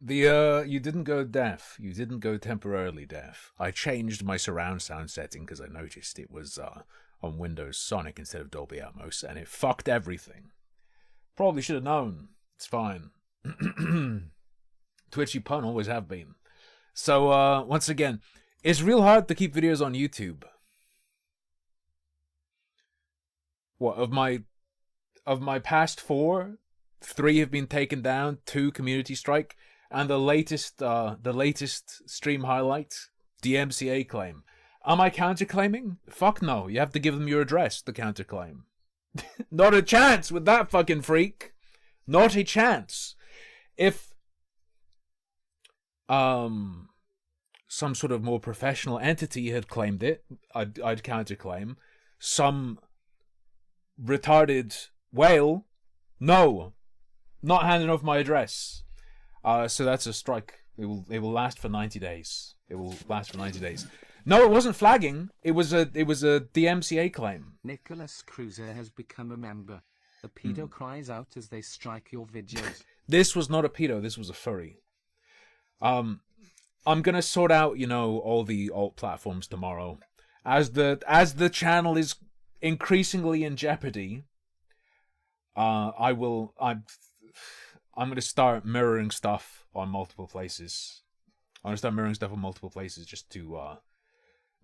You didn't go deaf. You didn't go temporarily deaf. I changed my surround sound setting because I noticed it was on Windows Sonic instead of Dolby Atmos, and it fucked everything. Probably should have known. It's fine. Twitchy pun, always have been. So once again, it's real hard to keep videos on YouTube. What of my past 4, 3 have been taken down, 2 community strike. And the latest stream highlight, DMCA claim. Am I counterclaiming? Fuck no. You have to give them your address to counterclaim. Not a chance with that fucking freak. Not a chance. If some sort of more professional entity had claimed it, I'd counterclaim. Some retarded whale, no, not handing off my address. So that's a strike. It will last for 90 days. It will last for 90 days. No, it wasn't flagging. It was a DMCA claim. Nicholas Cruiser has become a member. The pedo cries out as they strike your videos. This was not a pedo. This was a furry. I'm gonna sort out, all the alt platforms tomorrow. As the channel is increasingly in jeopardy, I'm going to start mirroring stuff on multiple places. Just to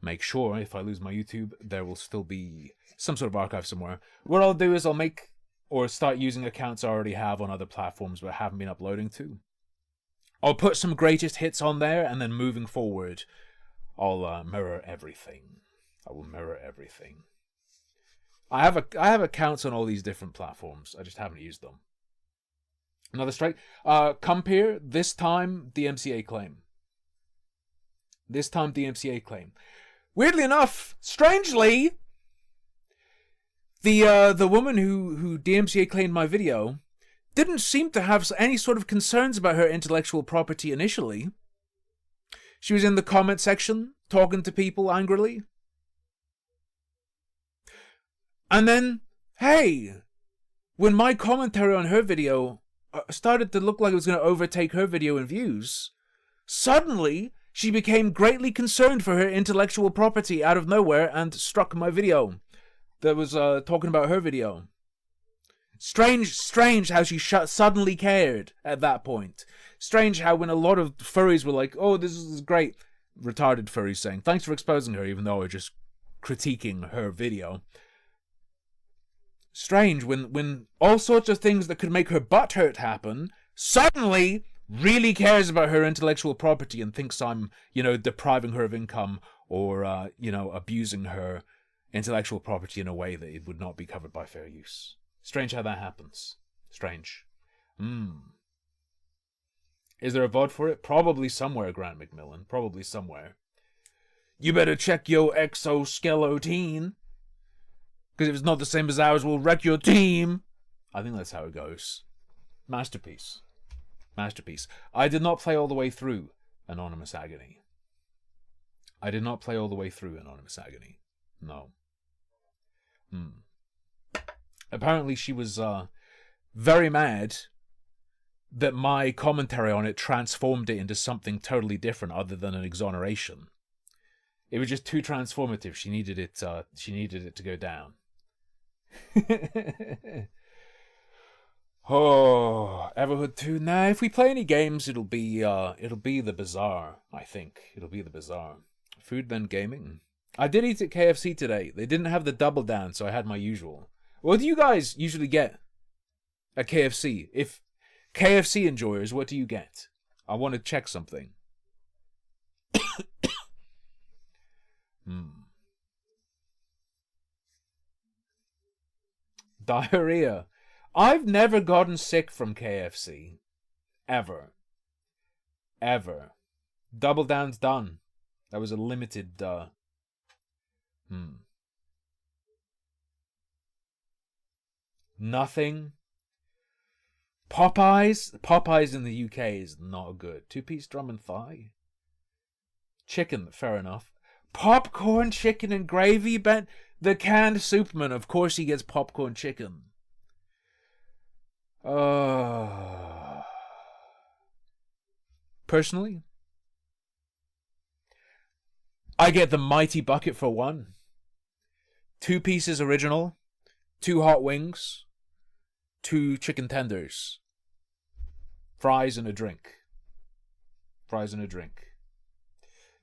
make sure if I lose my YouTube, there will still be some sort of archive somewhere. What I'll do is I'll make or start using accounts I already have on other platforms but haven't been uploading to. I'll put some greatest hits on there, and then moving forward, I'll mirror everything. I will mirror everything. I have accounts on all these different platforms. I just haven't used them. Another strike. Compere, this time DMCA claim. This time DMCA claim. Weirdly enough, strangely, the woman who DMCA claimed my video didn't seem to have any sort of concerns about her intellectual property initially. She was in the comment section talking to people angrily. And then, hey, when my commentary on her video started to look like it was going to overtake her video in views, suddenly she became greatly concerned for her intellectual property out of nowhere and struck my video that was talking about her video. Strange how she suddenly cared at that point. Strange how when a lot of furries were like, oh, this is great, retarded furries saying, thanks for exposing her, even though we're just critiquing her video. Strange when all sorts of things that could make her butt hurt happen, suddenly really cares about her intellectual property and thinks I'm, depriving her of income or, abusing her intellectual property in a way that it would not be covered by fair use. Strange how that happens. Strange. Is there a VOD for it? Probably somewhere, Grant McMillan. Probably somewhere. You better check your exoskeleton. Because if it's not the same as ours, we'll wreck your team. I think that's how it goes. Masterpiece. Masterpiece. I did not play all the way through Anonymous Agony. I did not play all the way through Anonymous Agony. No. Apparently she was very mad that my commentary on it transformed it into something totally different other than an exoneration. It was just too transformative. She needed it to go down. Oh, Everhood 2. Nah, if we play any games, it'll be the Bazaar, I think. It'll be the Bazaar. Food then gaming. I did eat at KFC today. They didn't have the double down, so I had my usual. What do you guys usually get at KFC? If KFC enjoyers, what do you get? I want to check something. Diarrhea. I've never gotten sick from KFC. Ever. Double down's done. That was a limited, Nothing. Popeyes in the UK is not good. Two-piece drum and thigh. Chicken, fair enough. Popcorn, chicken, and gravy. The canned soupman, of course he gets popcorn chicken. personally. I get the mighty bucket for one. 2 pieces original, 2 hot wings, 2 chicken tenders, fries and a drink. Fries and a drink.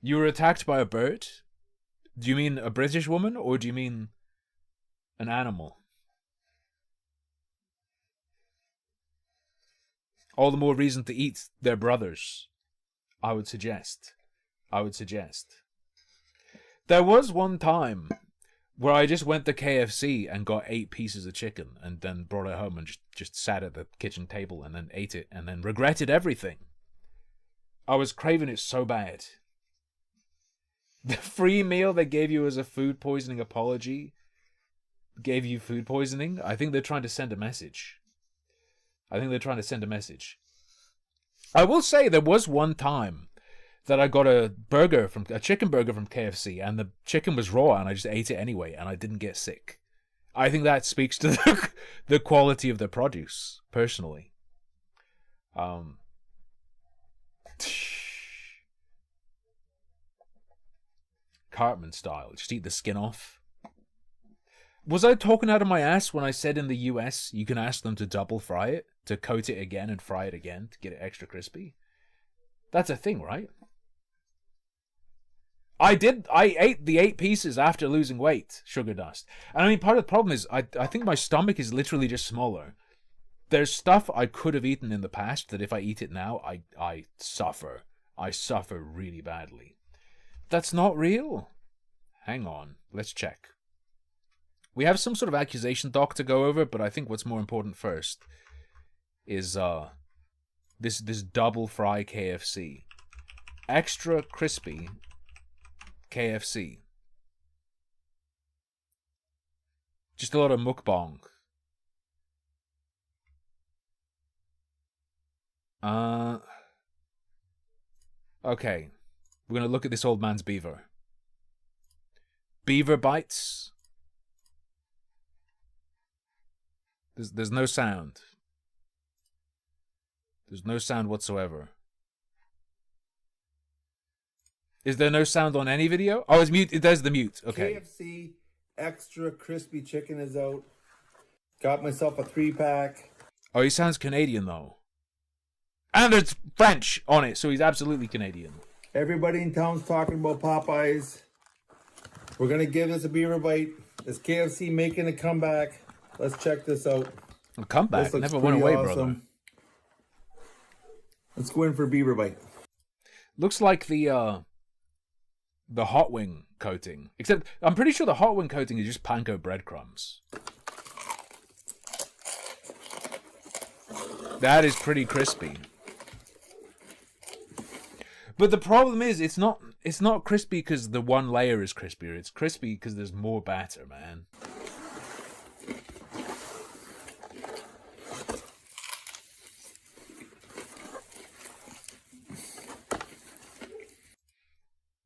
You were attacked by a bird? Do you mean a British woman or do you mean an animal? All the more reason to eat their brothers, I would suggest. There was one time where I just went to KFC and got 8 pieces of chicken and then brought it home and just sat at the kitchen table and then ate it and then regretted everything. I was craving it so bad. The free meal they gave you as a food poisoning apology gave you food poisoning. I think they're trying to send a message. I will say there was one time that I got a chicken burger from KFC, and the chicken was raw, and I just ate it anyway, and I didn't get sick. I think that speaks to the quality of the produce, personally. Cartman style, just eat the skin off. Was I talking out of my ass when I said in the US you can ask them to double fry it, to coat it again and fry it again to get it extra crispy? That's a thing, right? I ate the 8 pieces after losing weight, Sugar Dust. And I mean, part of the problem is I think my stomach is literally just smaller. There's stuff I could have eaten in the past that if I eat it now, I suffer. I suffer really badly. That's not real. Hang on, let's check. We have some sort of accusation doc to go over, but I think what's more important first is this double fry KFC. Extra crispy KFC. Just a lot of mukbang. Okay. We're gonna look at this old man's beaver. Beaver bites. There's no sound. There's no sound whatsoever. Is there no sound on any video? Oh, it's mute. There's the mute. Okay. KFC extra crispy chicken is out. Got myself a 3-pack. Oh, he sounds Canadian though. And there's French on it, so he's absolutely Canadian. Everybody in town's talking about Popeyes. We're gonna give this a beaver bite. Is KFC making a comeback? Let's check this out. A comeback. Never went away, brother. Let's go in for a beaver bite. Looks like the hot wing coating. Except I'm pretty sure the hot wing coating is just panko breadcrumbs. That is pretty crispy. But the problem is it's not crispy because the one layer is crispier. It's crispy because there's more batter, man.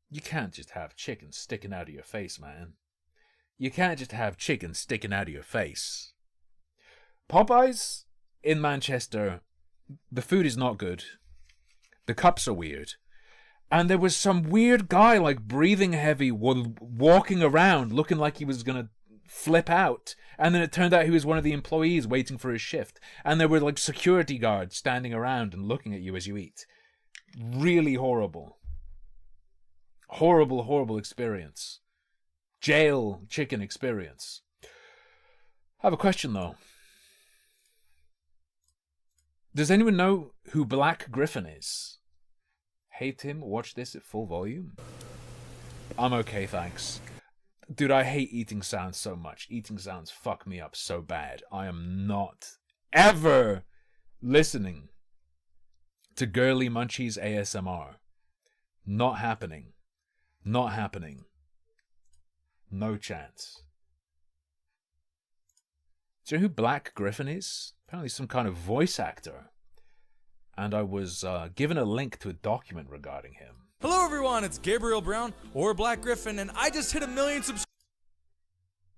You can't just have chicken sticking out of your face, man. You can't just have chicken sticking out of your face. Popeyes in Manchester, the food is not good. The cups are weird. And there was some weird guy, like, breathing heavy, walking around, looking like he was gonna flip out. And then it turned out he was one of the employees waiting for his shift. And there were, like, security guards standing around and looking at you as you eat. Really horrible. Horrible, horrible experience. Jail chicken experience. I have a question, though. Does anyone know who Black Griffin is? Hate him? Watch this at full volume? I'm okay, thanks. Dude, I hate eating sounds so much. Eating sounds fuck me up so bad. I am not ever listening to Girly Munchies ASMR. Not happening. Not happening. No chance. Do you know who Black Griffin is? Apparently some kind of voice actor. And I was given a link to a document regarding him. Hello everyone, it's Gabriel Brown, or Black Griffin, and I just hit 1 million subscribers.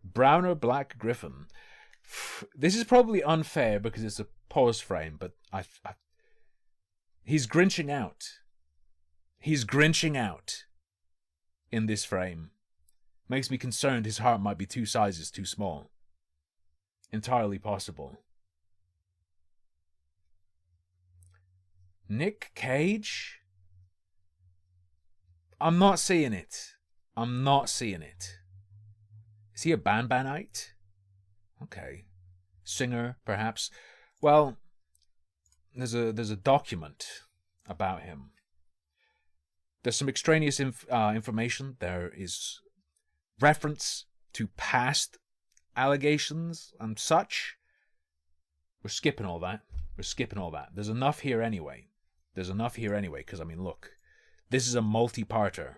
Brown or Black Griffin. This is probably unfair because it's a pause frame, but he's grinching out. He's grinching out in this frame. Makes me concerned his heart might be 2 sizes too small. Entirely possible. Nick Cage? I'm not seeing it. I'm not seeing it. Is he a Banbanite? Okay. Singer, perhaps. Well, there's a document about him. There's some extraneous information. There is reference to past allegations and such. We're skipping all that. We're skipping all that. There's enough here anyway. There's enough here anyway, because, I mean, look. This is a multi-parter.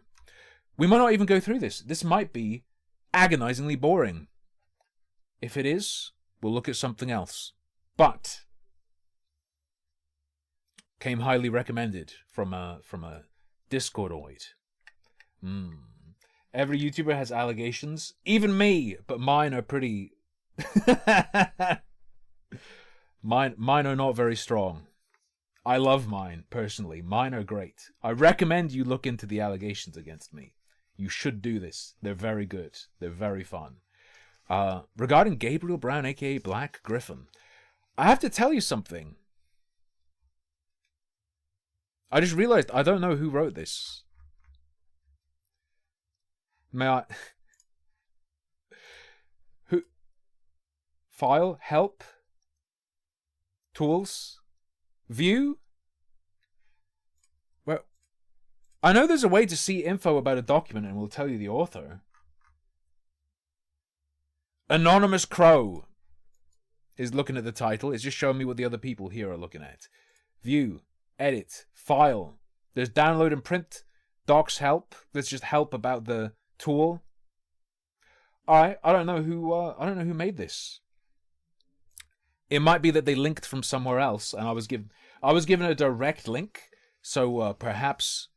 We might not even go through this. This might be agonizingly boring. If it is, we'll look at something else. But came highly recommended from a Discordoid. Every YouTuber has allegations, even me, but mine are pretty. mine are not very strong. I love mine personally. Mine are great. I recommend you look into the allegations against me. You should do this. They're very good. They're very fun. Regarding Gabriel Brown, aka Black Griffin, I have to tell you something. I just realized I don't know who wrote this. May I... Who... File? Help? Tools? View? Well, I know there's a way to see info about a document and we'll tell you the author. Anonymous Crow is looking at the title. It's just showing me what the other people here are looking at. View. Edit. File. There's download and print. Docs help. There's just help about the tool. I don't know who made this. It might be that they linked from somewhere else, and I was given a direct link, so perhaps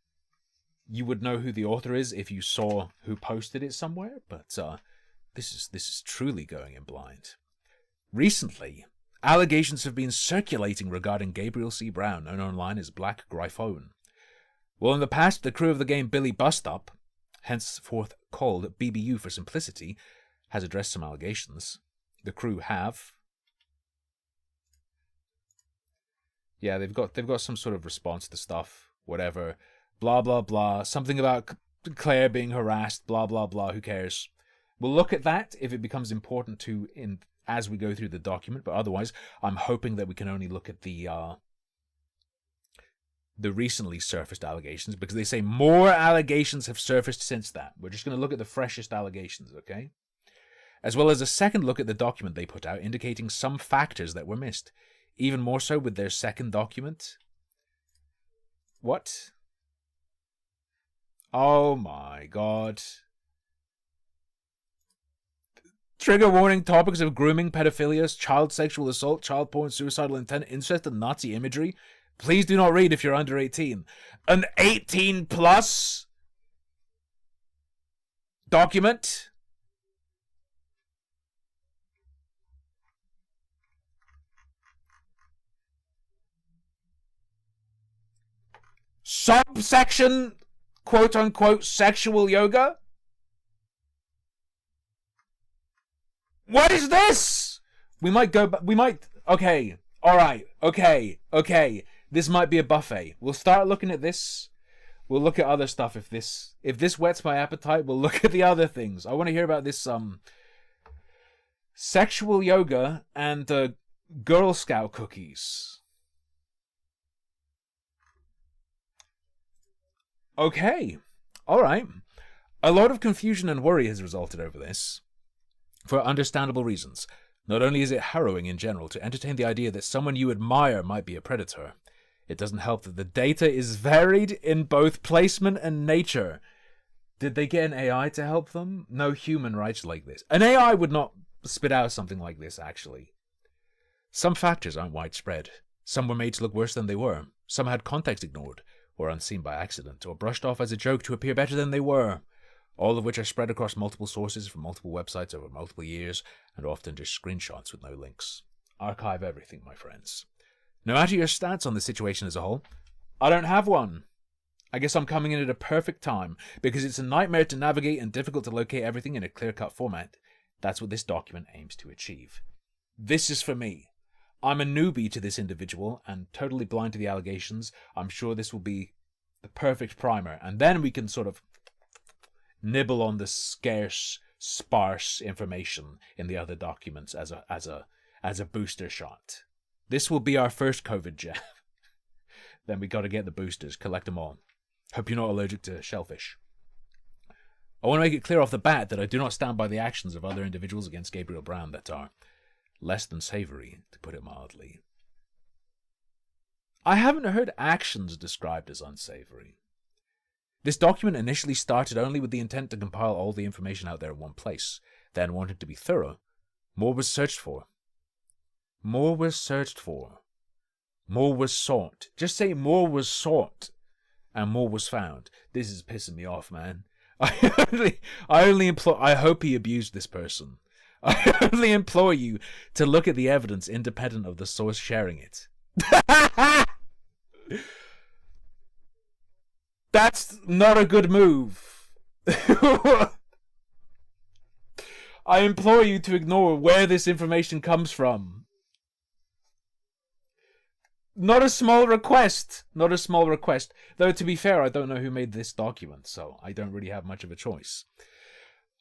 you would know who the author is if you saw who posted it somewhere. But this is truly going in blind. Recently, allegations have been circulating regarding Gabriel C. Brown, known online as Black Gryphone. Well, in the past, the crew of the game Billy Bust Up, henceforth called BBU for simplicity, has addressed some allegations. The crew have... Yeah, they've got some sort of response to stuff, whatever. Blah, blah, blah. Something about Claire being harassed, blah, blah, blah. Who cares? We'll look at that if it becomes important as we go through the document, but otherwise, I'm hoping that we can only look at the recently surfaced allegations, because they say more allegations have surfaced since that. We're just going to look at the freshest allegations, okay? As well as a second look at the document they put out, indicating some factors that were missed. Even more so with their second document. What? Oh my god. Trigger warning: topics of grooming, pedophilia, child sexual assault, child porn, suicidal intent, incest, and Nazi imagery. Please do not read if you're under 18. An 18 plus document? Subsection, quote unquote, sexual yoga? What is this? We might go back. Okay. Alright. Okay. This might be a buffet. We'll start looking at this. We'll look at other stuff if this whets my appetite. We'll look at the other things. I want to hear about this sexual yoga and Girl Scout cookies. Okay. Alright. A lot of confusion and worry has resulted over this. For understandable reasons. Not only is it harrowing in general to entertain the idea that someone you admire might be a predator, it doesn't help that the data is varied in both placement and nature. Did they get an AI to help them? No human writes like this. An AI would not spit out something like this, actually. Some factors aren't widespread. Some were made to look worse than they were. Some had context ignored, or unseen by accident, or brushed off as a joke to appear better than they were. All of which are spread across multiple sources from multiple websites over multiple years, and often just screenshots with no links. Archive everything, my friends. No matter your stance on the situation as a whole, I don't have one. I guess I'm coming in at a perfect time, because it's a nightmare to navigate and difficult to locate everything in a clear-cut format. That's what this document aims to achieve. This is for me. I'm a newbie to this individual and totally blind to the allegations. I'm sure this will be the perfect primer, and then we can sort of nibble on the scarce, sparse information in the other documents as a booster shot. This will be our first COVID jab. Then we got to get the boosters, collect them all. Hope you're not allergic to shellfish. I want to make it clear off the bat that I do not stand by the actions of other individuals against Gabriel Brown that are less than savory, to put it mildly. I haven't heard actions described as unsavory. This document initially started only with the intent to compile all the information out there in one place. Then, wanting to be thorough, more was searched for. More was searched for. More was sought. Just say more was sought. And more was found. This is pissing me off, man. I only implore... I hope he abused this person. I only implore you to look at the evidence independent of the source sharing it. That's not a good move. I implore you to ignore where this information comes from. Not a small request. Not a small request. Though, to be fair, I don't know who made this document, so I don't really have much of a choice.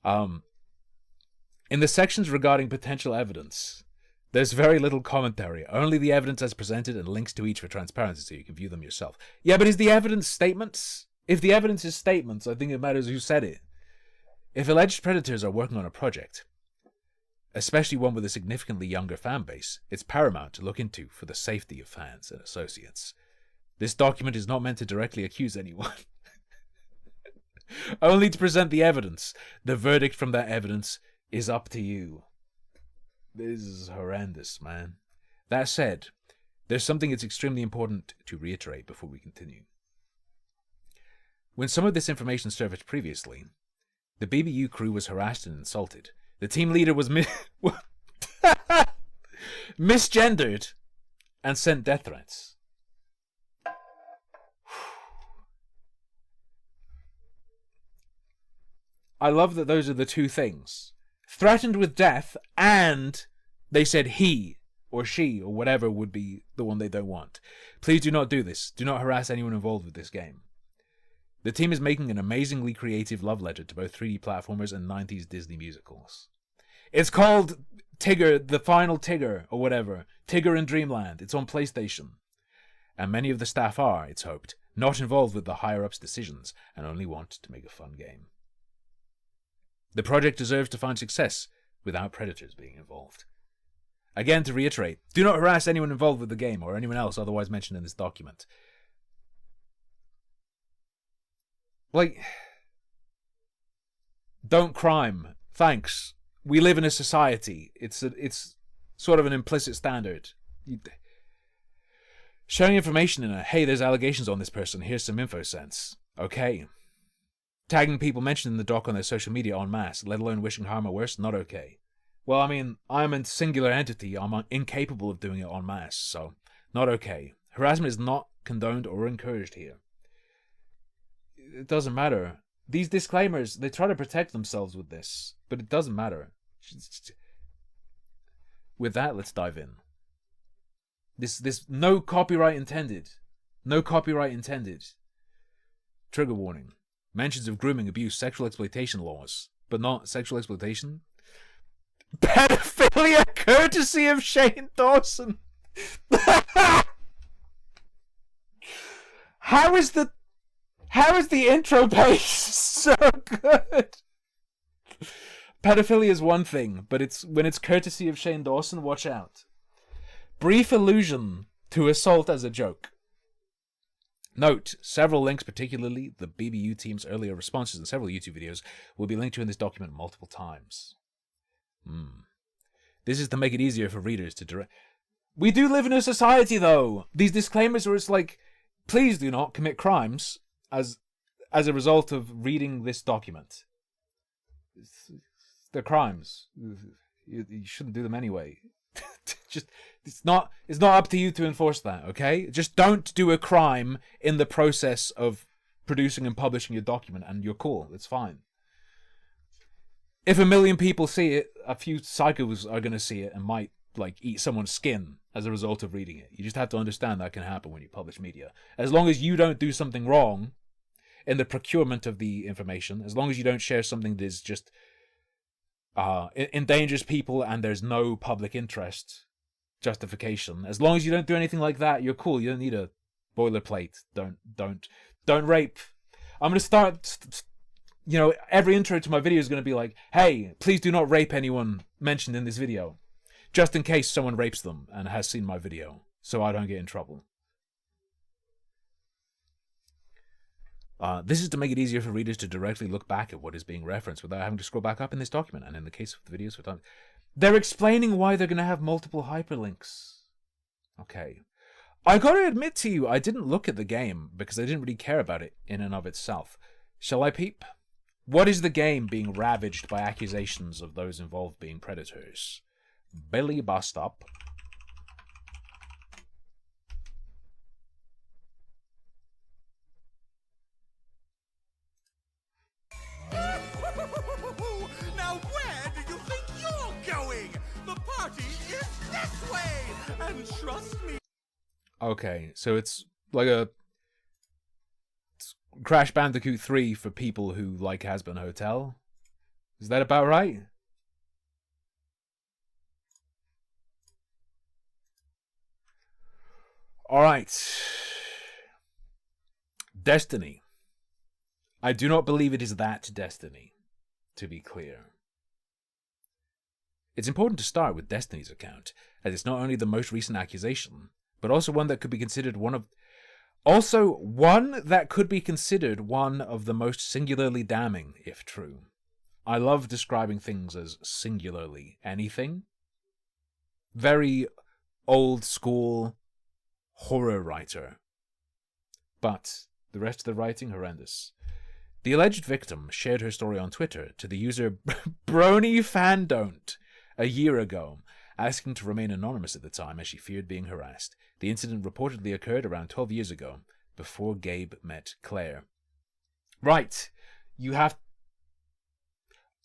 In the sections regarding potential evidence, there's very little commentary. Only the evidence as presented and links to each for transparency so you can view them yourself. Yeah, but is the evidence statements? If the evidence is statements, I think it matters who said it. If alleged predators are working on a project, especially one with a significantly younger fan base, it's paramount to look into for the safety of fans and associates. This document is not meant to directly accuse anyone. Only to present the evidence. The verdict from that evidence is up to you. This is horrendous, man. That said, there's something that's extremely important to reiterate before we continue. When some of this information surfaced previously, the BBU crew was harassed and insulted. The team leader was misgendered and sent death threats. I love that those are the two things. Threatened with death, and they said he or she or whatever would be the one they don't want. Please do not do this. Do not harass anyone involved with this game. The team is making an amazingly creative love letter to both 3D platformers and 90s Disney musicals. It's called Tigger, the Final Tigger, or whatever. Tigger in Dreamland. It's on PlayStation. And many of the staff are, it's hoped, not involved with the higher-ups' decisions and only want to make a fun game. The project deserves to find success without predators being involved. Again, to reiterate, do not harass anyone involved with the game or anyone else otherwise mentioned in this document. Like, don't crime. Thanks. We live in a society. It's sort of an implicit standard. Sharing information in a, hey, there's allegations on this person, here's some info sense. Okay. Tagging people mentioned in the doc on their social media en masse, let alone wishing harm or worse, not okay. Well, I mean, I'm a singular entity. I'm incapable of doing it en masse, so not okay. Harassment is not condoned or encouraged here. It doesn't matter. These disclaimers, they try to protect themselves with this, but it doesn't matter. With that, let's dive in. This no copyright intended. No copyright intended. Trigger warning. Mentions of grooming, abuse, sexual exploitation laws, but not sexual exploitation. Pedophilia courtesy of Shane Dawson. How is the intro page so good? Pedophilia is one thing, but when it's courtesy of Shane Dawson, watch out. Brief allusion to assault as a joke. Note, several links, particularly the BBU team's earlier responses in several YouTube videos, will be linked to in this document multiple times. This is to make it easier for readers to direct. We do live in a society, though. These disclaimers where it's like, please do not commit crimes as a result of reading this document. They're crimes. You shouldn't do them anyway. Just it's not up to you to enforce that, okay? Just don't do a crime in the process of producing and publishing your document, and you're cool. It's fine. If 1 million people see it, a few psychos are going to see it and might like eat someone's skin as a result of reading it. You just have to understand that can happen when you publish media. As long as you don't do something wrong in the procurement of the information, as long as you don't share something that is just endangers people and there's no public interest justification, as long as you don't do anything like that, you're cool. You don't need a boilerplate. Don't rape. I'm going to start, you know, every intro to my video is going to be like, hey, please do not rape anyone mentioned in this video, just in case someone rapes them and has seen my video, so I don't get in trouble. This is to make it easier for readers to directly look back at what is being referenced without having to scroll back up in this document. And in the case of the videos for time, they're explaining why they're going to have multiple hyperlinks. Okay. I gotta admit to you, I didn't look at the game because I didn't really care about it in and of itself. Shall I peep? What is the game being ravaged by accusations of those involved being predators? Billy Bustop. Now where do you think you're going? The party is this way! And trust me... Okay, so it's like a Crash Bandicoot 3 for people who like Hazbin Hotel. Is that about right? Alright. Destiny. I do not believe it is that Destiny, to be clear. It's important to start with Destiny's account, as it's not only the most recent accusation, but also one that could be considered one of the most singularly damning, if true. I love describing things as singularly anything. Very old school horror writer. But the rest of the writing, horrendous. The alleged victim shared her story on Twitter to the user BronyFandon't a year ago, asking to remain anonymous at the time as she feared being harassed. The incident reportedly occurred around 12 years ago, before Gabe met Claire. Right. You have...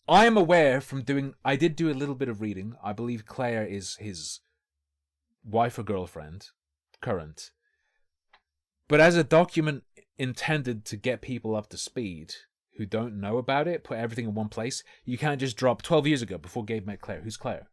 I am aware from doing... I did do a little bit of reading. I believe Claire is his wife or girlfriend. Current. But as a document intended to get people up to speed who don't know about it, put everything in one place, you can't just drop 12 years ago before Gabe met Claire. Who's Claire?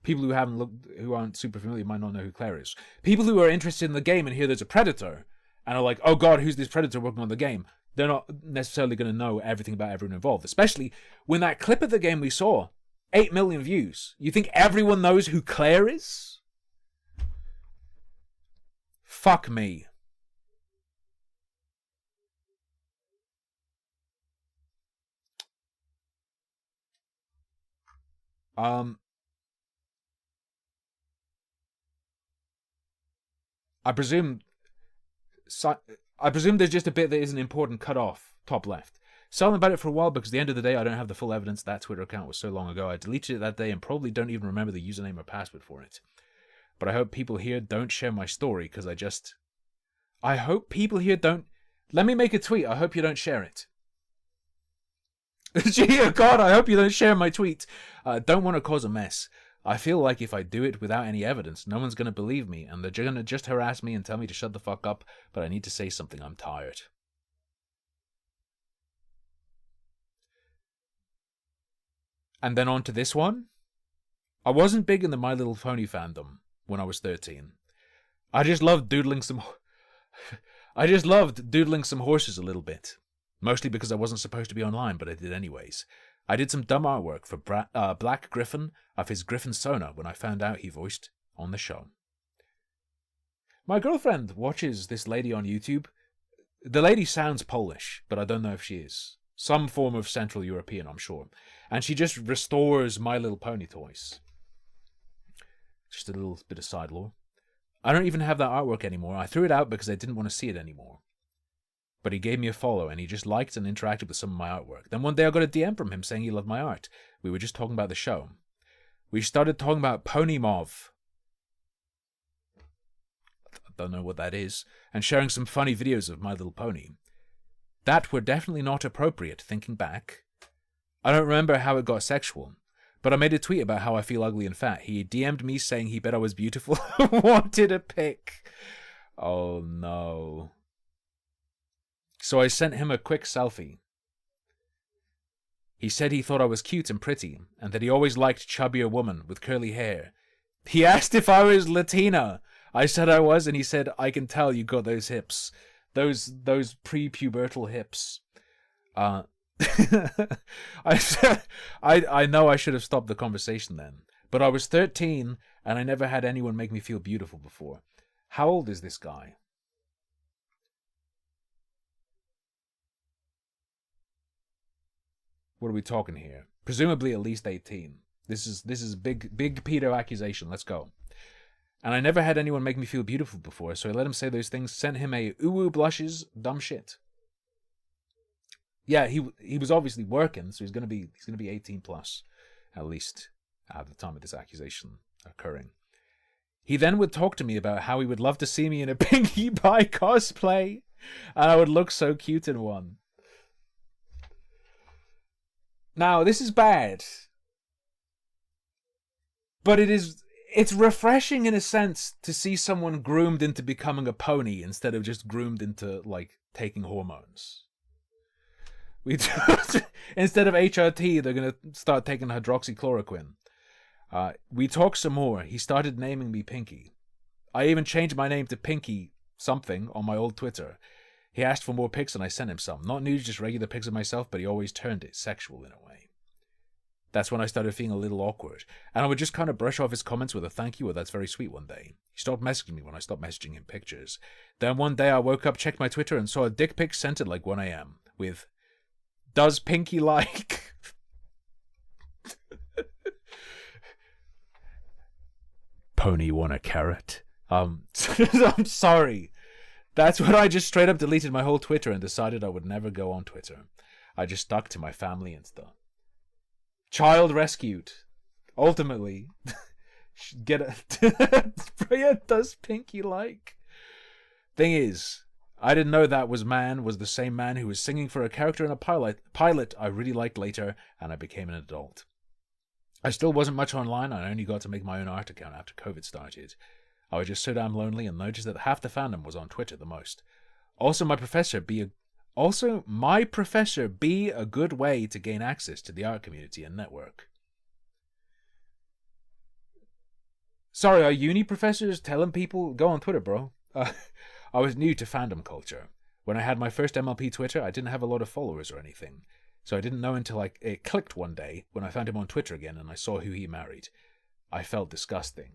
People who aren't super familiar might not know who Claire is. People who are interested in the game and hear there's a predator and are like, oh god, who's this predator working on the game? They're not necessarily going to know everything about everyone involved, especially when that clip of the game we saw, 8 million views. You think everyone knows who Claire is? Fuck me. I presume there's just a bit that isn't important cut off, top left. Silent about it for a while because at the end of the day I don't have the full evidence. That Twitter account was so long ago. I deleted it that day and probably don't even remember the username or password for it. But I hope people here don't share my story because I hope people here don't... Let me make a tweet. I hope you don't share it. Gee, oh God, I hope you don't share my tweet. Don't want to cause a mess. I feel like if I do it without any evidence, no one's going to believe me, and they're going to just harass me and tell me to shut the fuck up, but I need to say something. I'm tired. And then on to this one. I wasn't big in the My Little Pony fandom when I was 13. I just loved doodling some horses a little bit. Mostly because I wasn't supposed to be online, but I did anyways. I did some dumb artwork for Black Griffin of his Griffin Sona when I found out he voiced on the show. My girlfriend watches this lady on YouTube. The lady sounds Polish, but I don't know if she is. Some form of Central European, I'm sure. And she just restores My Little Pony toys. Just a little bit of side lore. I don't even have that artwork anymore. I threw it out because I didn't want to see it anymore. But he gave me a follow, and he just liked and interacted with some of my artwork. Then one day I got a DM from him saying he loved my art. We were just talking about the show. We started talking about Ponymov. I don't know what that is. And sharing some funny videos of My Little Pony. that were definitely not appropriate, thinking back. I don't remember how it got sexual, but I made a tweet about how I feel ugly and fat. He DM'd me saying he bet I was beautiful, wanted a pic. Oh no. So I sent him a quick selfie. He said he thought I was cute and pretty, and that he always liked chubbier women with curly hair. He asked if I was Latina. I said I was, and he said, I can tell you got those hips. Those pre-pubertal hips. I said, I know I should have stopped the conversation then, but I was 13, and I never had anyone make me feel beautiful before. How old is this guy? What are we talking here? Presumably at least 18. This is big pedo accusation. Let's go. And I never had anyone make me feel beautiful before, so I let him say those things, sent him a ooh blushes, dumb shit. Yeah, he was obviously working, so he's gonna be 18 plus, at least at the time of this accusation occurring. He then would talk to me about how he would love to see me in a Pinkie Pie cosplay, and I would look so cute in one. Now, this is bad. But it's refreshing in a sense to see someone groomed into becoming a pony instead of just groomed into, like, taking hormones. Instead of HRT, they're going to start taking hydroxychloroquine. We talked some more. He started naming me Pinky. I even changed my name to Pinky something on my old Twitter. He asked for more pics and I sent him some. Not nudes, just regular pics of myself, but he always turned it sexual in a way. That's when I started feeling a little awkward. And I would just kind of brush off his comments with a thank you or that's very sweet one day. He stopped messaging me when I stopped messaging him pictures. Then one day I woke up, checked my Twitter, and saw a dick pic sent at like 1 a.m. with, "Does Pinky like?" Pony want a carrot? I'm sorry. That's when I just straight up deleted my whole Twitter and decided I would never go on Twitter. I just stuck to my family and stuff. Child rescued. Ultimately. Get it. Does Pinky like? Thing is, I didn't know that was the same man who was singing for a character in a pilot I really liked later, and I became an adult. I still wasn't much online, I only got to make my own art account after COVID started. I was just so damn lonely and noticed that half the fandom was on Twitter the most. Also, my professor be a good way to gain access to the art community and network. Sorry, are uni professors telling people, go on Twitter, bro? I was new to fandom culture. When I had my first MLP Twitter, I didn't have a lot of followers or anything. So I didn't know until it clicked one day when I found him on Twitter again and I saw who he married. I felt disgusting.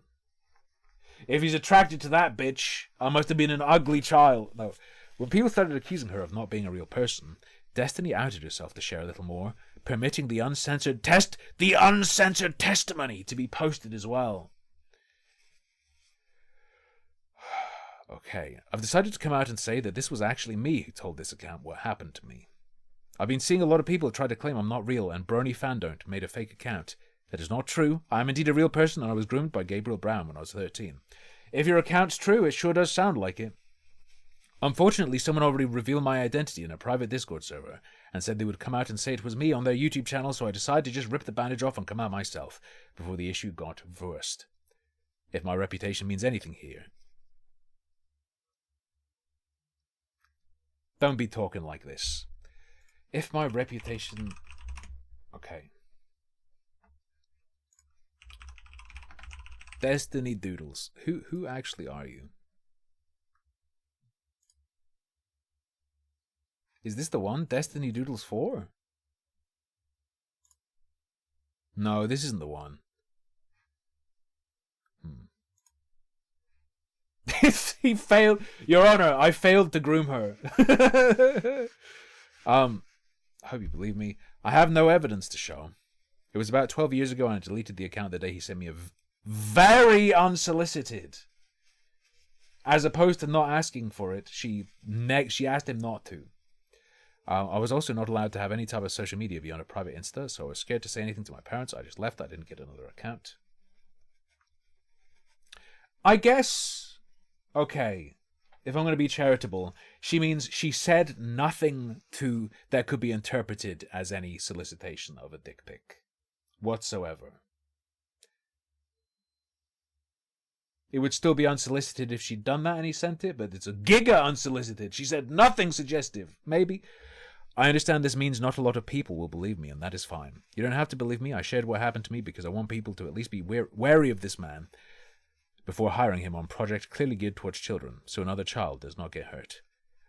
If he's attracted to that bitch, I must have been an ugly child. No. When people started accusing her of not being a real person, Destiny outed herself to share a little more, permitting the uncensored testimony to be posted as well. Okay, I've decided to come out and say that this was actually me who told this account what happened to me. I've been seeing a lot of people try to claim I'm not real and Brony Fandon't made a fake account. That is not true. I am indeed a real person and I was groomed by Gabriel Brown when I was 13. If your account's true, it sure does sound like it. Unfortunately, someone already revealed my identity in a private Discord server and said they would come out and say it was me on their YouTube channel, so I decided to just rip the bandage off and come out myself before the issue got worse. If my reputation means anything here. Don't be talking like this. If my reputation... Okay. Destiny Doodles. Who actually are you? Is this the one? Destiny Doodles 4? No, this isn't the one. He failed. Your Honor, I failed to groom her. I hope you believe me. I have no evidence to show. It was about 12 years ago and I deleted the account the day he sent me a very unsolicited. As opposed to not asking for it, she asked him not to. I was also not allowed to have any type of social media beyond a private Insta, so I was scared to say anything to my parents. I just left. I didn't get another account. I guess... Okay. if I'm going to be charitable, she means she said nothing that could be interpreted as any solicitation of a dick pic whatsoever. It would still be unsolicited if she'd done that and he sent it, but it's a giga unsolicited. She said nothing suggestive. Maybe. I understand this means not a lot of people will believe me, and that is fine. You don't have to believe me. I shared what happened to me because I want people to at least be wary of this man before hiring him on project clearly geared towards children, so another child does not get hurt.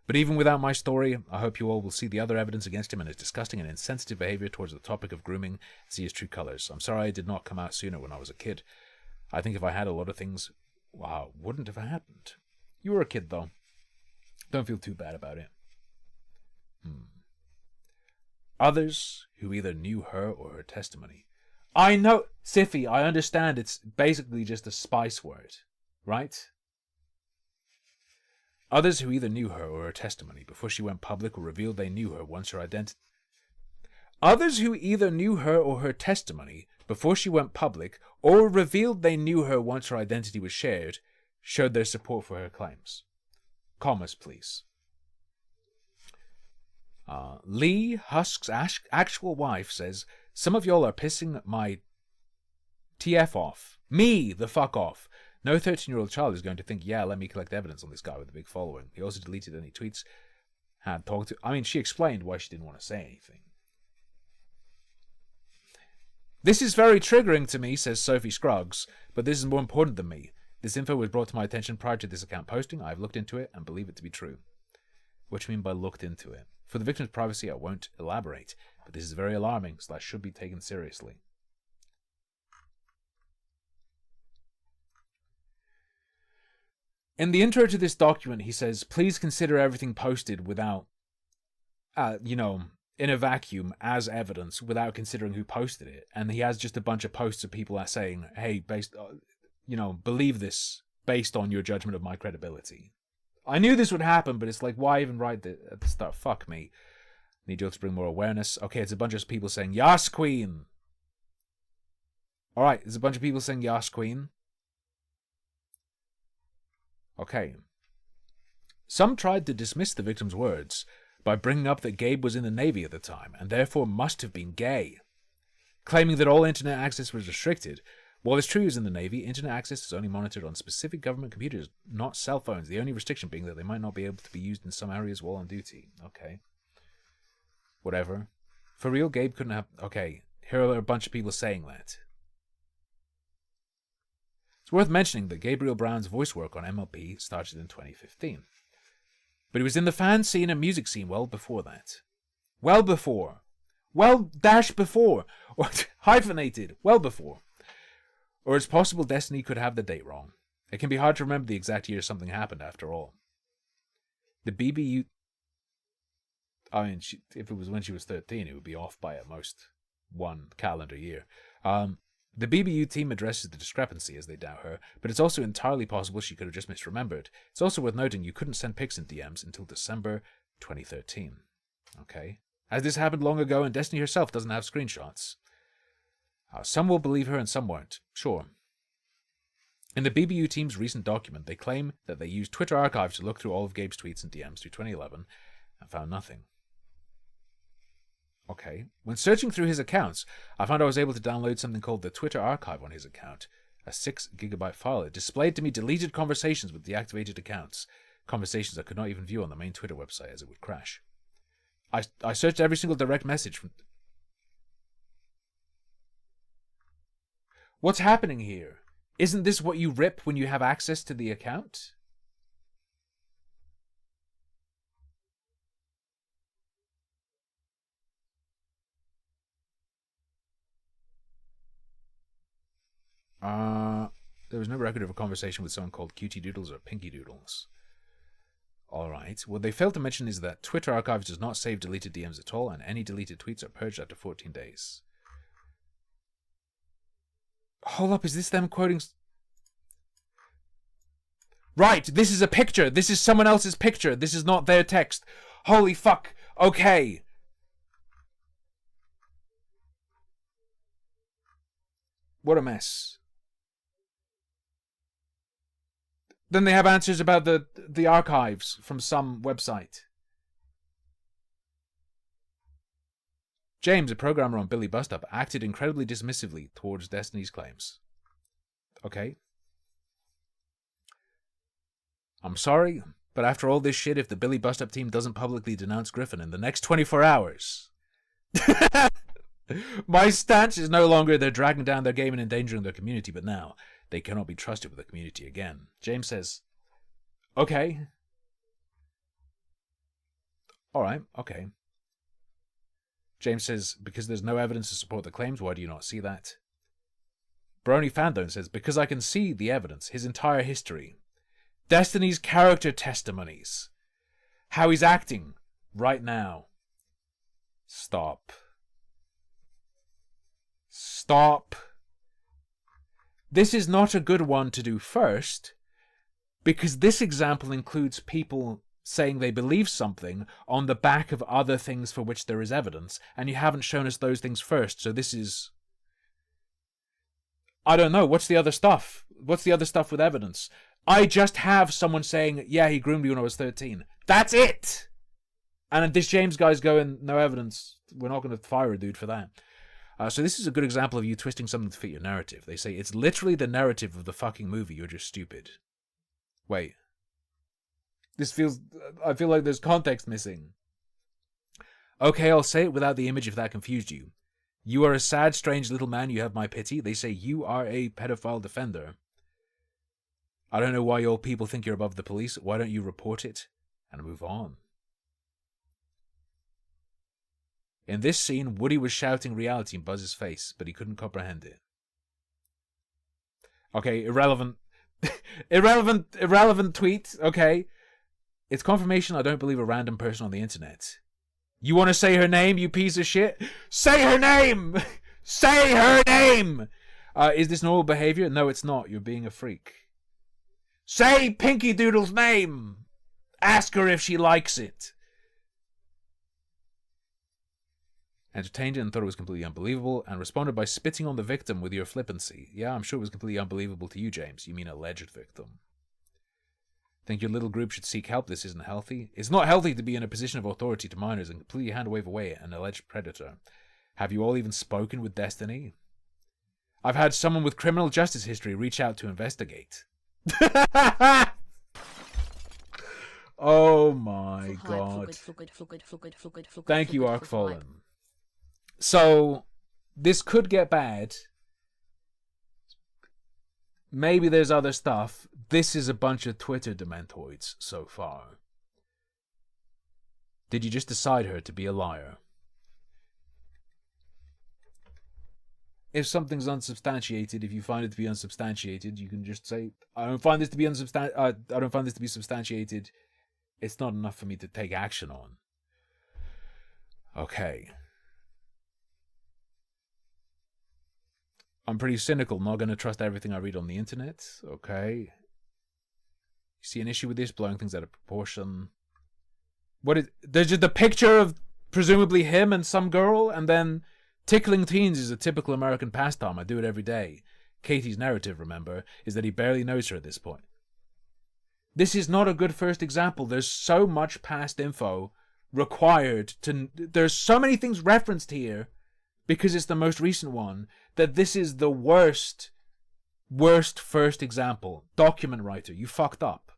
But even without my story, I hope you all will see the other evidence against him and his disgusting and insensitive behavior towards the topic of grooming and see his true colors. I'm sorry I did not come out sooner when I was a kid. I think if I had a lot of things, wow, wouldn't have happened. You were a kid, though. Don't feel too bad about it. Others who either knew her or her testimony. I know, Siffy, I understand it's basically just a spice word, right? Others who either knew her or her testimony before she went public or revealed they knew her once her identity. Others who either knew her or her testimony before she went public or revealed they knew her once her identity was shared showed their support for her claims. Commas, please. Lee Husk's actual wife says, some of y'all are pissing my TF off. Me, the fuck off. No 13-year-old child is going to think, yeah, let me collect evidence on this guy with a big following. He also deleted any tweets had talked to. I mean, she explained why she didn't want to say anything. This is very triggering to me, says Sophie Scruggs, but this is more important than me. This info was brought to my attention prior to this account posting. I've looked into it and believe it to be true. What do you mean by looked into it? For the victim's privacy, I won't elaborate, but this is very alarming, / should be taken seriously. In the intro to this document, he says, please consider everything posted without, in a vacuum as evidence without considering who posted it. And he has just a bunch of posts of people that saying, hey, believe this based on your judgment of my credibility. I knew this would happen, but it's like, why even write at the start? Fuck me. Need you to bring more awareness. Okay, it's a bunch of people saying, Yas Queen. Alright, there's a bunch of people saying, Yas Queen. Okay. Some tried to dismiss the victim's words by bringing up that Gabe was in the Navy at the time, and therefore must have been gay. Claiming that all internet access was restricted. While it's true he was in the Navy, internet access is only monitored on specific government computers, not cell phones, the only restriction being that they might not be able to be used in some areas while on duty. Okay. Whatever. For real, Gabe couldn't have... Okay, here are a bunch of people saying that. It's worth mentioning that Gabriel Brown's voice work on MLP started in 2015. But he was in the fan scene and music scene well before that. Well before. Well-before. Or hyphenated. Well before. Or it's possible Destiny could have the date wrong. It can be hard to remember the exact year something happened after all. The BBU... I mean, if it was when she was 13, it would be off by at most 1 calendar year. The BBU team addresses the discrepancy as they doubt her, but it's also entirely possible she could have just misremembered. It's also worth noting you couldn't send pics in DMs until December 2013. Okay. As this happened long ago and Destiny herself doesn't have screenshots. Some will believe her and some won't. Sure. In the BBU team's recent document, they claim that they used Twitter archives to look through all of Gabe's tweets and DMs through 2011 and found nothing. Okay. When searching through his accounts, I found I was able to download something called the Twitter archive on his account, a 6 GB file. It displayed to me deleted conversations with deactivated accounts, conversations I could not even view on the main Twitter website as it would crash. I searched every single direct message from... What's happening here? Isn't this what you rip when you have access to the account? There was no record of a conversation with someone called Cutie Doodles or Pinky Doodles. Alright, what they failed to mention is that Twitter archives does not save deleted DMs at all, and any deleted tweets are purged after 14 days. Hold up, is this them quoting... Right, this is a picture. This is someone else's picture. This is not their text. Holy fuck. Okay. What a mess. Then they have answers about the archives from some website. James, a programmer on Billy Bustup, acted incredibly dismissively towards Destiny's claims. Okay. I'm sorry, but after all this shit, if the Billy Bustup team doesn't publicly denounce Griffin in the next 24 hours... My stance is no longer they're dragging down their game and endangering their community, but now they cannot be trusted with the community again. James says, okay. Alright, okay. James says, because there's no evidence to support the claims, why do you not see that? Brony Fandone says, because I can see the evidence, his entire history. Destiny's character testimonies. How he's acting right now. Stop. Stop. This is not a good one to do first, because this example includes people saying they believe something on the back of other things for which there is evidence, and you haven't shown us those things first, so this is... I don't know, what's the other stuff? What's the other stuff with evidence? I just have someone saying, yeah, he groomed me when I was 13. That's it! And this James guy's going, no evidence, we're not going to fire a dude for that. So this is a good example of you twisting something to fit your narrative. They say, it's literally the narrative of the fucking movie, you're just stupid. Wait. I feel like there's context missing. Okay, I'll say it without the image if that confused you. You are a sad, strange little man, you have my pity. They say you are a pedophile defender. I don't know why your people think you're above the police. Why don't you report it and move on? In this scene, Woody was shouting reality in Buzz's face, but he couldn't comprehend it. Okay, irrelevant. irrelevant tweet, okay? It's confirmation I don't believe a random person on the internet. You want to say her name, you piece of shit? Say her name! Say her name! Is this normal behavior? No, it's not. You're being a freak. Say Pinky Doodle's name! Ask her if she likes it. Entertained it and thought it was completely unbelievable, and responded by spitting on the victim with your flippancy. Yeah, I'm sure it was completely unbelievable to you, James. You mean alleged victim. Think your little group should seek help? This isn't healthy. It's not healthy to be in a position of authority to minors and completely hand wave away an alleged predator. Have you all even spoken with Destiny? I've had someone with criminal justice history reach out to investigate. Oh my god. Thank you, Ark Fallen. So, this could get bad. Maybe there's other stuff. This is a bunch of Twitter dementoids so far. Did you just decide her to be a liar? If something's unsubstantiated, if you find it to be unsubstantiated, you can just say, I don't find this to be I don't find this to be substantiated. It's not enough for me to take action on. Okay. I'm pretty cynical, not going to trust everything I read on the internet. Okay. You see an issue with this, blowing things out of proportion. There's just a picture of presumably him and some girl, and then tickling teens is a typical American pastime. I do it every day. Katie's narrative, remember, is that he barely knows her at this point. This is not a good first example. There's so much past info required to... There's so many things referenced here, because it's the most recent one, that this is the worst first example. Document writer, you fucked up.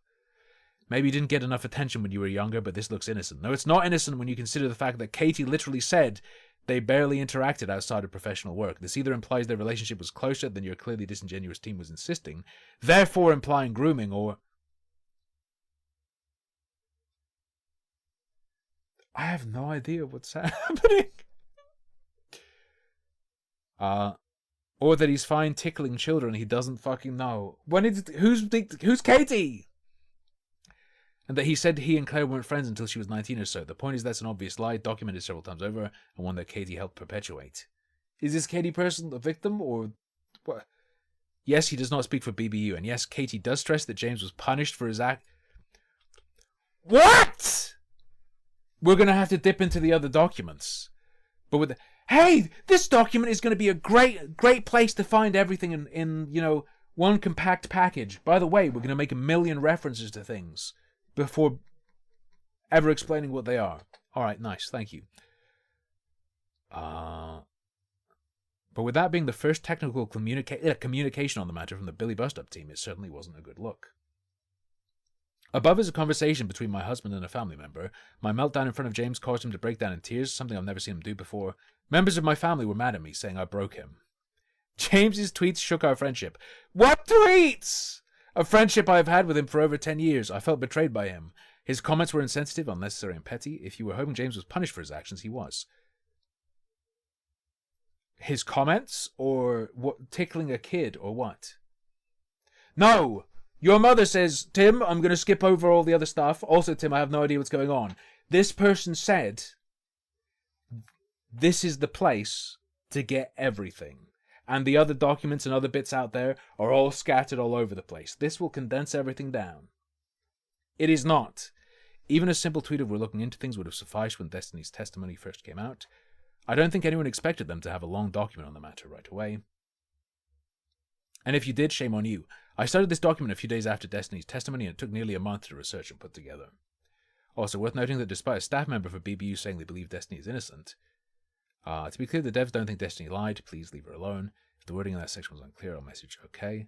Maybe you didn't get enough attention when you were younger, but this looks innocent. No, it's not innocent when you consider the fact that Katie literally said they barely interacted outside of professional work. This either implies their relationship was closer than your clearly disingenuous team was insisting, therefore implying grooming, or... I have no idea what's happening. Or that he's fine tickling children he doesn't fucking know. Who's Katie? And that he said he and Claire weren't friends until she was 19 or so. The point is that's an obvious lie, documented several times over, and one that Katie helped perpetuate. Is this Katie person a victim, or what? Yes, he does not speak for BBU, and yes, Katie does stress that James was punished for his act. What? We're gonna have to dip into the other documents. But with hey, this document is going to be a great place to find everything in One compact package. By the way, we're going to make 1 million references to things before ever explaining what they are. Alright, nice, thank you. But with that being the first technical communication on the matter from the Billy Bust Up team, it certainly wasn't a good look. Above is a conversation between my husband and a family member. My meltdown in front of James caused him to break down in tears, something I've never seen him do before. Members of my family were mad at me, saying I broke him. James's tweets shook our friendship. What tweets? A friendship I have had with him for over 10 years. I felt betrayed by him. His comments were insensitive, unnecessary, and petty. If you were hoping James was punished for his actions, he was. His comments? Or what? Tickling a kid? Or what? No! Your mother says, Tim, I'm going to skip over all the other stuff. Also, Tim, I have no idea what's going on. This person said, this is the place to get everything. And the other documents and other bits out there are all scattered all over the place. This will condense everything down. It is not. Even a simple tweet of we're looking into things would have sufficed when Destiny's testimony first came out. I don't think anyone expected them to have a long document on the matter right away. And if you did, shame on you. I started this document a few days after Destiny's testimony, and it took nearly a month to research and put together. Also, worth noting that despite a staff member for BBU saying they believe Destiny is innocent, to be clear, the devs don't think Destiny lied. Please leave her alone. If the wording in that section was unclear, I'll message okay.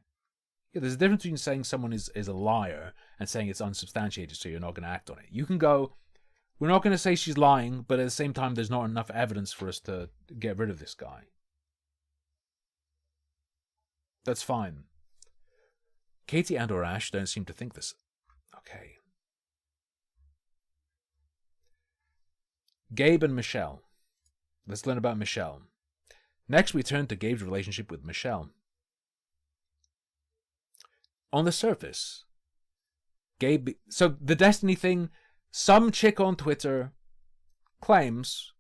Yeah, there's a difference between saying someone is a liar and saying it's unsubstantiated, so you're not going to act on it. You can go, we're not going to say she's lying, but at the same time, there's not enough evidence for us to get rid of this guy. That's fine. Katie and or Ash don't seem to think this. Okay. Gabe and Michelle. Let's learn about Michelle. Next, we turn to Gabe's relationship with Michelle. On the surface, Gabe... So, the Destiny thing, some chick on Twitter claims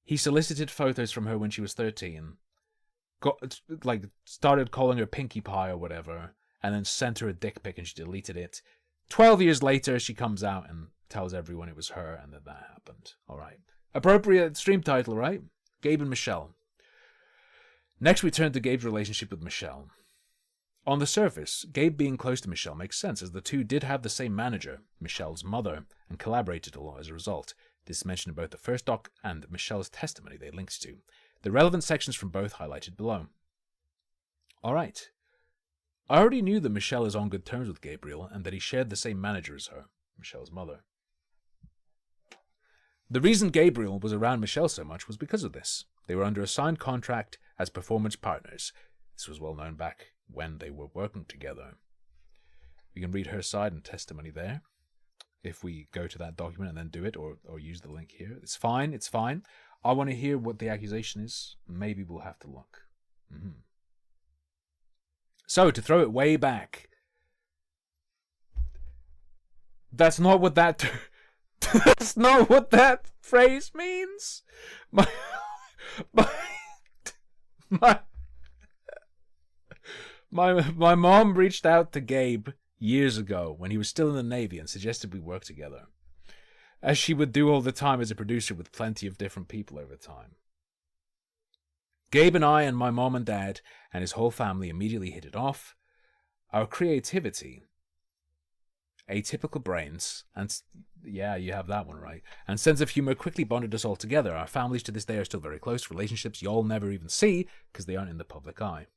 he solicited photos from her when she was 13, started calling her Pinkie Pie or whatever, and then sent her a dick pic and she deleted it. 12 years later, she comes out and tells everyone it was her and that happened. Alright. Appropriate stream title, right? Gabe and Michelle. Next, we turn to Gabe's relationship with Michelle. On the surface, Gabe being close to Michelle makes sense, as the two did have the same manager, Michelle's mother, and collaborated a lot as a result. This is mentioned in both the first doc and Michelle's testimony they linked to. The relevant sections from both highlighted below. Alright. I already knew that Michelle is on good terms with Gabriel, and that he shared the same manager as her, Michelle's mother. The reason Gabriel was around Michelle so much was because of this. They were under a signed contract as performance partners. This was well known back when they were working together. We can read her side and testimony there. If we go to that document and then do it, or use the link here. It's fine, it's fine. I want to hear what the accusation is. Maybe we'll have to look. So, to throw it way back. That's not what that... That's not what that phrase means. My mom reached out to Gabe years ago when he was still in the Navy and suggested we work together, as she would do all the time as a producer with plenty of different people over time. Gabe and I and my mom and dad and his whole family immediately hit it off. Our creativity, atypical brains, and yeah, you have that one right, and sense of humor quickly bonded us all together. Our families to this day are still very close, relationships y'all never even see because they aren't in the public eye.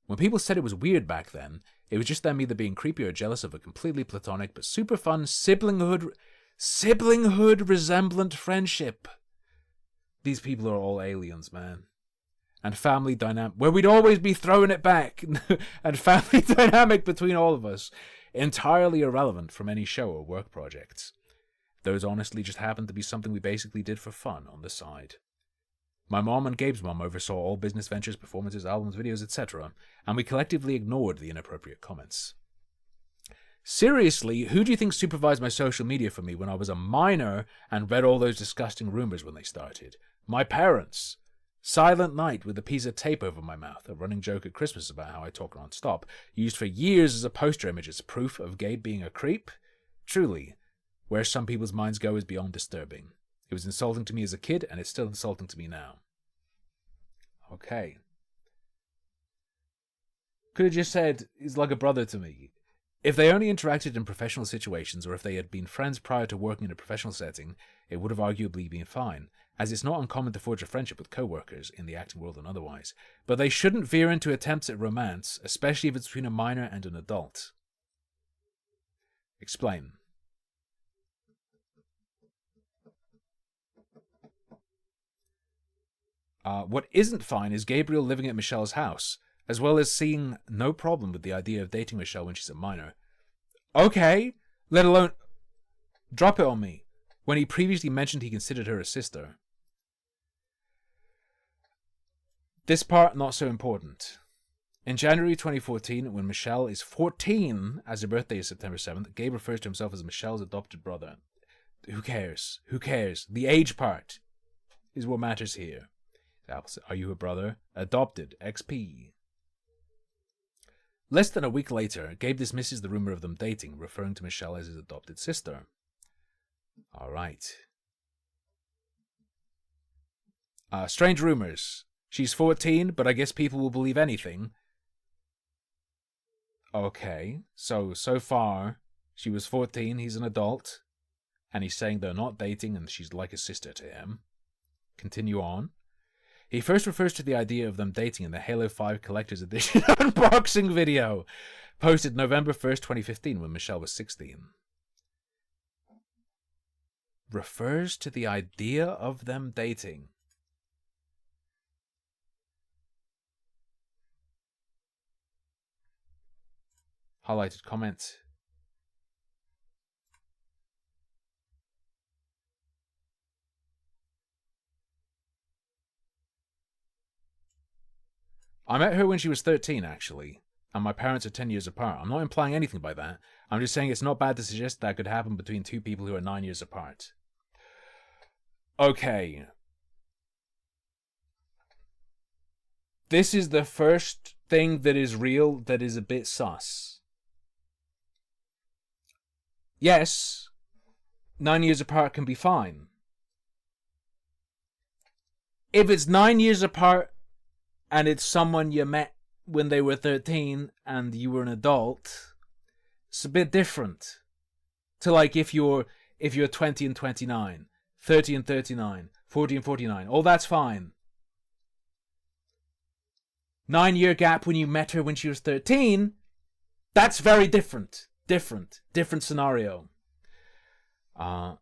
When people said it was weird back then, it was just them either being creepy or jealous of a completely platonic but super fun siblinghood resemblant friendship. These people are all aliens, man. And family dynamic, where we'd always be throwing it back, and family dynamic between all of us, entirely irrelevant from any show or work projects. Those honestly just happened to be something we basically did for fun on the side. My mom and Gabe's mom oversaw all business ventures, performances, albums, videos, etc., and we collectively ignored the inappropriate comments. Seriously, who do you think supervised my social media for me when I was a minor and read all those disgusting rumors when they started? My parents. Silent Night with a piece of tape over my mouth, a running joke at Christmas about how I talk non-stop, used for years as a poster image as proof of Gabe being a creep. Truly, where some people's minds go is beyond disturbing. It was insulting to me as a kid, and it's still insulting to me now. Okay. Could have just said, he's like a brother to me. If they only interacted in professional situations, or if they had been friends prior to working in a professional setting, it would have arguably been fine, as it's not uncommon to forge a friendship with co-workers, in the acting world and otherwise. But they shouldn't veer into attempts at romance, especially if it's between a minor and an adult. Explain. What isn't fine is Gabriel living at Michelle's house, as well as seeing no problem with the idea of dating Michelle when she's a minor. Okay, let alone... Drop it on me. When he previously mentioned he considered her a sister. This part, not so important. In January 2014, when Michelle is 14, as her birthday is September 7th, Gabe refers to himself as Michelle's adopted brother. Who cares? Who cares? The age part is what matters here. Are you a brother? Adopted. XP. Less than a week later, Gabe dismisses the rumor of them dating, referring to Michelle as his adopted sister. Alright. Strange rumors. She's 14, but I guess people will believe anything. Okay, so far, she was 14, he's an adult, and he's saying they're not dating and she's like a sister to him. Continue on. He first refers to the idea of them dating in the Halo 5 Collector's Edition unboxing video, posted November 1st, 2015, when Michelle was 16. Refers to the idea of them dating. Highlighted comment. I met her when she was 13, actually, and my parents are 10 years apart. I'm not implying anything by that. I'm just saying it's not bad to suggest that could happen between two people who are 9 years apart. Okay. This is the first thing that is real that is a bit sus. Yes, 9 years apart can be fine. If it's 9 years apart and it's someone you met when they were 13 and you were an adult, it's a bit different to like if you're 20 and 29, 30 and 39, 40 and 49. All that's fine. 9-year gap when you met her when she was 13, that's very different. Different scenario. Sorry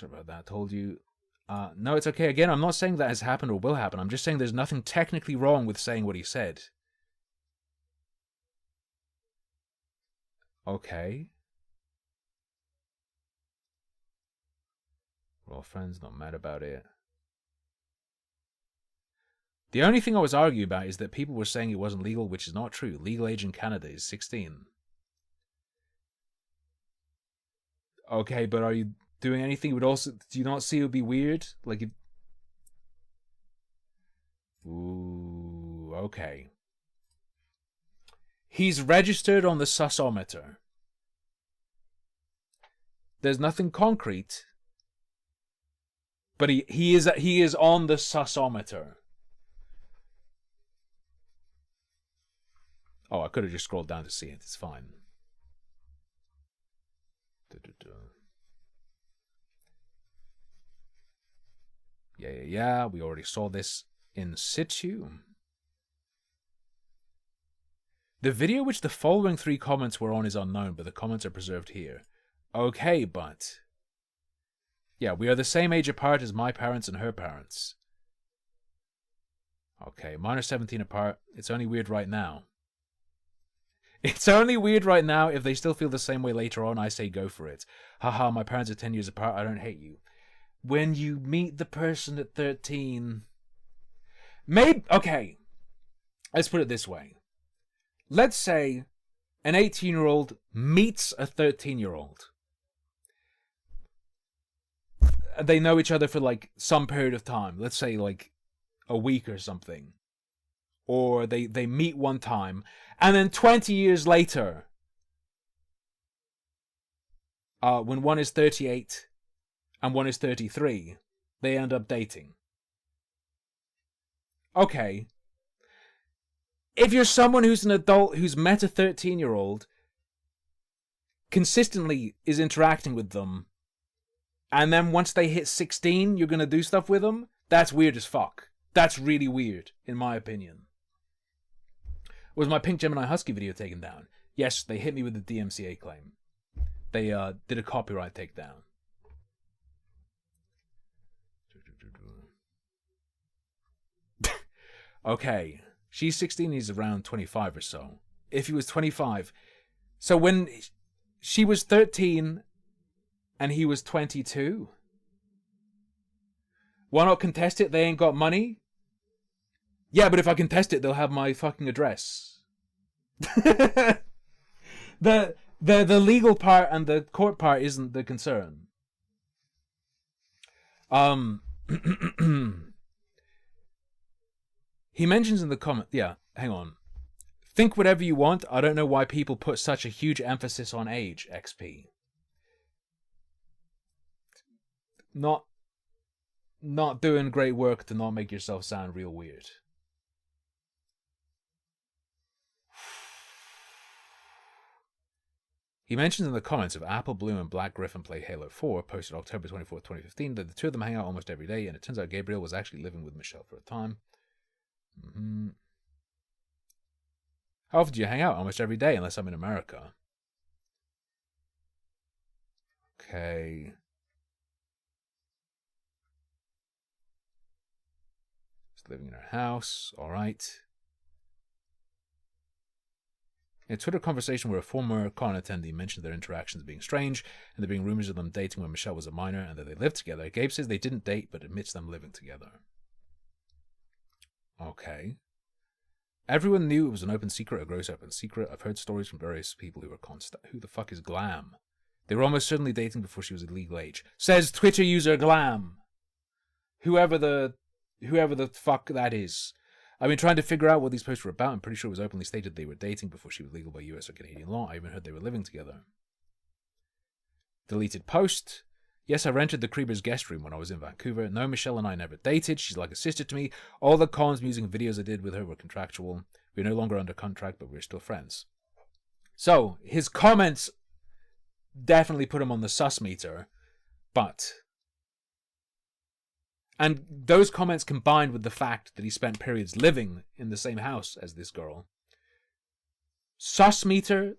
about that. I told you. No, it's okay. Again, I'm not saying that has happened or will happen. I'm just saying there's nothing technically wrong with saying what he said. Okay. We're all friends, not mad about it. The only thing I was arguing about is that people were saying it wasn't legal, which is not true. Legal age in Canada is 16. Okay, but are you doing anything? Would also, do you not see it would be weird? Like, if... Ooh, okay. He's registered on the susometer. There's nothing concrete, but he is on the susometer. Oh, I could have just scrolled down to see it. It's fine. Yeah. We already saw this in situ. The video which the following 3 comments were on is unknown, but the comments are preserved here. Okay, but... yeah, we are the same age apart as my parents and her parents. Okay, mine are 17 apart. It's only weird right now. It's only weird right now. If they still feel the same way later on, I say go for it. Haha, my parents are 10 years apart. I don't hate you. When you meet the person at 13... maybe... okay. Let's put it this way. Let's say an 18-year-old meets a 13-year-old. They know each other for like some period of time. Let's say like a week or something. Or they meet one time. And then 20 years later, when one is 38 and one is 33, they end up dating. Okay. if you're someone who's an adult who's met a 13-year-old, consistently is interacting with them, and then once they hit 16, you're going to do stuff with them, that's weird as fuck. That's really weird, in my opinion. Was my Pink Gemini Husky video taken down? Yes, they hit me with the DMCA claim. They did a copyright takedown. Okay, she's 16, he's around 25 or so. If he was 25... So when she was 13 and he was 22... Why not contest it? They ain't got money? Yeah, but if I contest it, they'll have my fucking address. The legal part and the court part isn't the concern. He mentions in the comment... Yeah, hang on. Think whatever you want. I don't know why people put such a huge emphasis on age, XP. Not doing great work to not make yourself sound real weird. He mentions in the comments of Apple Bloom and Black Griffin play Halo 4, posted October 24th, 2015, that the two of them hang out almost every day, and it turns out Gabriel was actually living with Michelle for a time. How often do you hang out? Almost every day, unless I'm in America. Okay. Just living in her house. Alright. In a Twitter conversation where a former con attendee mentioned their interactions being strange and there being rumors of them dating when Michelle was a minor and that they lived together, Gabe says they didn't date but admits them living together. Okay. Everyone knew it was an open secret, a gross open secret. I've heard stories from various people who were constant. Who the fuck is Glam? They were almost certainly dating before she was of legal age. Says Twitter user Glam. Whoever the fuck that is. I've been trying to figure out what these posts were about. I'm pretty sure it was openly stated they were dating before she was legal by US or Canadian law. I even heard they were living together. Deleted post. Yes, I rented the Creepers guest room when I was in Vancouver. No, Michelle and I never dated. She's like a sister to me. All the cons, music, and videos I did with her were contractual. We're no longer under contract, but we're still friends. So, his comments definitely put him on the sus meter. But... And those comments combined with the fact that he spent periods living in the same house as this girl. Sus meter.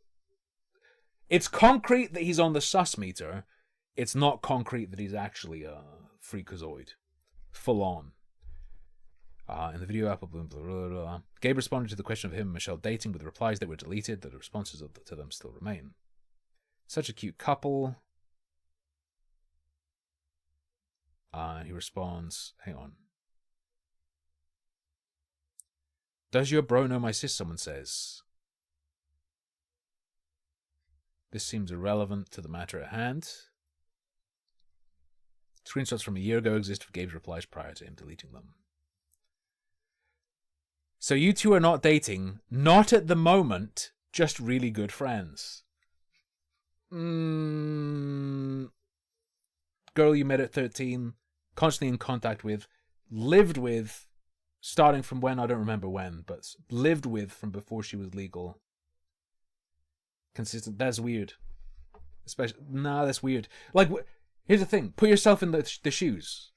It's concrete that he's on the sus meter. It's not concrete that he's actually a freakazoid. Full on. In the video, Apple Bloom, blah, blah, blah. Gabe responded to the question of him and Michelle dating with replies that were deleted, that the responses to them still remain. Such a cute couple. He responds, hang on. Does your bro know my sis, someone says. This seems irrelevant to the matter at hand. Screenshots from a year ago exist for Gabe's replies prior to him deleting them. So you two are not dating, not at the moment, just really good friends. Girl you met at 13, constantly in contact with, lived with, starting from when, I don't remember when, but lived with from before she was legal. Consistent, that's weird. That's weird. Like, here's the thing, put yourself in the shoes.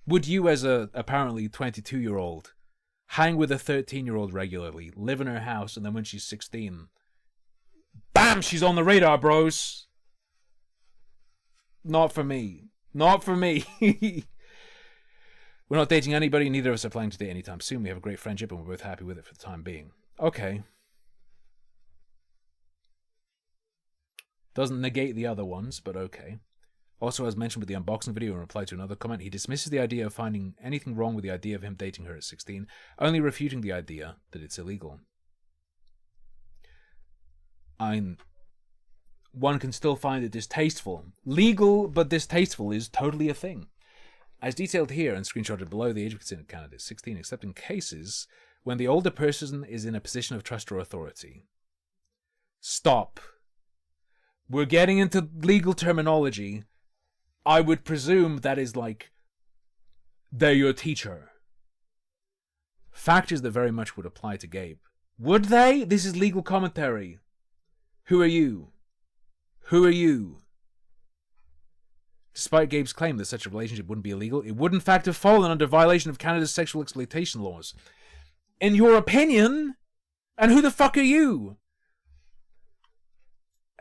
Would you, as a apparently 22-year-old, hang with a 13-year-old regularly, live in her house, and then when she's 16, bam, she's on the radar, bros? Not for me. Not for me. We're not dating anybody. Neither of us are planning to date anytime soon. We have a great friendship and we're both happy with it for the time being. Okay. Doesn't negate the other ones, but okay. Also, as mentioned with the unboxing video in reply to another comment, he dismisses the idea of finding anything wrong with the idea of him dating her at 16, only refuting the idea that it's illegal. One can still find it distasteful. Legal but distasteful is totally a thing. As detailed here and screenshotted below, the age of consent in Canada is 16, except in cases when the older person is in a position of trust or authority. Stop. We're getting into legal terminology. I would presume that is like, they're your teacher. Factors that very much would apply to Gabe. Would they? This is legal commentary. Who are you? Who are you? Despite Gabe's claim that such a relationship wouldn't be illegal, it would in fact have fallen under violation of Canada's sexual exploitation laws. In your opinion? And who the fuck are you?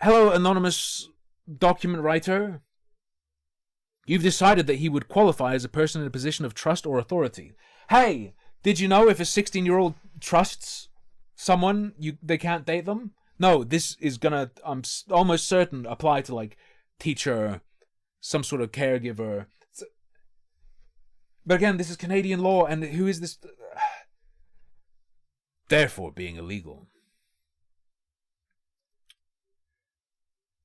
Hello, anonymous document writer. You've decided that he would qualify as a person in a position of trust or authority. Hey, did you know if a 16-year-old trusts someone, they can't date them? No, this is gonna, I'm almost certain, apply to, like, teacher, some sort of caregiver. But again, this is Canadian law, and who is this? Therefore, being illegal.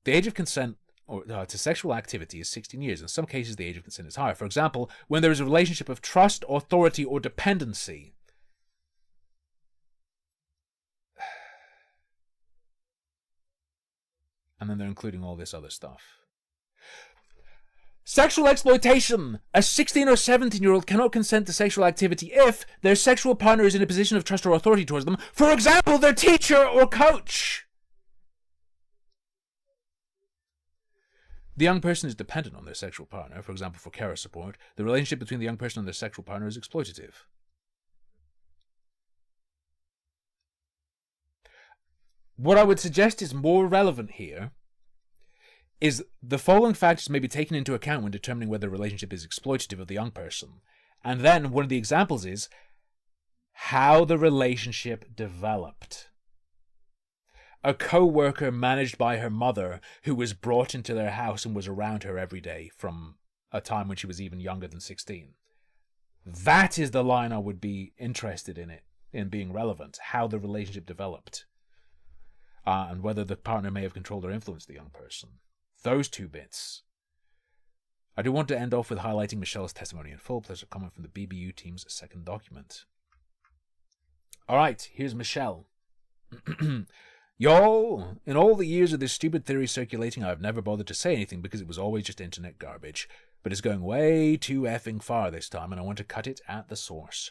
The age of consent to sexual activity is 16 years. In some cases, the age of consent is higher. For example, when there is a relationship of trust, authority, or dependency. And then they're including all this other stuff. Sexual exploitation! A 16 or 17-year-old cannot consent to sexual activity if their sexual partner is in a position of trust or authority towards them. For example, their teacher or coach. The young person is dependent on their sexual partner, for example, for carer support. The relationship between the young person and their sexual partner is exploitative. What I would suggest is more relevant here is the following factors may be taken into account when determining whether a relationship is exploitative of the young person. And then one of the examples is how the relationship developed. A co-worker managed by her mother who was brought into their house and was around her every day from a time when she was even younger than 16. That is the line I would be interested in being relevant. How the relationship developed. And whether the partner may have controlled or influenced the young person. Those two bits. I do want to end off with highlighting Michelle's testimony in full. There's a comment from the BBU team's second document. Alright, here's Michelle. Y'all, in all the years of this stupid theory circulating, I've never bothered to say anything because it was always just internet garbage. But it's going way too effing far this time, and I want to cut it at the source.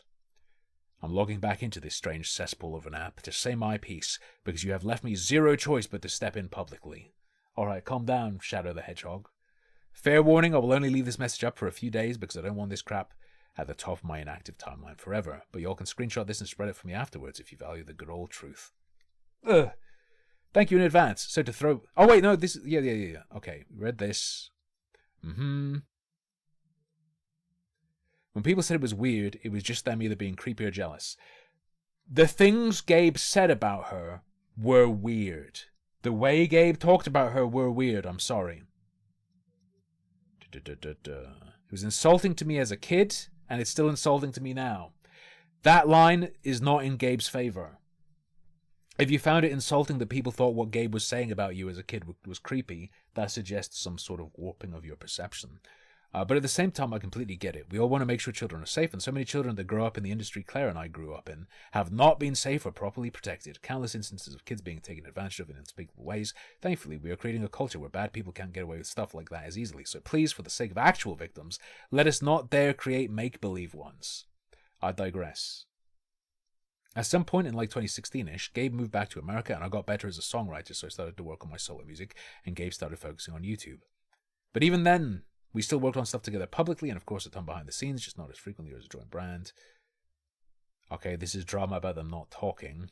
I'm logging back into this strange cesspool of an app to say my piece, because you have left me zero choice but to step in publicly. Alright, calm down, Shadow the Hedgehog. Fair warning, I will only leave this message up for a few days because I don't want this crap at the top of my inactive timeline forever. But y'all can screenshot this and spread it for me afterwards if you value the good old truth. Ugh. Thank you in advance. So to throw... Oh, wait, no, this... Yeah. Okay, read this. When people said it was weird, it was just them either being creepy or jealous. The things Gabe said about her were weird. The way Gabe talked about her were weird, I'm sorry. It was insulting to me as a kid, and it's still insulting to me now. That line is not in Gabe's favor. If you found it insulting that people thought what Gabe was saying about you as a kid was creepy, that suggests some sort of warping of your perception. But at the same time, I completely get it. We all want to make sure children are safe, and so many children that grow up in the industry Claire and I grew up in have not been safe or properly protected. Countless instances of kids being taken advantage of in unspeakable ways. Thankfully, we are creating a culture where bad people can't get away with stuff like that as easily. So please, for the sake of actual victims, let us not dare create make-believe ones. I digress. At some point in like 2016-ish, Gabe moved back to America and I got better as a songwriter, so I started to work on my solo music, and Gabe started focusing on YouTube. But even then, we still worked on stuff together publicly, and of course a ton behind the scenes, just not as frequently or as a joint brand. Okay, this is drama about them not talking.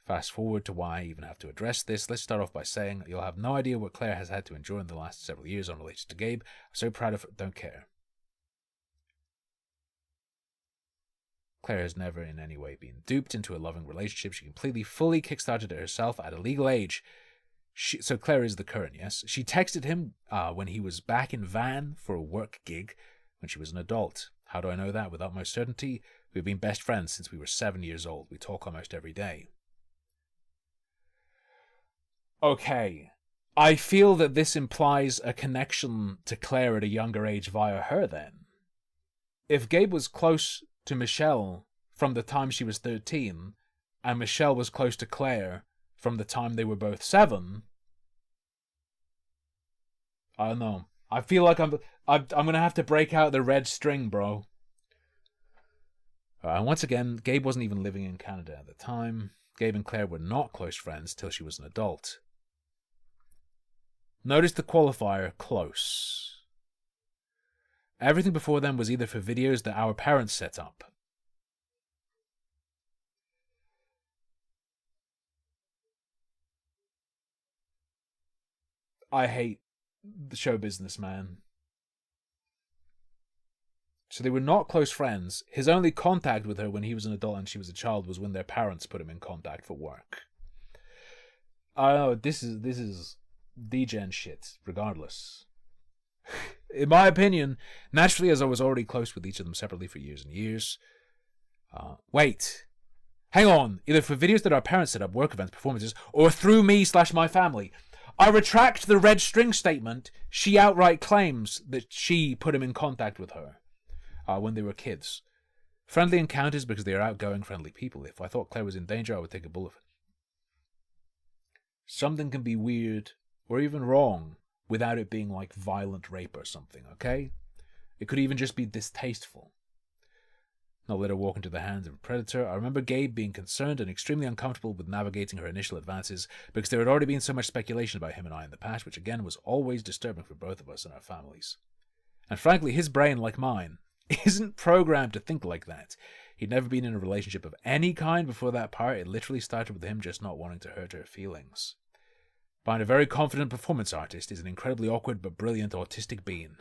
Fast forward to why I even have to address this. Let's start off by saying you'll have no idea what Claire has had to endure in the last several years unrelated to Gabe. I'm so proud of her, don't care. Claire has never in any way been duped into a loving relationship. She completely, fully kickstarted it herself at a legal age. So Claire is the current, yes? She texted him when he was back in Van for a work gig when she was an adult. How do I know that? With utmost certainty, we've been best friends since we were 7 years old. We talk almost every day. Okay. I feel that this implies a connection to Claire at a younger age via her then. If Gabe was close to Michelle from the time she was 13, and Michelle was close to Claire from the time they were both 7, I don't know. I feel like I'm gonna have to break out the red string, bro. And once again, Gabe wasn't even living in Canada at the time. Gabe and Claire were not close friends till she was an adult. Notice the qualifier, close. Everything before them was either for videos that our parents set up. I hate the show business, man. So they were not close friends. His only contact with her when he was an adult and she was a child was when their parents put him in contact for work. I know, this is degen shit, regardless. In my opinion, naturally, as I was already close with each of them separately for years and years. Wait. Hang on. Either for videos that our parents set up, work events, performances, or through me/my family. I retract the red string statement. She outright claims that she put him in contact with her when they were kids. Friendly encounters because they are outgoing, friendly people. If I thought Claire was in danger, I would take a bullet. Something can be weird or even wrong without it being like violent rape or something, okay? It could even just be distasteful. Not let her walk into the hands of a predator. I remember Gabe being concerned and extremely uncomfortable with navigating her initial advances because there had already been so much speculation about him and I in the past, which again was always disturbing for both of us and our families. And frankly, his brain, like mine, isn't programmed to think like that. He'd never been in a relationship of any kind before that part. It literally started with him just not wanting to hurt her feelings. Behind a very confident performance artist is an incredibly awkward but brilliant autistic being.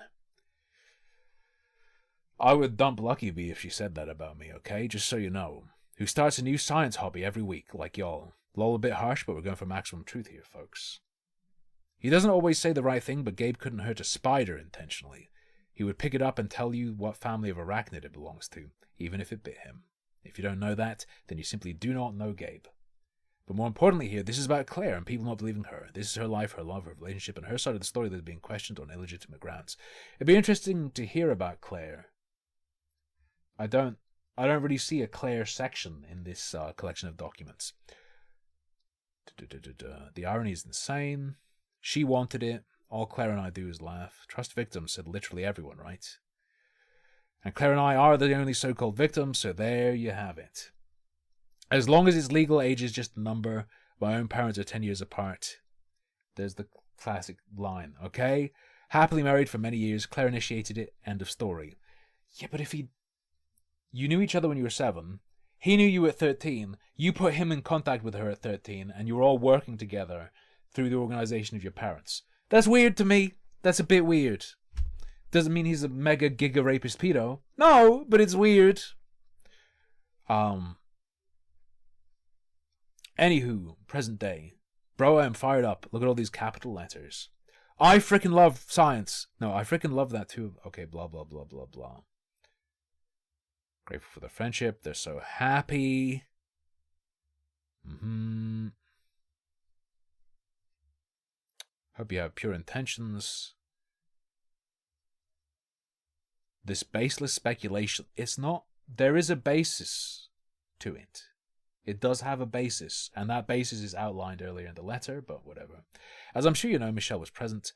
I would dump Lucky Bee if she said that about me, okay? Just so you know. Who starts a new science hobby every week, like y'all. Lol, a bit harsh, but we're going for maximum truth here, folks. He doesn't always say the right thing, but Gabe couldn't hurt a spider intentionally. He would pick it up and tell you what family of arachnid it belongs to, even if it bit him. If you don't know that, then you simply do not know Gabe. But more importantly here, this is about Claire and people not believing her. This is her life, her love, her relationship, and her side of the story that is being questioned on illegitimate grounds. It'd be interesting to hear about Claire. I don't really see a Claire section in this collection of documents. The irony is insane. She wanted it. All Claire and I do is laugh. Trust victims, said literally everyone, right? And Claire and I are the only so-called victims, so there you have it. As long as its legal age is just a number, my own parents are 10 years apart. There's the classic line, okay? Happily married for many years, Claire initiated it, end of story. Yeah, but if you knew each other when you were 7, he knew you at 13, you put him in contact with her at 13, and you were all working together through the organization of your parents. That's weird to me. That's a bit weird. Doesn't mean he's a mega giga rapist pedo. No, but it's weird. Anywho, present day. Bro, I am fired up. Look at all these capital letters. I frickin' love science. No, I frickin' love that too. Okay, blah, blah, blah, blah, blah. Grateful for their friendship. They're so happy. Hope you have pure intentions. This baseless speculation, it's not... There is a basis to it. It does have a basis, and that basis is outlined earlier in the letter, but whatever. As I'm sure you know, Michelle was present.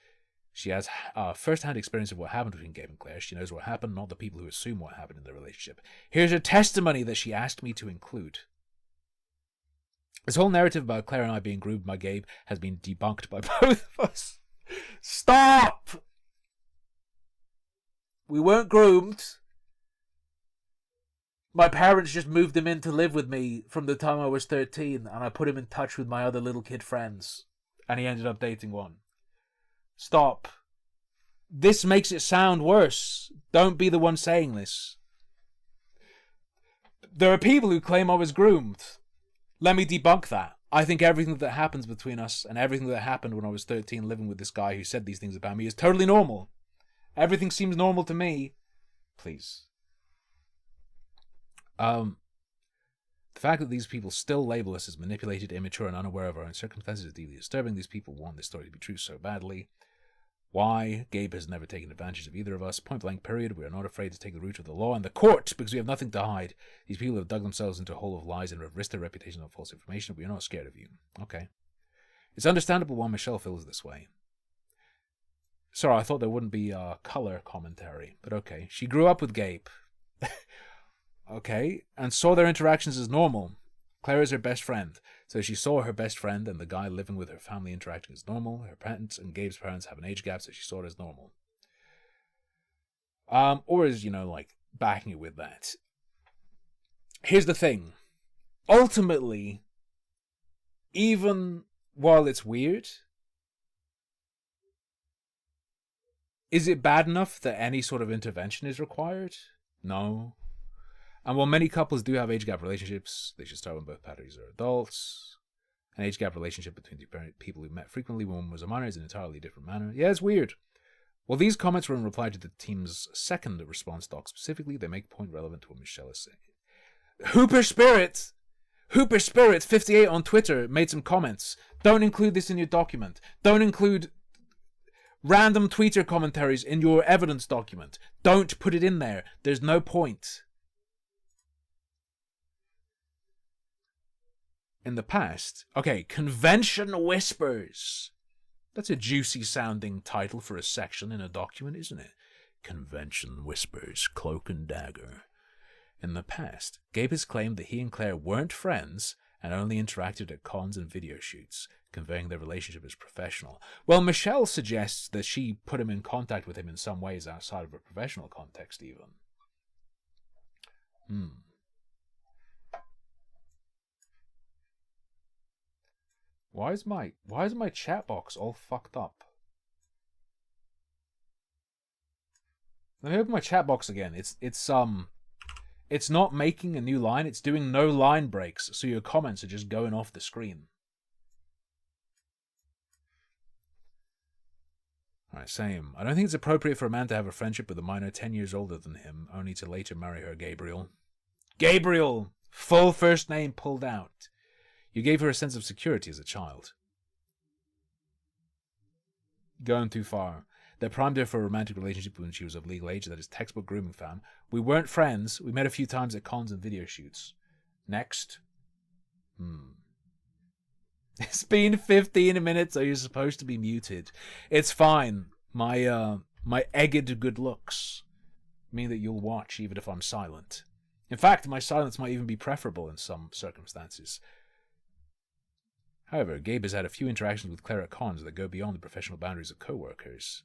She has first-hand experience of what happened between Gabe and Claire. She knows what happened, not the people who assume what happened in their relationship. Here's her testimony that she asked me to include. This whole narrative about Claire and I being groomed by Gabe has been debunked by both of us. Stop! We weren't groomed. My parents just moved him in to live with me from the time I was 13, and I put him in touch with my other little kid friends, and he ended up dating one. Stop. This makes it sound worse. Don't be the one saying this. There are people who claim I was groomed. Let me debunk that. I think everything that happens between us and everything that happened when I was 13 living with this guy who said these things about me is totally normal. Everything seems normal to me. Please. The fact that these people still label us as manipulated, immature, and unaware of our own circumstances is deeply disturbing. These people want this story to be true so badly. Why? Gabe has never taken advantage of either of us. Point blank period. We are not afraid to take the route of the law and the court because we have nothing to hide. These people have dug themselves into a hole of lies and have risked their reputation on false information. We are not scared of you. Okay. It's understandable why Michelle feels this way. Sorry, I thought there wouldn't be color commentary, but okay. She grew up with Gabe. Okay, and saw their interactions as normal. Claire is her best friend, so she saw her best friend and the guy living with her family interacting as normal. Her parents and Gabe's parents have an age gap, so she saw it as normal. Or is, like, backing it with that. Here's the thing. Ultimately, even while it's weird, is it bad enough that any sort of intervention is required? No. And while many couples do have age gap relationships, they should start when both parties are adults. An age gap relationship between two people who met frequently when one was a minor is an entirely different manner. Yeah, it's weird. Well, these comments were in reply to the team's second response doc. Specifically, they make a point relevant to what Michelle is saying. Hooper Spirit 58 on Twitter made some comments. Don't include this in your document. Don't include random Twitter commentaries in your evidence document. Don't put it in there. There's no point. In the past, okay, Convention Whispers. That's a juicy sounding title for a section in a document, isn't it? Convention Whispers, Cloak and Dagger. In the past, Gabe has claimed that he and Claire weren't friends and only interacted at cons and video shoots, conveying their relationship as professional. Well, Michelle suggests that she put him in contact with him in some ways outside of a professional context, even. Why is my chat box all fucked up? Let me open my chat box again. It's not making a new line. It's doing no line breaks, so your comments are just going off the screen. Alright, same. I don't think it's appropriate for a man to have a friendship with a minor 10 years older than him, only to later marry her, Gabriel. Gabriel! Full first name pulled out. You gave her a sense of security as a child. Going too far. They primed her for a romantic relationship when she was of legal age. That is textbook grooming, fam. We weren't friends. We met a few times at cons and video shoots. Next. It's been 15 minutes, so you're supposed to be muted. It's fine. My egged good looks mean that you'll watch even if I'm silent. In fact, my silence might even be preferable in some circumstances. However, Gabe has had a few interactions with Claire at cons that go beyond the professional boundaries of co-workers.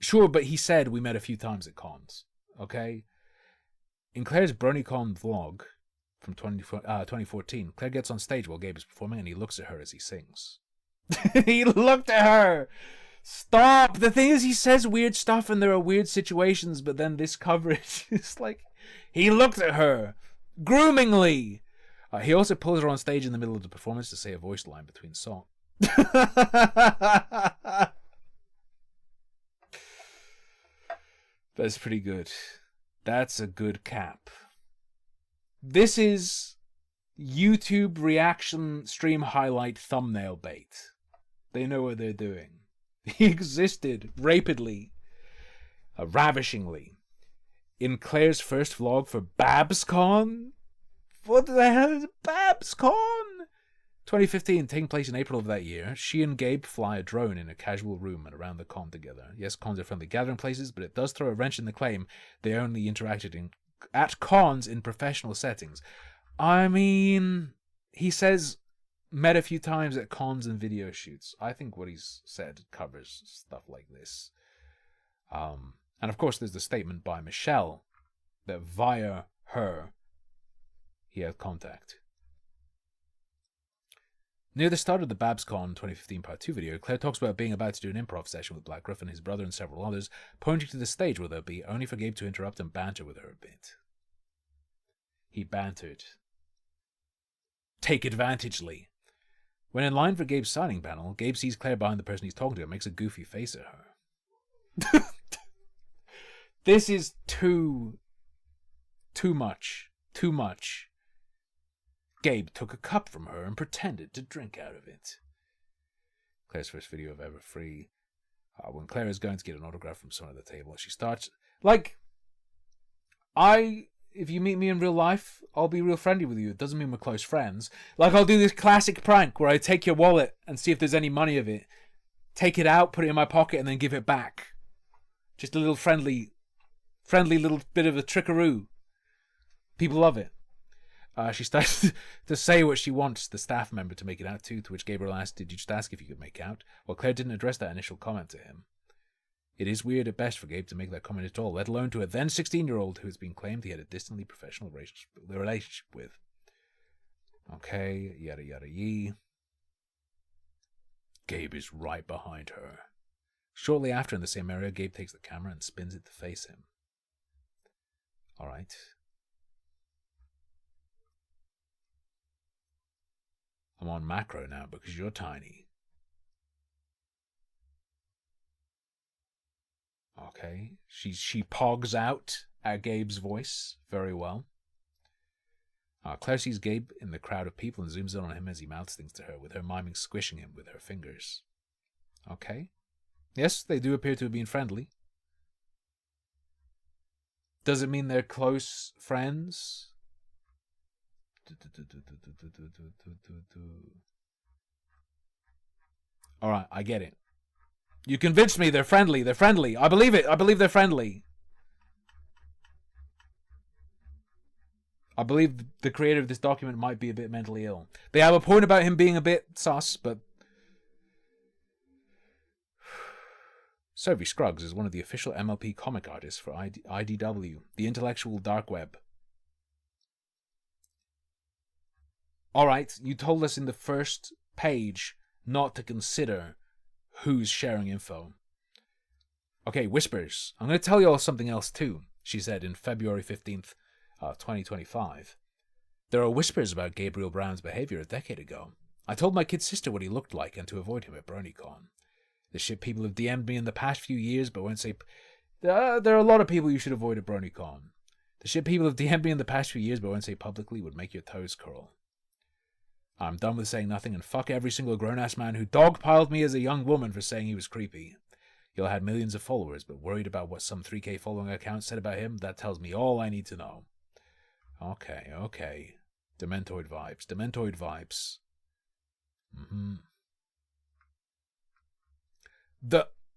Sure, but he said we met a few times at cons, okay? In Claire's BronyCon vlog from 2014, Claire gets on stage while Gabe is performing and he looks at her as he sings. He looked at her! Stop! The thing is, he says weird stuff and there are weird situations, but then this coverage is like, he looked at her! Groomingly! He also pulls her on stage in the middle of the performance to say a voice line between songs. That's pretty good. That's a good cap. This is YouTube reaction stream highlight thumbnail bait. They know what they're doing. He existed rapidly, ravishingly, in Claire's first vlog for BabsCon. What the hell is BabsCon? 2015, taking place in April of that year, she and Gabe fly a drone in a casual room and around the con together. Yes, cons are friendly gathering places, but it does throw a wrench in the claim they only interacted at cons in professional settings. I mean, he says met a few times at cons and video shoots. I think what he's said covers stuff like this. And of course, there's the statement by Michelle that via her, he had contact. Near the start of the BabsCon 2015 Part 2 video, Claire talks about being about to do an improv session with Black Griffin, his brother, and several others, pointing to the stage where they'll be, only for Gabe to interrupt and banter with her a bit. He bantered. Take advantagely. When in line for Gabe's signing panel, Gabe sees Claire behind the person he's talking to and makes a goofy face at her. This is too much. Too much. Gabe took a cup from her and pretended to drink out of it. Claire's first video of Ever Free. When Claire is going to get an autograph from someone at the table, she starts... if you meet me in real life, I'll be real friendly with you. It doesn't mean we're close friends. I'll do this classic prank where I take your wallet and see if there's any money of it. Take it out, put it in my pocket, and then give it back. Just a little friendly little bit of a trickaroo. People love it. She starts to say what she wants the staff member to make it out to which Gabriel asked, did you just ask if you could make out? Well, Claire didn't address that initial comment to him. It is weird at best for Gabe to make that comment at all, let alone to a then 16-year-old who has been claimed he had a distantly professional relationship with. Okay, yada yada yee. Gabe is right behind her. Shortly after, in the same area, Gabe takes the camera and spins it to face him. Alright. I'm on macro now because you're tiny. Okay. She pogs out at Gabe's voice very well. Claire sees Gabe in the crowd of people and zooms in on him as he mouths things to her, with her miming squishing him with her fingers. Okay. Yes, they do appear to have been friendly. Does it mean they're close friends? Alright, I get it. You convinced me they're friendly. They're friendly. I believe it. I believe they're friendly. I believe the creator of this document might be a bit mentally ill. They have a point about him being a bit sus, but... Sophie Scruggs is one of the official MLP comic artists for IDW, the intellectual dark web. Alright, you told us in the first page not to consider who's sharing info. Okay, Whispers. I'm going to tell you all something else too, she said in February 15th, 2025. There are whispers about Gabriel Brown's behavior a decade ago. I told my kid sister what he looked like and to avoid him at BronyCon. The shit people have DM'd me in the past few years, but won't say... there are a lot of people you should avoid at BronyCon. The shit people have DM'd me in the past few years, but won't say publicly, would make your toes curl. I'm done with saying nothing, and fuck every single grown-ass man who dogpiled me as a young woman for saying he was creepy. He'll had millions of followers, but worried about what some 3K following account said about him, that tells me all I need to know. Okay. Dementoid vibes.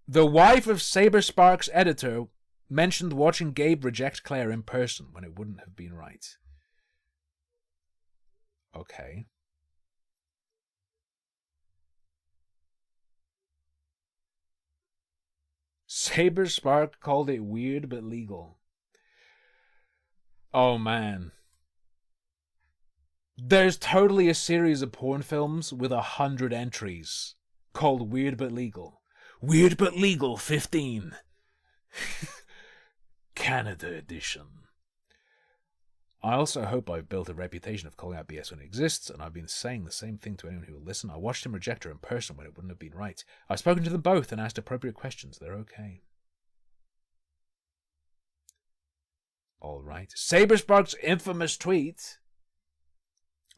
The wife of Saber Sparks' editor mentioned watching Gabe reject Claire in person when it wouldn't have been right. Okay. Saber Spark called it weird but legal. Oh man. There's totally a series of porn films with 100 entries called Weird But Legal. Weird But Legal 15. Canada edition. I also hope I've built a reputation of calling out BS when it exists, and I've been saying the same thing to anyone who will listen. I watched him reject her in person when it wouldn't have been right. I've spoken to them both and asked appropriate questions. They're okay. Alright. Saberspark's infamous tweet.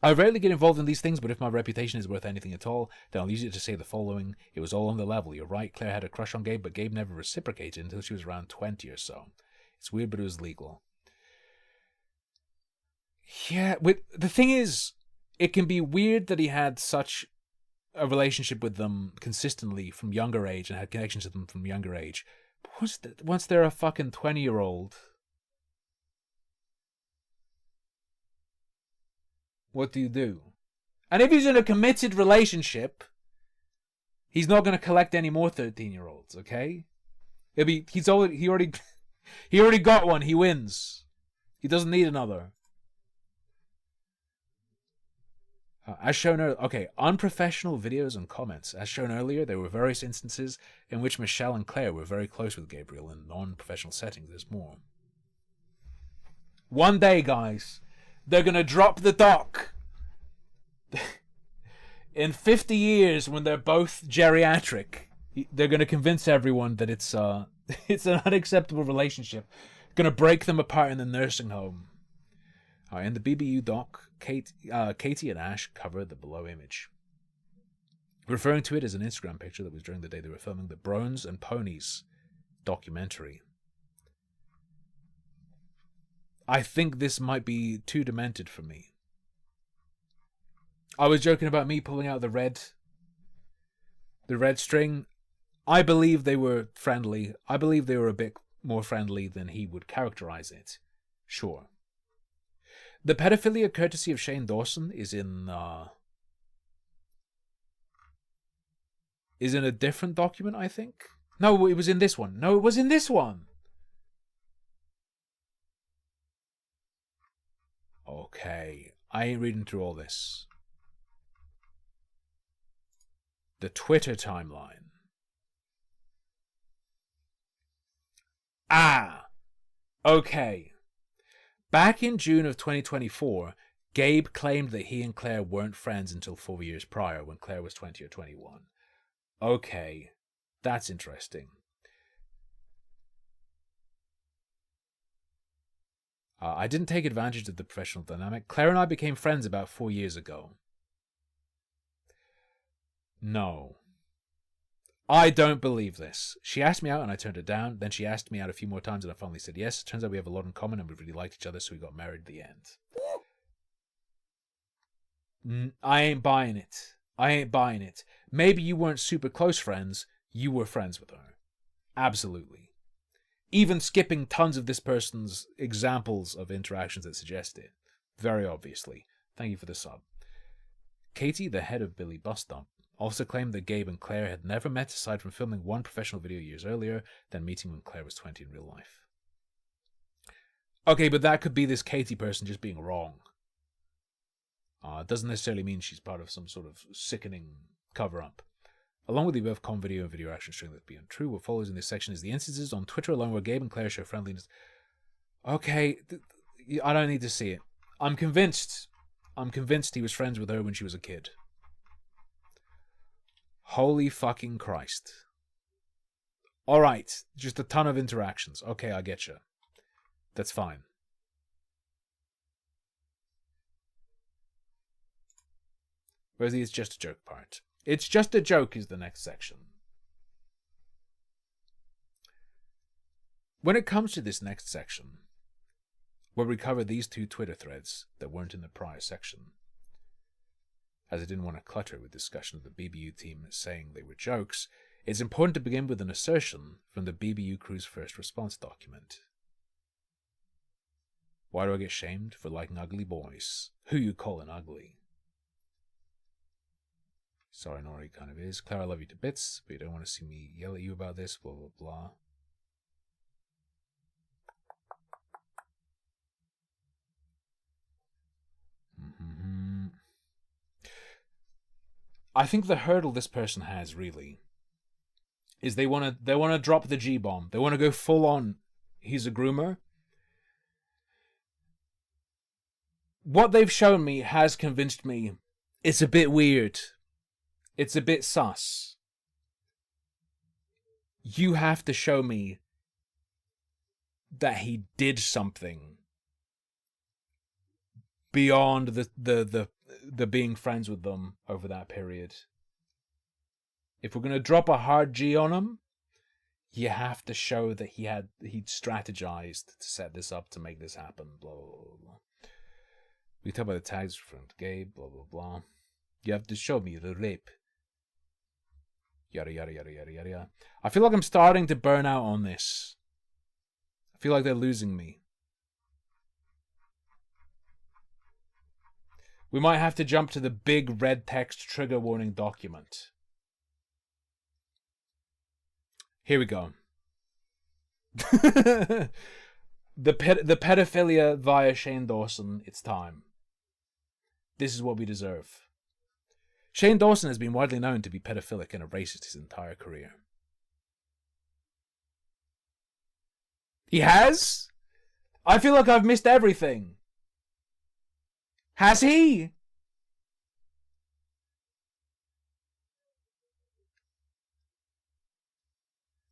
I rarely get involved in these things, but if my reputation is worth anything at all, then I'll use it to say the following. It was all on the level. You're right, Claire had a crush on Gabe, but Gabe never reciprocated until she was around 20 or so. It's weird, but it was legal. Yeah, the thing is, it can be weird that he had such a relationship with them consistently from younger age and had connections with them from younger age. But once they're a fucking 20-year-old... what do you do? And if he's in a committed relationship, he's not going to collect any more 13-year-olds, okay? He already got one. He wins. He doesn't need another. As shown earlier, okay, unprofessional videos and comments. As shown earlier, there were various instances in which Michelle and Claire were very close with Gabriel in non-professional settings. There's more. One day, guys, they're going to drop the doc. In 50 years, when they're both geriatric, they're going to convince everyone that it's an unacceptable relationship. Going to break them apart in the nursing home. In the BBU doc, Katie and Ash cover the below image, referring to it as an Instagram picture that was during the day they were filming the Brones and Ponies documentary. I think this might be too demented for me. I was joking about me pulling out the red string. I believe they were friendly. I believe they were a bit more friendly than he would characterize it. Sure. The pedophilia courtesy of Shane Dawson is in a different document, I think. No, it was in this one. No, it was in this one. Okay, I ain't reading through all this. The Twitter timeline. Ah, okay. Back in June of 2024, Gabe claimed that he and Claire weren't friends until 4 years prior, when Claire was 20 or 21. Okay, that's interesting. I didn't take advantage of the professional dynamic. Claire and I became friends about 4 years ago. No. I don't believe this. She asked me out and I turned her down. Then she asked me out a few more times and I finally said yes. Turns out we have a lot in common and we really liked each other, so we got married at the end. I ain't buying it. I ain't buying it. Maybe you weren't super close friends. You were friends with her. Absolutely. Even skipping tons of this person's examples of interactions that suggest it. Very obviously. Thank you for the sub. Katie, the head of Billy Bus Dump, also claimed that Gabe and Claire had never met aside from filming one professional video years earlier, then meeting when Claire was 20 in real life. Okay, but that could be this Katie person just being wrong. It doesn't necessarily mean she's part of some sort of sickening cover-up. Along with the above com video and video action showing that to be untrue, what follows in this section is the instances on Twitter alone where Gabe and Claire show friendliness. Okay, I don't need to see it. I'm convinced he was friends with her when she was a kid. Holy fucking Christ. Alright, just a ton of interactions. Okay, I get you. That's fine. Where's the it's just a joke part? It's just a joke is the next section. When it comes to this next section, where we cover these two Twitter threads that weren't in the prior section, as I didn't want to clutter with discussion of the BBU team saying they were jokes, it's important to begin with an assertion from the BBU crew's first response document. Why do I get shamed for liking ugly boys? Who you callin' ugly? Sorry, Nori kind of is. Claire, I love you to bits, but you don't want to see me yell at you about this, blah, blah, blah. I think the hurdle this person has really is they want to drop the G-bomb. They want to go full on. He's a groomer. What they've shown me has convinced me it's a bit weird. It's a bit sus. You have to show me that he did something beyond the being friends with them over that period. If we're going to drop a hard G on him, you have to show that he'd strategized to set this up to make this happen, blah, blah, blah, blah. We talk about the tags from Gabe, blah, blah, blah. You have to show me the rape. Yada, yada, yada, yada, yada, yada. I feel like I'm starting to burn out on this. I feel like they're losing me. We might have to jump to the big red text trigger warning document. Here we go. The pedophilia via Shane Dawson. It's time. This is what we deserve. Shane Dawson has been widely known to be pedophilic and a racist his entire career. He has? I feel like I've missed everything. Has he?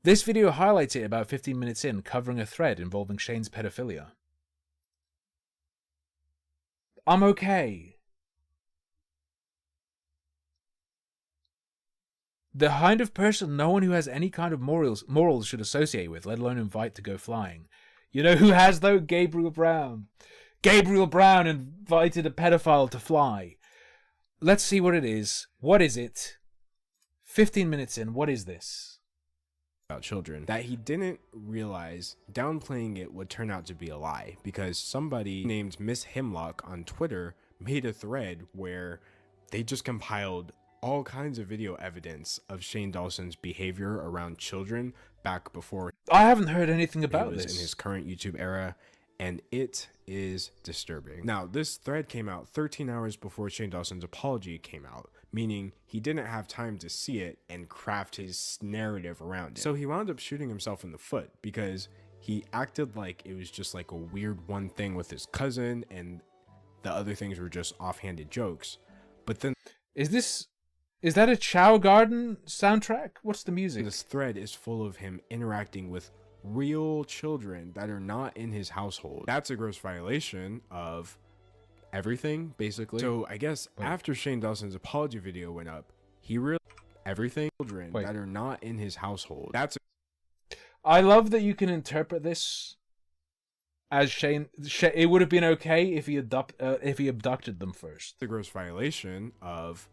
This video highlights it about 15 minutes in, covering a thread involving Shane's pedophilia. I'm okay. The kind of person no one who has any kind of morals should associate with, let alone invite to go flying. You know who has, though? Gabriel Brown. Gabriel Brown invited a pedophile to fly. Let's see what it is. What is it? 15 minutes in, what is this? about children that he didn't realize downplaying it would turn out to be a lie, because somebody named Miss Hemlock on Twitter made a thread where they just compiled all kinds of video evidence of Shane Dawson's behavior around children back before I haven't heard anything he about was this. in his current YouTube era, and it is disturbing. Now, this thread came out 13 hours before Shane Dawson's apology came out, meaning he didn't have time to see it and craft his narrative around it. So he wound up shooting himself in the foot because he acted like it was just like a weird one thing with his cousin and the other things were just offhanded jokes. But then Is that a Chow Garden soundtrack? What's the music? this thread is full of him interacting with real children that are not in his household. That's a gross violation of everything, basically. So I guess after Shane Dawson's apology video went up, he realized everything children that are not in his household. I love that you can interpret this as Shane. It would have been okay if he abducted them first. the gross violation of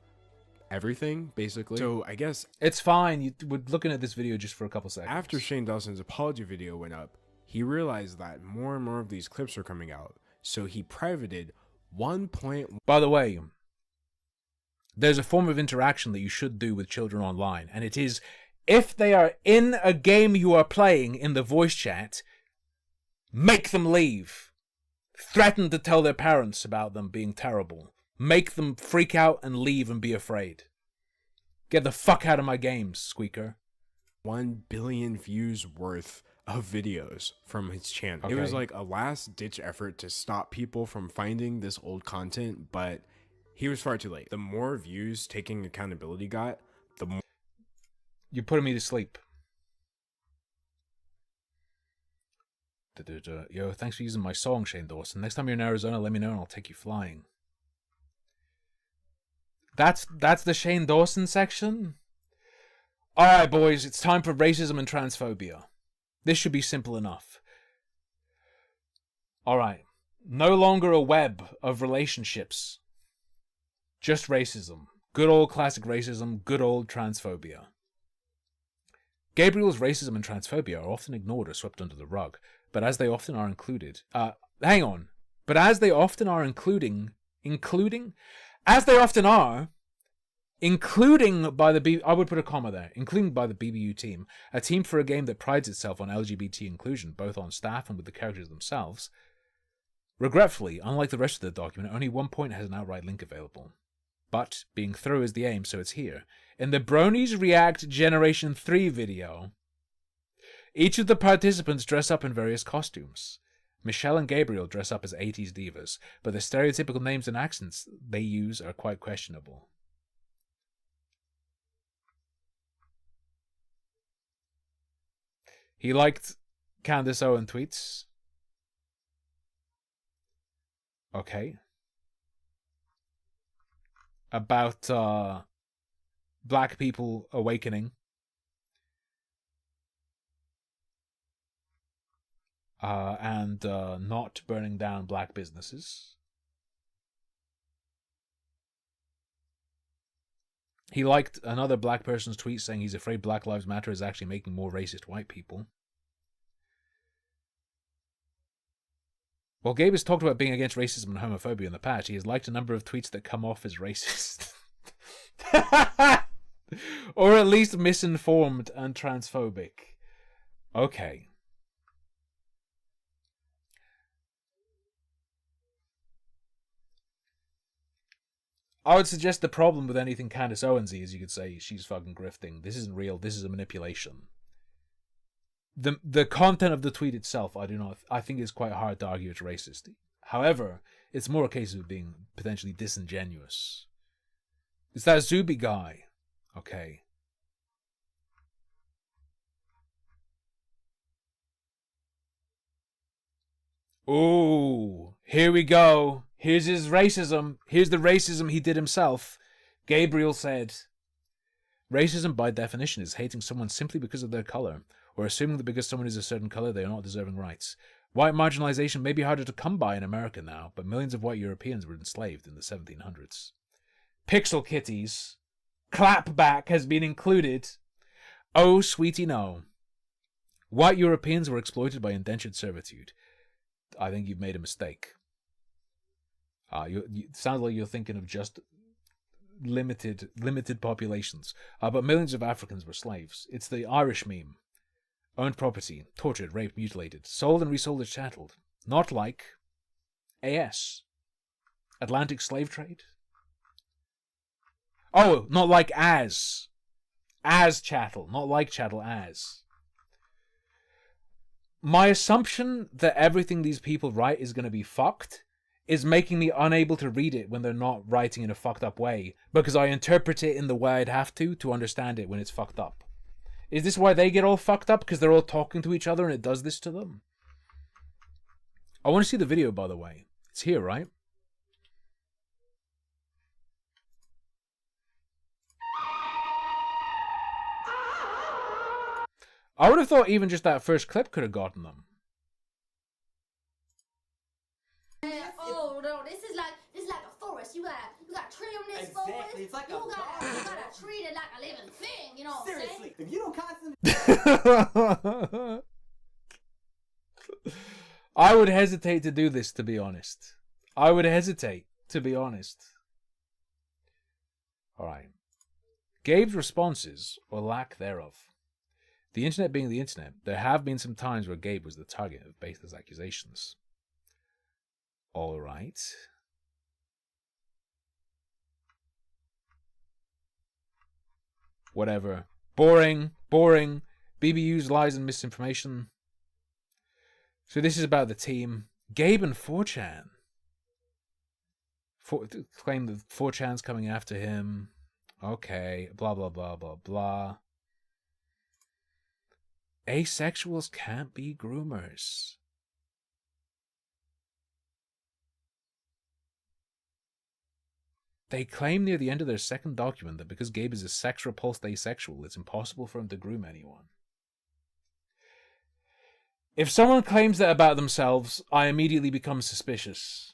everything, basically. So I guess It's fine. We're looking at this video just for a couple seconds. after Shane Dawson's apology video went up, he realized that more and more of these clips are coming out. So he privated 1.1. By the way, there's a form of interaction that you should do with children online, and it is if they are in a game you are playing in the voice chat, make them leave. Threaten to tell their parents about them being terrible. Make them freak out and leave and be afraid. Get the fuck out of my games, Squeaker. 1 billion views worth of videos from his channel. It Okay. was like a last ditch effort to stop people from finding this old content, but he was far too late. The more views taking accountability got, the more You're putting me to sleep. Yo, thanks for using my song, Shane Dawson. Next time you're in Arizona, let me know and I'll take you flying. That's the Shane Dawson section? Alright, boys, it's time for racism and transphobia. This should be simple enough. Alright. No longer a web of relationships. Just racism. Good old classic racism, good old transphobia. Gabriel's racism and transphobia are often ignored or swept under the rug, but as they often are included... But as they often are including by the I would put a comma there, including by the BBU team, a team for a game that prides itself on LGBT inclusion, both on staff and with the characters themselves. Regretfully, unlike the rest of the document, only one point has an outright link available. But, being thorough is the aim, so it's here. In the Bronies React Generation 3 video, each of the participants dress up in various costumes. Michelle and Gabriel dress up as 80s divas, but the stereotypical names and accents they use are quite questionable. He liked Candace Owen tweets. Okay. About black people awakening. And not burning down black businesses. He liked another black person's tweet saying he's afraid Black Lives Matter is actually making more racist white people. While Gabe has talked about being against racism and homophobia in the past, he has liked a number of tweets that come off as racist. Or at least misinformed and transphobic. Okay. I would suggest the problem with anything Candace Owensy is you could say she's fucking grifting. This isn't real. This is a manipulation. The content of the tweet itself, I think is quite hard to argue it's racist. However, it's more a case of being potentially disingenuous. It's that Zuby guy. Okay. Ooh, here we go. Here's his racism. Here's the racism he did himself. Gabriel said, racism by definition is hating someone simply because of their color, or assuming that because someone is a certain color they are not deserving rights. White marginalization may be harder to come by in America now, but millions of white Europeans were enslaved in the 1700s. Pixel Kitties. Clapback has been included. Oh, sweetie no. White Europeans were exploited by indentured servitude. I think you've made a mistake. It sounds like you're thinking of just limited populations. But millions of Africans were slaves. It's the Irish meme. Owned property, tortured, raped, mutilated, sold and resold as chattel. Not like AS. Atlantic slave trade? Oh, not like as. As chattel, not like chattel, as. My assumption that everything these people write is going to be fucked is making me unable to read it when they're not writing in a fucked up way, because I interpret it in the way I'd have to understand it when it's fucked up. Is this why they get all fucked up? Because they're all talking to each other and it does this to them? I want to see the video, by the way. It's here, right? I would have thought even just that first clip could have gotten them. Oh no, this is like a forest. You gotta trim this forest. It's like you gotta treat it like a living thing. You know what Seriously, I'm saying? if you don't constantly I would hesitate to do this, to be honest. I would hesitate, to be honest. Alright. Gabe's responses, or lack thereof. The internet being the internet, there have been some times where Gabe was the target of baseless accusations. Alright. Whatever. Boring. BBU's lies and misinformation. So this is about the team. Gabe and 4chan. Claim that 4chan's coming after him. Okay. Blah, blah, blah, blah, blah. Asexuals can't be groomers. They claim near the end of their second document that because Gabe is a sex-repulsed asexual, it's impossible for him to groom anyone. If someone claims that about themselves, I immediately become suspicious.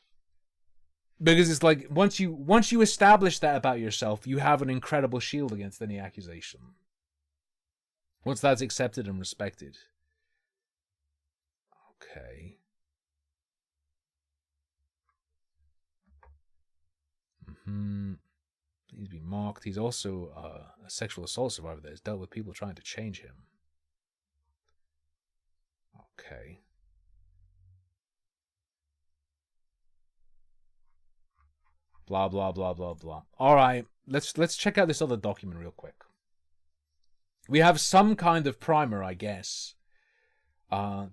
Because it's like, once you establish that about yourself, you have an incredible shield against any accusation. Once that's accepted and respected. Okay. He's been mocked. He's also a sexual assault survivor that has dealt with people trying to change him. Okay. Blah, blah, blah, blah, blah. Alright, let's check out this other document real quick. We have some kind of primer, I guess.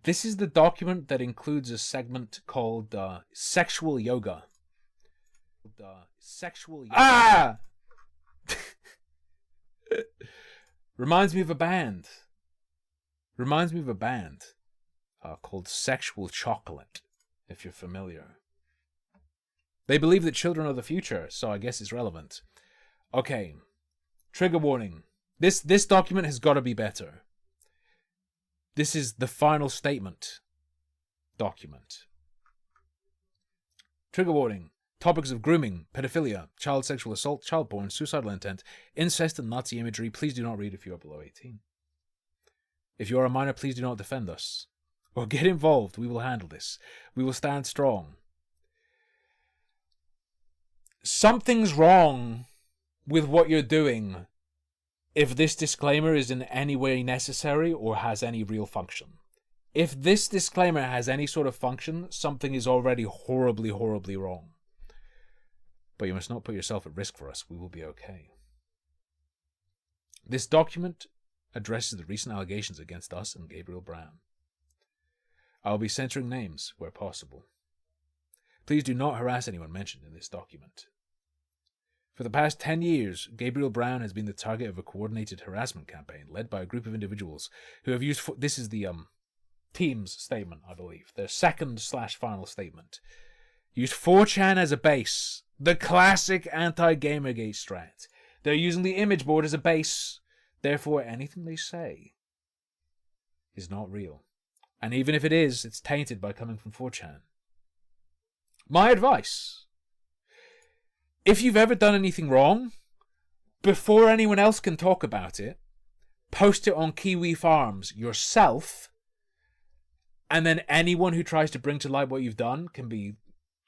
This is the document that includes a segment called Sexual Yoga. Sexual Yoga. Ah! Reminds me of a band. Called Sexual Chocolate, if you're familiar. They believe that children are the future, so I guess it's relevant. Okay. Trigger warning. This document has got to be better. This is the final statement document. Trigger warning. Topics of grooming, pedophilia, child sexual assault, child porn, suicidal intent, incest and Nazi imagery. Please do not read if you are below 18. If you are a minor, please do not defend us. Or get involved. We will handle this. We will stand strong. Something's wrong with what you're doing if this disclaimer is in any way necessary or has any real function. If this disclaimer has any sort of function, something is already horribly, horribly wrong. But you must not put yourself at risk for us. We will be okay. This document addresses the recent allegations against us and Gabriel Brown. I will be censoring names where possible. Please do not harass anyone mentioned in this document. For the past 10 years, Gabriel Brown has been the target of a coordinated harassment campaign led by a group of individuals who have used... This is the team's statement, I believe. Their second/final statement. Used 4chan as a base. The classic anti-Gamergate strat. They're using the image board as a base. Therefore, anything they say is not real. And even if it is, it's tainted by coming from 4chan. My advice: if you've ever done anything wrong, before anyone else can talk about it, post it on Kiwi Farms yourself And then anyone who tries to bring to light what you've done can be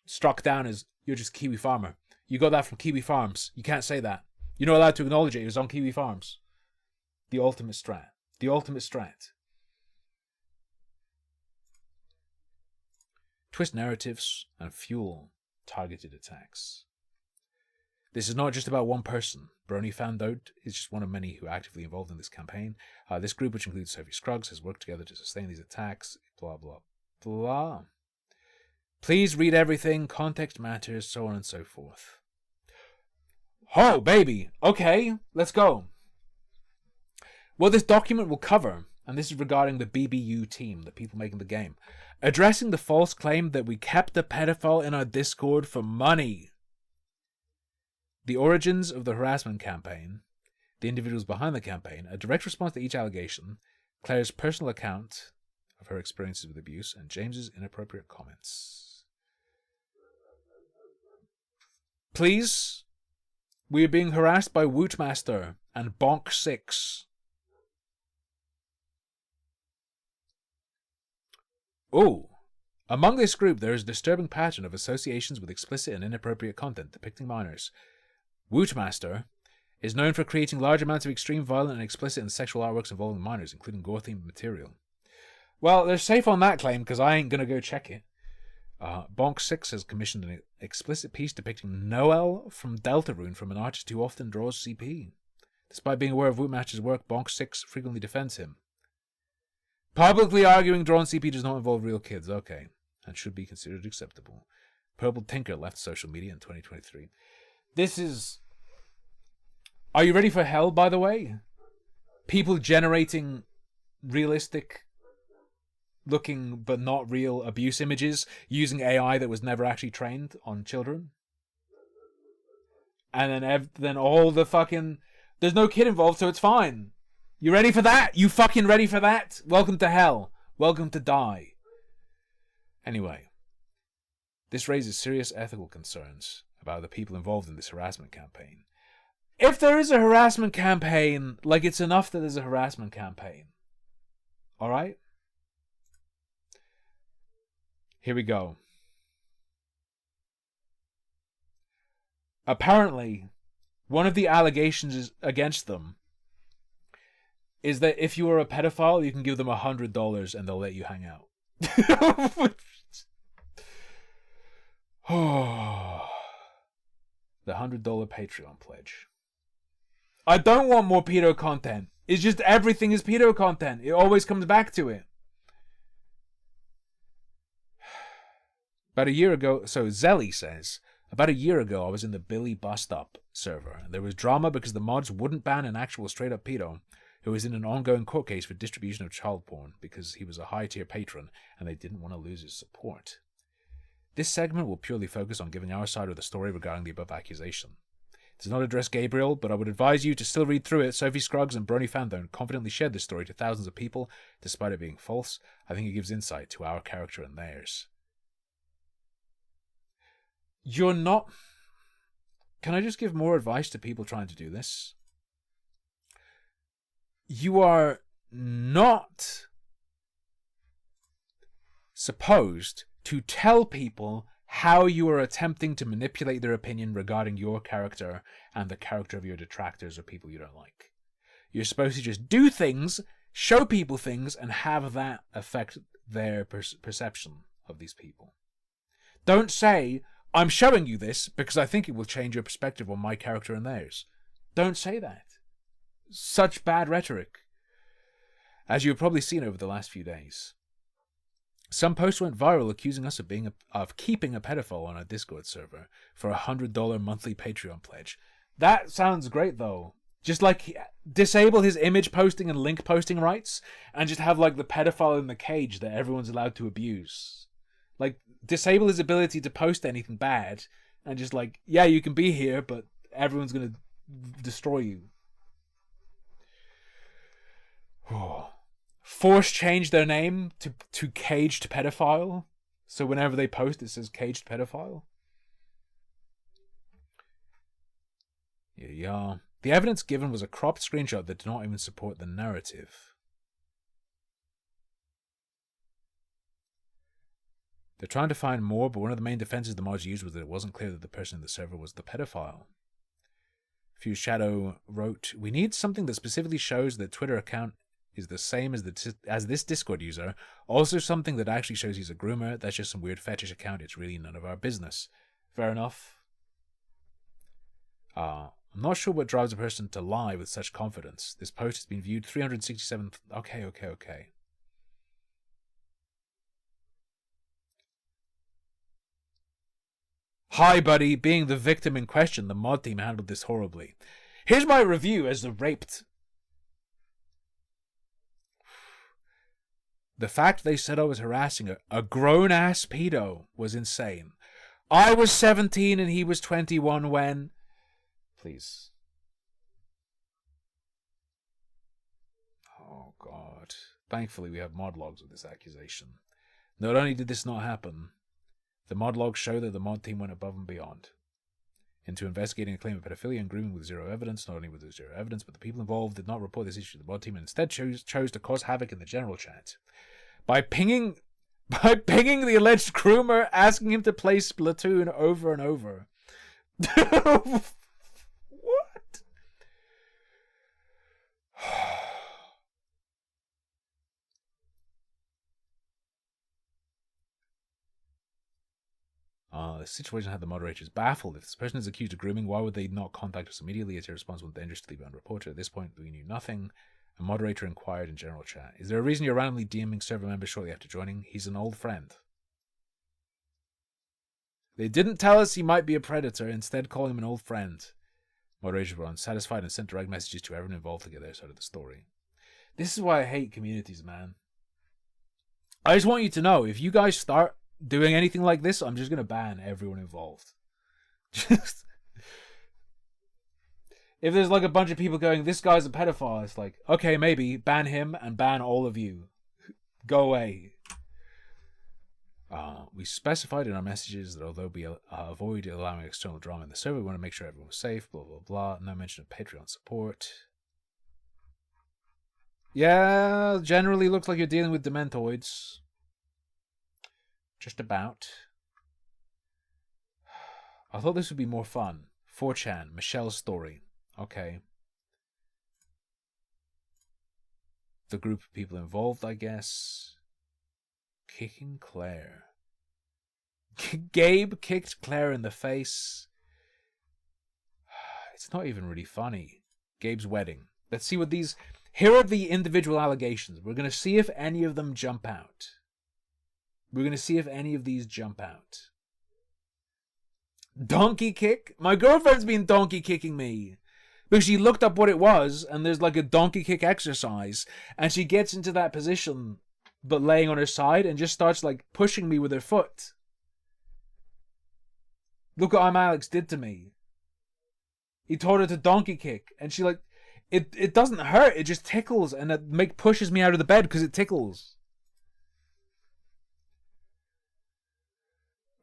struck down as, you're just Kiwi farmer. You got that from Kiwi Farms. You can't say that. You're not allowed to acknowledge it. It was on Kiwi Farms. The ultimate strat. The ultimate strat. Twist narratives and fuel targeted attacks. This is not just about one person. Brony found out is just one of many who are actively involved in this campaign. This group, which includes Sophie Scruggs, has worked together to sustain these attacks. Blah, blah, blah. Please read everything. Context matters, so on and so forth. Oh, baby. Okay, let's go. What this document will cover, and this is regarding the BBU team, the people making the game, addressing the false claim that we kept the pedophile in our Discord for money. The origins of the harassment campaign, the individuals behind the campaign, a direct response to each allegation, Claire's personal account of her experiences with abuse, and James's inappropriate comments. Please, we are being harassed by Wootmaster and Bonk6. Oh, among this group there is a disturbing pattern of associations with explicit and inappropriate content depicting minors. Wootmaster is known for creating large amounts of extreme, violent, and explicit and sexual artworks involving minors, including gore-themed material. Well, they're safe on that claim, because I ain't gonna go check it. Bonk6 has commissioned an explicit piece depicting Noel from Deltarune from an artist who often draws CP. Despite being aware of Wootmaster's work, Bonk6 frequently defends him. Publicly arguing drawn CP does not involve real kids, okay, and should be considered acceptable. Purple Tinker left social media in 2023. This is... Are you ready for hell, by the way? People generating realistic looking but not real abuse images using AI that was never actually trained on children. And then all the fucking... There's no kid involved, so it's fine. You ready for that? You fucking ready for that? Welcome to hell. Welcome to die. Anyway, this raises serious ethical concerns about the people involved in this harassment campaign. If there is a harassment campaign, like, it's enough that there's a harassment campaign. Alright? Here we go. Apparently, one of the allegations against them is that if you are a pedophile, you can give them $100 and they'll let you hang out. The $100 Patreon pledge. I don't want more pedo content. It's just everything is pedo content. It always comes back to it. About a year ago, so Zelly says, about a year ago I was in the Billy Bust Up server. There was drama because the mods wouldn't ban an actual straight up pedo who was in an ongoing court case for distribution of child porn because he was a high tier patron and they didn't want to lose his support. This segment will purely focus on giving our side of the story regarding the above accusation. It does not address Gabriel, but I would advise you to still read through it. Sophie Scruggs and Brony Fandone confidently shared this story to thousands of people, despite it being false. I think it gives insight to our character and theirs. You're not... Can I just give more advice to people trying to do this? You are not supposed to tell people how you are attempting to manipulate their opinion regarding your character and the character of your detractors or people you don't like. You're supposed to just do things, show people things, and have that affect their perception of these people. Don't say, I'm showing you this because I think it will change your perspective on my character and theirs. Don't say that. Such bad rhetoric. As you have probably seen over the last few days. Some posts went viral accusing us of keeping a pedophile on our Discord server for a $100 monthly Patreon pledge. That sounds great though. Just like disable his image posting and link posting rights and just have like the pedophile in the cage that everyone's allowed to abuse. Like disable his ability to post anything bad and just like, yeah, you can be here, but everyone's going to destroy you. Force change their name to caged pedophile. So whenever they post, it says caged pedophile. Yeah. The evidence given was a cropped screenshot that did not even support the narrative. They're trying to find more, but one of the main defenses the mods used was that it wasn't clear that the person in the server was the pedophile. Fuse Shadow wrote, "We need something that specifically shows that Twitter account is the same as this Discord user. Also something that actually shows he's a groomer. That's just some weird fetish account. It's really none of our business." Fair enough. I'm not sure what drives a person to lie with such confidence. This post has been viewed 367... Okay. Hi, buddy. Being the victim in question, the mod team handled this horribly. Here's my review as the raped. The fact they said I was harassing a grown-ass pedo was insane. I was 17 and he was 21 when... Please. Oh, God. Thankfully, we have mod logs of this accusation. Not only did this not happen, the mod logs show that the mod team went above and beyond into investigating a claim of pedophilia and grooming with zero evidence. Not only was there zero evidence, but the people involved did not report this issue to the mod team and instead chose to cause havoc in the general chat by pinging the alleged groomer, asking him to play Splatoon over and over. What? The situation had the moderators baffled. If this person is accused of grooming, why would they not contact us immediately? It's irresponsible and dangerous to leave it unreported. At this point, we knew nothing. A moderator inquired in general chat. Is there a reason you're randomly DMing server members shortly after joining? He's an old friend. They didn't tell us he might be a predator, instead calling him an old friend. Moderators were unsatisfied and sent direct messages to everyone involved to get their side of the story. This is why I hate communities, man. I just want you to know, if you guys start doing anything like this, I'm just going to ban everyone involved. Just... If there's like a bunch of people going, this guy's a pedophile, it's like, okay, maybe, ban him and ban all of you. Go away. We specified in our messages that although we avoid allowing external drama in the server, we want to make sure everyone was safe, blah, blah, blah. No mention of Patreon support. Yeah, generally looks like you're dealing with dementoids. Just about. I thought this would be more fun. 4chan, Michelle's story. Okay. The group of people involved, I guess. Kicking Claire. Gabe kicked Claire in the face. It's not even really funny. Gabe's wedding. Let's see what these... Here are the individual allegations. We're going to see if any of them jump out. We're going to see if any of these jump out. Donkey kick? My girlfriend's been donkey kicking me. Because she looked up what it was, and there's like a donkey kick exercise, and she gets into that position, but laying on her side, and just starts like pushing me with her foot. Look what Alex did to me. He taught her to donkey kick, and she like, it doesn't hurt, it just tickles, and it pushes me out of the bed because it tickles.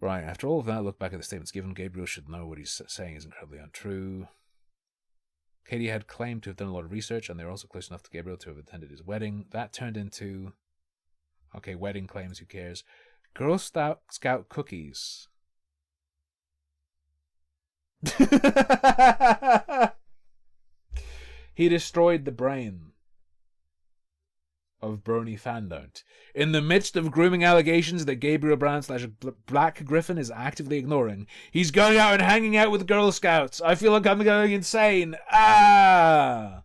Right, after all of that, look back at the statements given. Gabriel should know what he's saying is incredibly untrue. Katie had claimed to have done a lot of research, and they were also close enough to Gabriel to have attended his wedding. That turned into... Okay, wedding claims, who cares? Girl Scout cookies. He destroyed the brain of Brony Fandart. In the midst of grooming allegations that Gabriel Brown / Black Griffin is actively ignoring, he's going out and hanging out with Girl Scouts. I feel like I'm going insane. Ah!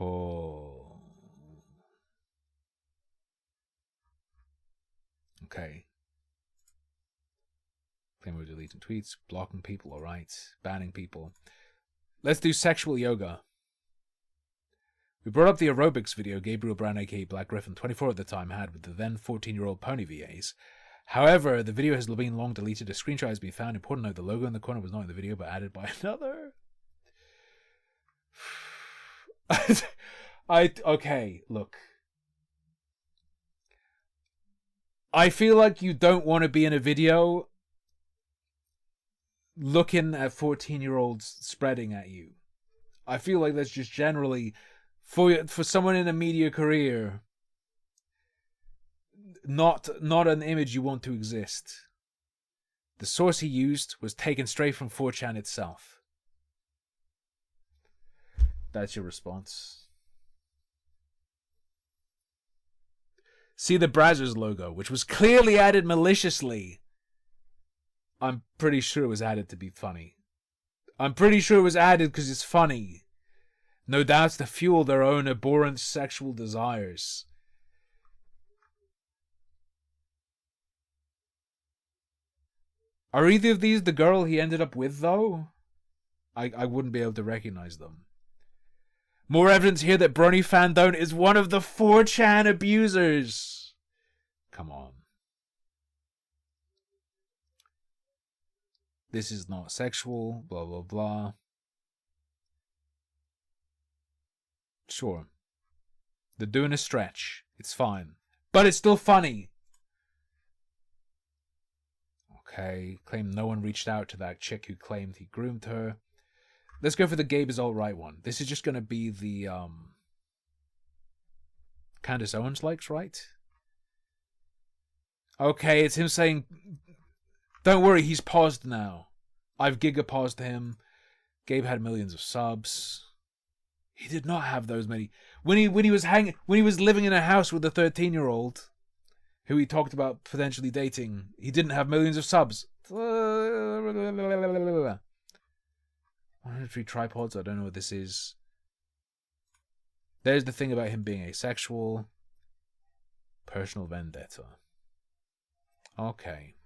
Oh. Okay. Claim we're deleting tweets, blocking people, alright. Banning people. Let's do sexual yoga. We brought up the aerobics video Gabriel Brown aka Black Griffin, 24 at the time, had with the then 14-year-old Pony VAs. However, the video has been long deleted. A screenshot has been found. Important note, the logo in the corner was not in the video but added by another. Okay, look. I feel like you don't want to be in a video looking at 14-year-olds spreading at you. I feel like that's just generally for someone in a media career. not an image you want to exist. The source he used was taken straight from 4chan itself. That's your response. See the Brazzers logo, which was clearly added maliciously. I'm pretty sure it was added to be funny. I'm pretty sure it was added because it's funny. No doubts to fuel their own abhorrent sexual desires. Are either of these the girl he ended up with, though? I wouldn't be able to recognize them. More evidence here that Brony Fandone is one of the 4chan abusers. Come on. This is not sexual, blah, blah, blah. Sure. They're doing a stretch. It's fine. But it's still funny. Okay. Claimed no one reached out to that chick who claimed he groomed her. Let's go for the Gabe is alright one. This is just going to be the, Candace Owens likes, right? Okay, it's him saying, don't worry, he's paused now. I've giga-paused him. Gabe had millions of subs. He did not have those many. When he was living in a house with a 13-year-old who he talked about potentially dating, he didn't have millions of subs. 103 tripods, I don't know what this is. There's the thing about him being asexual. Personal vendetta. Okay.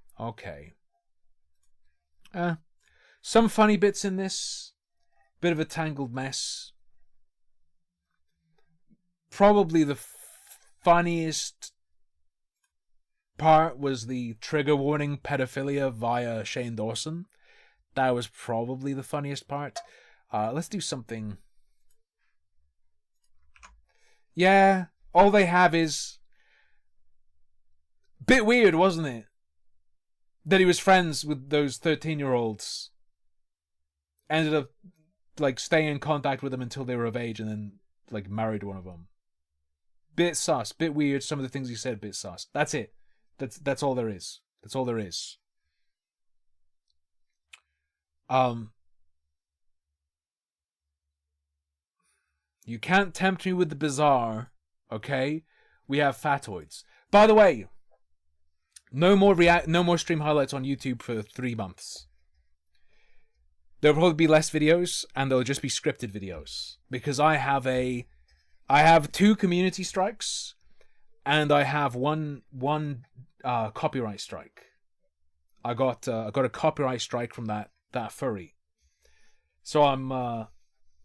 Some funny bits in this. Bit of a tangled mess. Probably the funniest part was the trigger warning pedophilia via Shane Dawson. That was probably the funniest part. Let's do something. Yeah, all they have is... Bit weird, wasn't it? That he was friends with those 13-year-olds. Ended up, like, staying in contact with them until they were of age and then, like, married one of them. Bit sus, bit weird. Some of the things he said, bit sus. That's it. That's all there is. That's all there is. You can't tempt me with the bizarre, okay? We have fatoids. By the way, no more stream highlights on YouTube for 3 months. There'll probably be less videos, and they'll just be scripted videos because I have 2 community strikes, and I have one copyright strike. I got a copyright strike from that furry. So I'm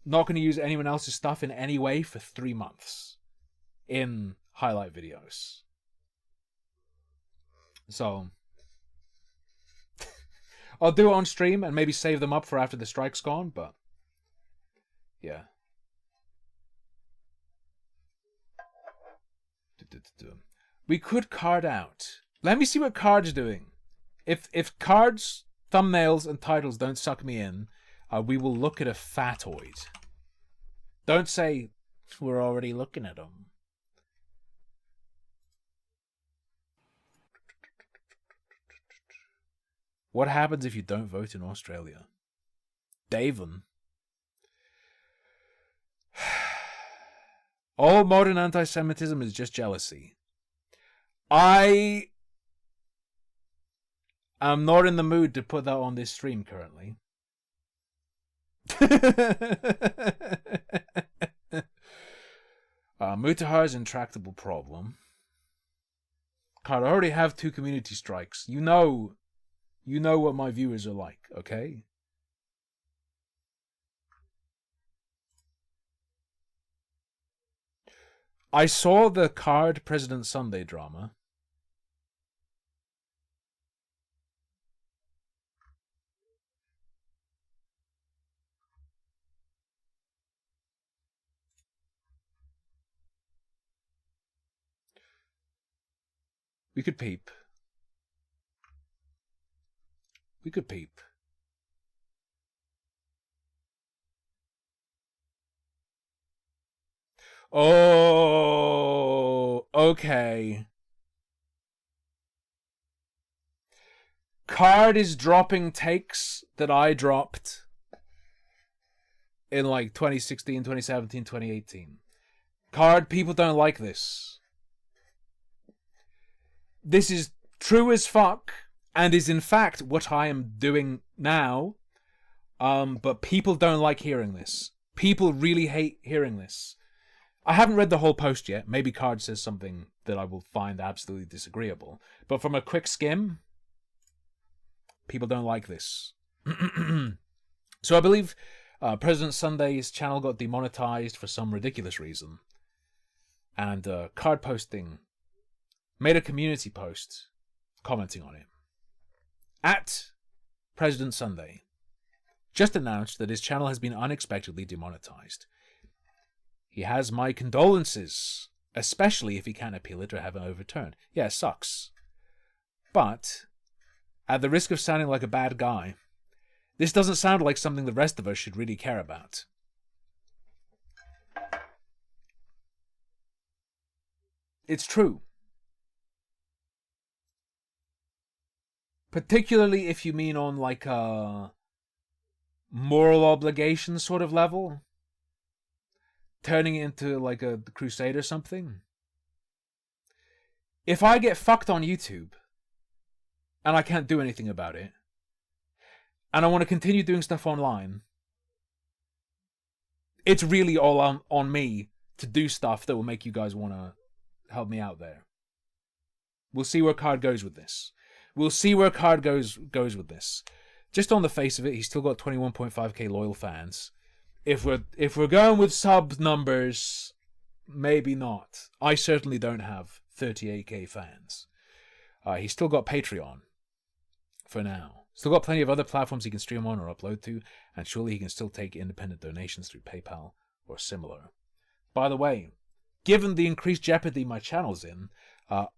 not going to use anyone else's stuff in any way for 3 months in highlight videos. So I'll do it on stream and maybe save them up for after the strike's gone, but yeah. We could card out. Let me see what card's doing. If cards, thumbnails, and titles don't suck me in, we will look at a fatoid. Don't say, we're already looking at them. What happens if you don't vote in Australia? Davon. All modern anti-Semitism is just jealousy. I am not in the mood to put that on this stream currently. Mutahar's intractable problem. God, I already have 2 community strikes. You know what my viewers are like, okay? I saw the Card President Sunday drama. We could peep. We could peep. Oh, okay. Card is dropping takes that I dropped in like 2016, 2017, 2018. Card, people don't like this. This is true as fuck, and is in fact what I am doing now. But people don't like hearing this. People really hate hearing this. I haven't read the whole post yet. Maybe Card says something that I will find absolutely disagreeable. But from a quick skim, people don't like this. So I believe President Sunday's channel got demonetized for some ridiculous reason. And Card posting made a community post commenting on it. At President Sunday just announced that his channel has been unexpectedly demonetized. He has my condolences, especially if he can't appeal it or have it overturned. Yeah, it sucks. But, at the risk of sounding like a bad guy, this doesn't sound like something the rest of us should really care about. It's true. Particularly if you mean on like a moral obligation sort of level. Turning it into like a crusade or something. If I get fucked on YouTube and I can't do anything about it, and I want to continue doing stuff online, it's really all on me to do stuff that will make you guys want to help me out there. We'll see where Card goes with this. We'll see where Card goes with this. Just on the face of it, he's still got 21.5k loyal fans. If we're going with sub numbers, maybe not. I certainly don't have 38k fans. He's still got Patreon for now. Still got plenty of other platforms he can stream on or upload to, and surely he can still take independent donations through PayPal or similar. By the way, given the increased jeopardy my channel's in,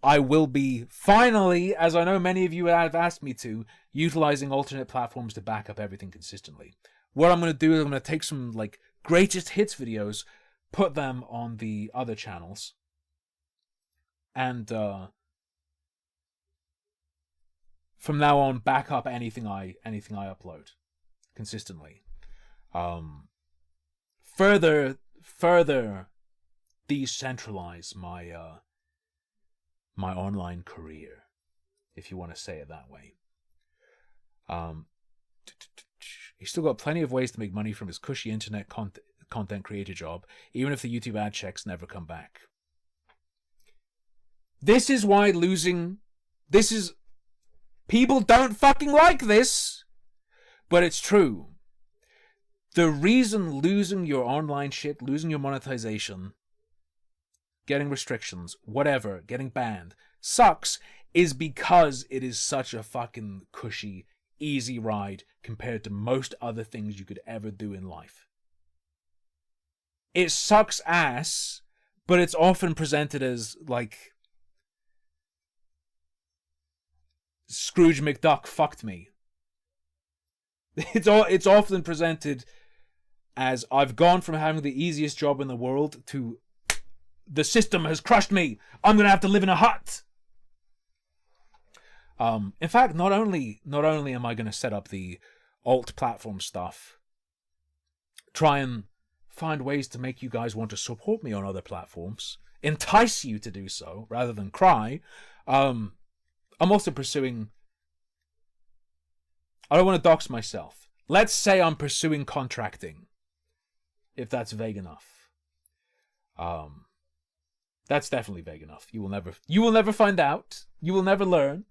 I will be finally, as I know many of you have asked me to, utilizing alternate platforms to back up everything consistently. What I'm going to do is I'm going to take some like greatest hits videos, put them on the other channels, and from now on back up anything I upload consistently. Further decentralize my online career, if you want to say it that way. He's still got plenty of ways to make money from his cushy internet content creator job, even if the YouTube ad checks never come back. This is why people don't fucking like this, but it's true. The reason losing your online shit, losing your monetization, getting restrictions, whatever, getting banned, sucks, is because it is such a fucking cushy, easy ride compared to most other things you could ever do in life. It sucks ass, but it's often presented as like Scrooge McDuck fucked me. It's often presented as I've gone from having the easiest job in the world to the system has crushed me. I'm gonna have to live in a hut. In fact, not only am I gonna set up the alt platform stuff, try and find ways to make you guys want to support me on other platforms, entice you to do so rather than cry. I'm also pursuing, I don't want to dox myself. Let's say I'm pursuing contracting, if that's vague enough. That's definitely vague enough. You will never find out. You will never learn.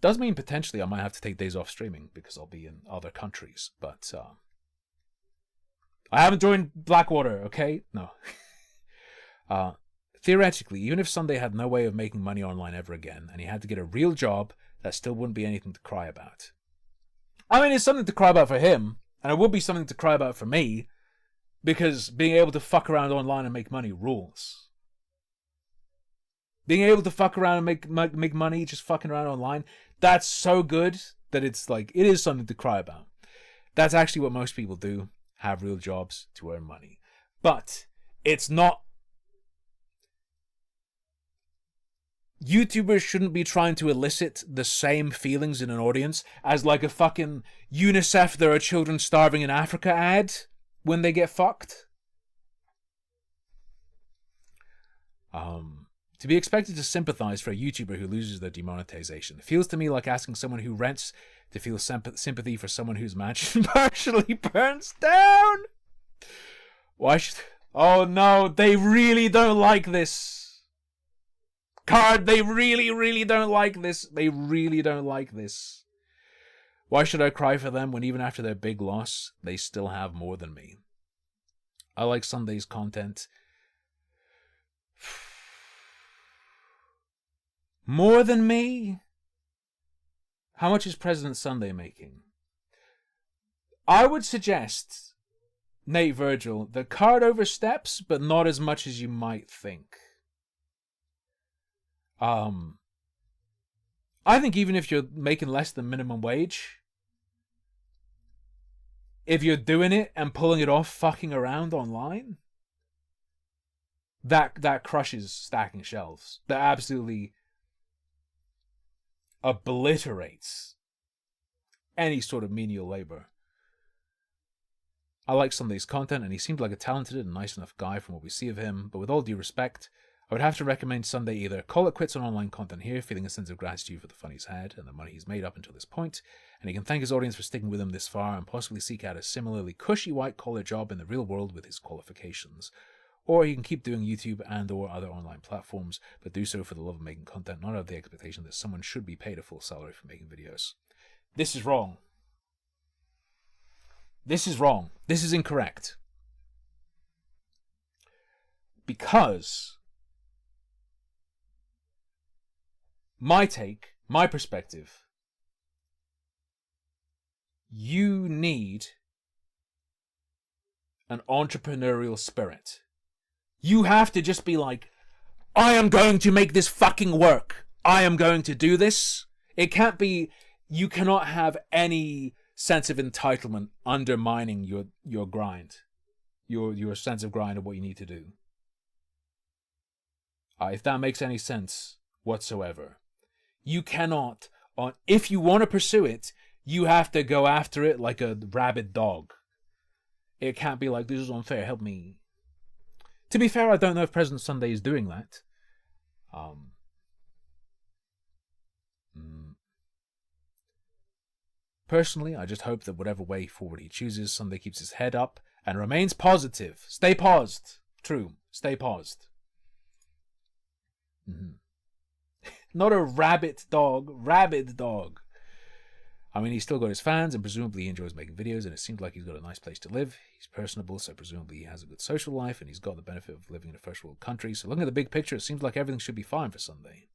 Does mean potentially I might have to take days off streaming because I'll be in other countries, but I haven't joined Blackwater, okay? No. Theoretically, even if Sunday had no way of making money online ever again, and he had to get a real job, that still wouldn't be anything to cry about. I mean, it's something to cry about for him, and it would be something to cry about for me, because being able to fuck around online and make money rules. Being able to fuck around and make money just fucking around online, that's so good that it's like, it is something to cry about. That's actually what most people do, have real jobs to earn money. But it's not YouTubers shouldn't be trying to elicit the same feelings in an audience as like a fucking UNICEF there are children starving in Africa ad when they get fucked. To be expected to sympathize for a YouTuber who loses their demonetization feels to me like asking someone who rents to feel sympathy for someone whose mansion partially burns down. Why should... Oh no, they really don't like this. Card, they really, really don't like this. They really don't like this. Why should I cry for them when even after their big loss, they still have more than me? I like Sunday's content. More than me? How much is President Sunday making? I would suggest, Nate Virgil, the card oversteps, but not as much as you might think. I think even if you're making less than minimum wage, if you're doing it and pulling it off fucking around online, that crushes stacking shelves. That absolutely obliterates any sort of menial labor. I like Sunday's content, and he seemed like a talented and nice enough guy from what we see of him, but with all due respect, I would have to recommend Sunday either call it quits on online content here, feeling a sense of gratitude for the fun he's had and the money he's made up until this point, and he can thank his audience for sticking with him this far and possibly seek out a similarly cushy white-collar job in the real world with his qualifications. Or he can keep doing YouTube and or other online platforms, but do so for the love of making content, not out of the expectation that someone should be paid a full salary for making videos. This is wrong. This is wrong. This is incorrect. Because my take, my perspective, you need an entrepreneurial spirit. You have to just be like, I am going to make this fucking work. I am going to do this. It can't be, you cannot have any sense of entitlement undermining your grind. Your sense of grind of what you need to do. If that makes any sense whatsoever. You cannot, if you want to pursue it, you have to go after it like a rabid dog. It can't be like, this is unfair, help me. To be fair, I don't know if President Sunday is doing that. Personally, I just hope that whatever way forward he chooses, Sunday keeps his head up and remains positive. Stay paused. True. Stay paused. Not a rabid dog. Rabid dog. I mean, he's still got his fans, and presumably he enjoys making videos, and it seems like he's got a nice place to live. He's personable, so presumably he has a good social life, and he's got the benefit of living in a first world country. So looking at the big picture, it seems like everything should be fine for Sunday.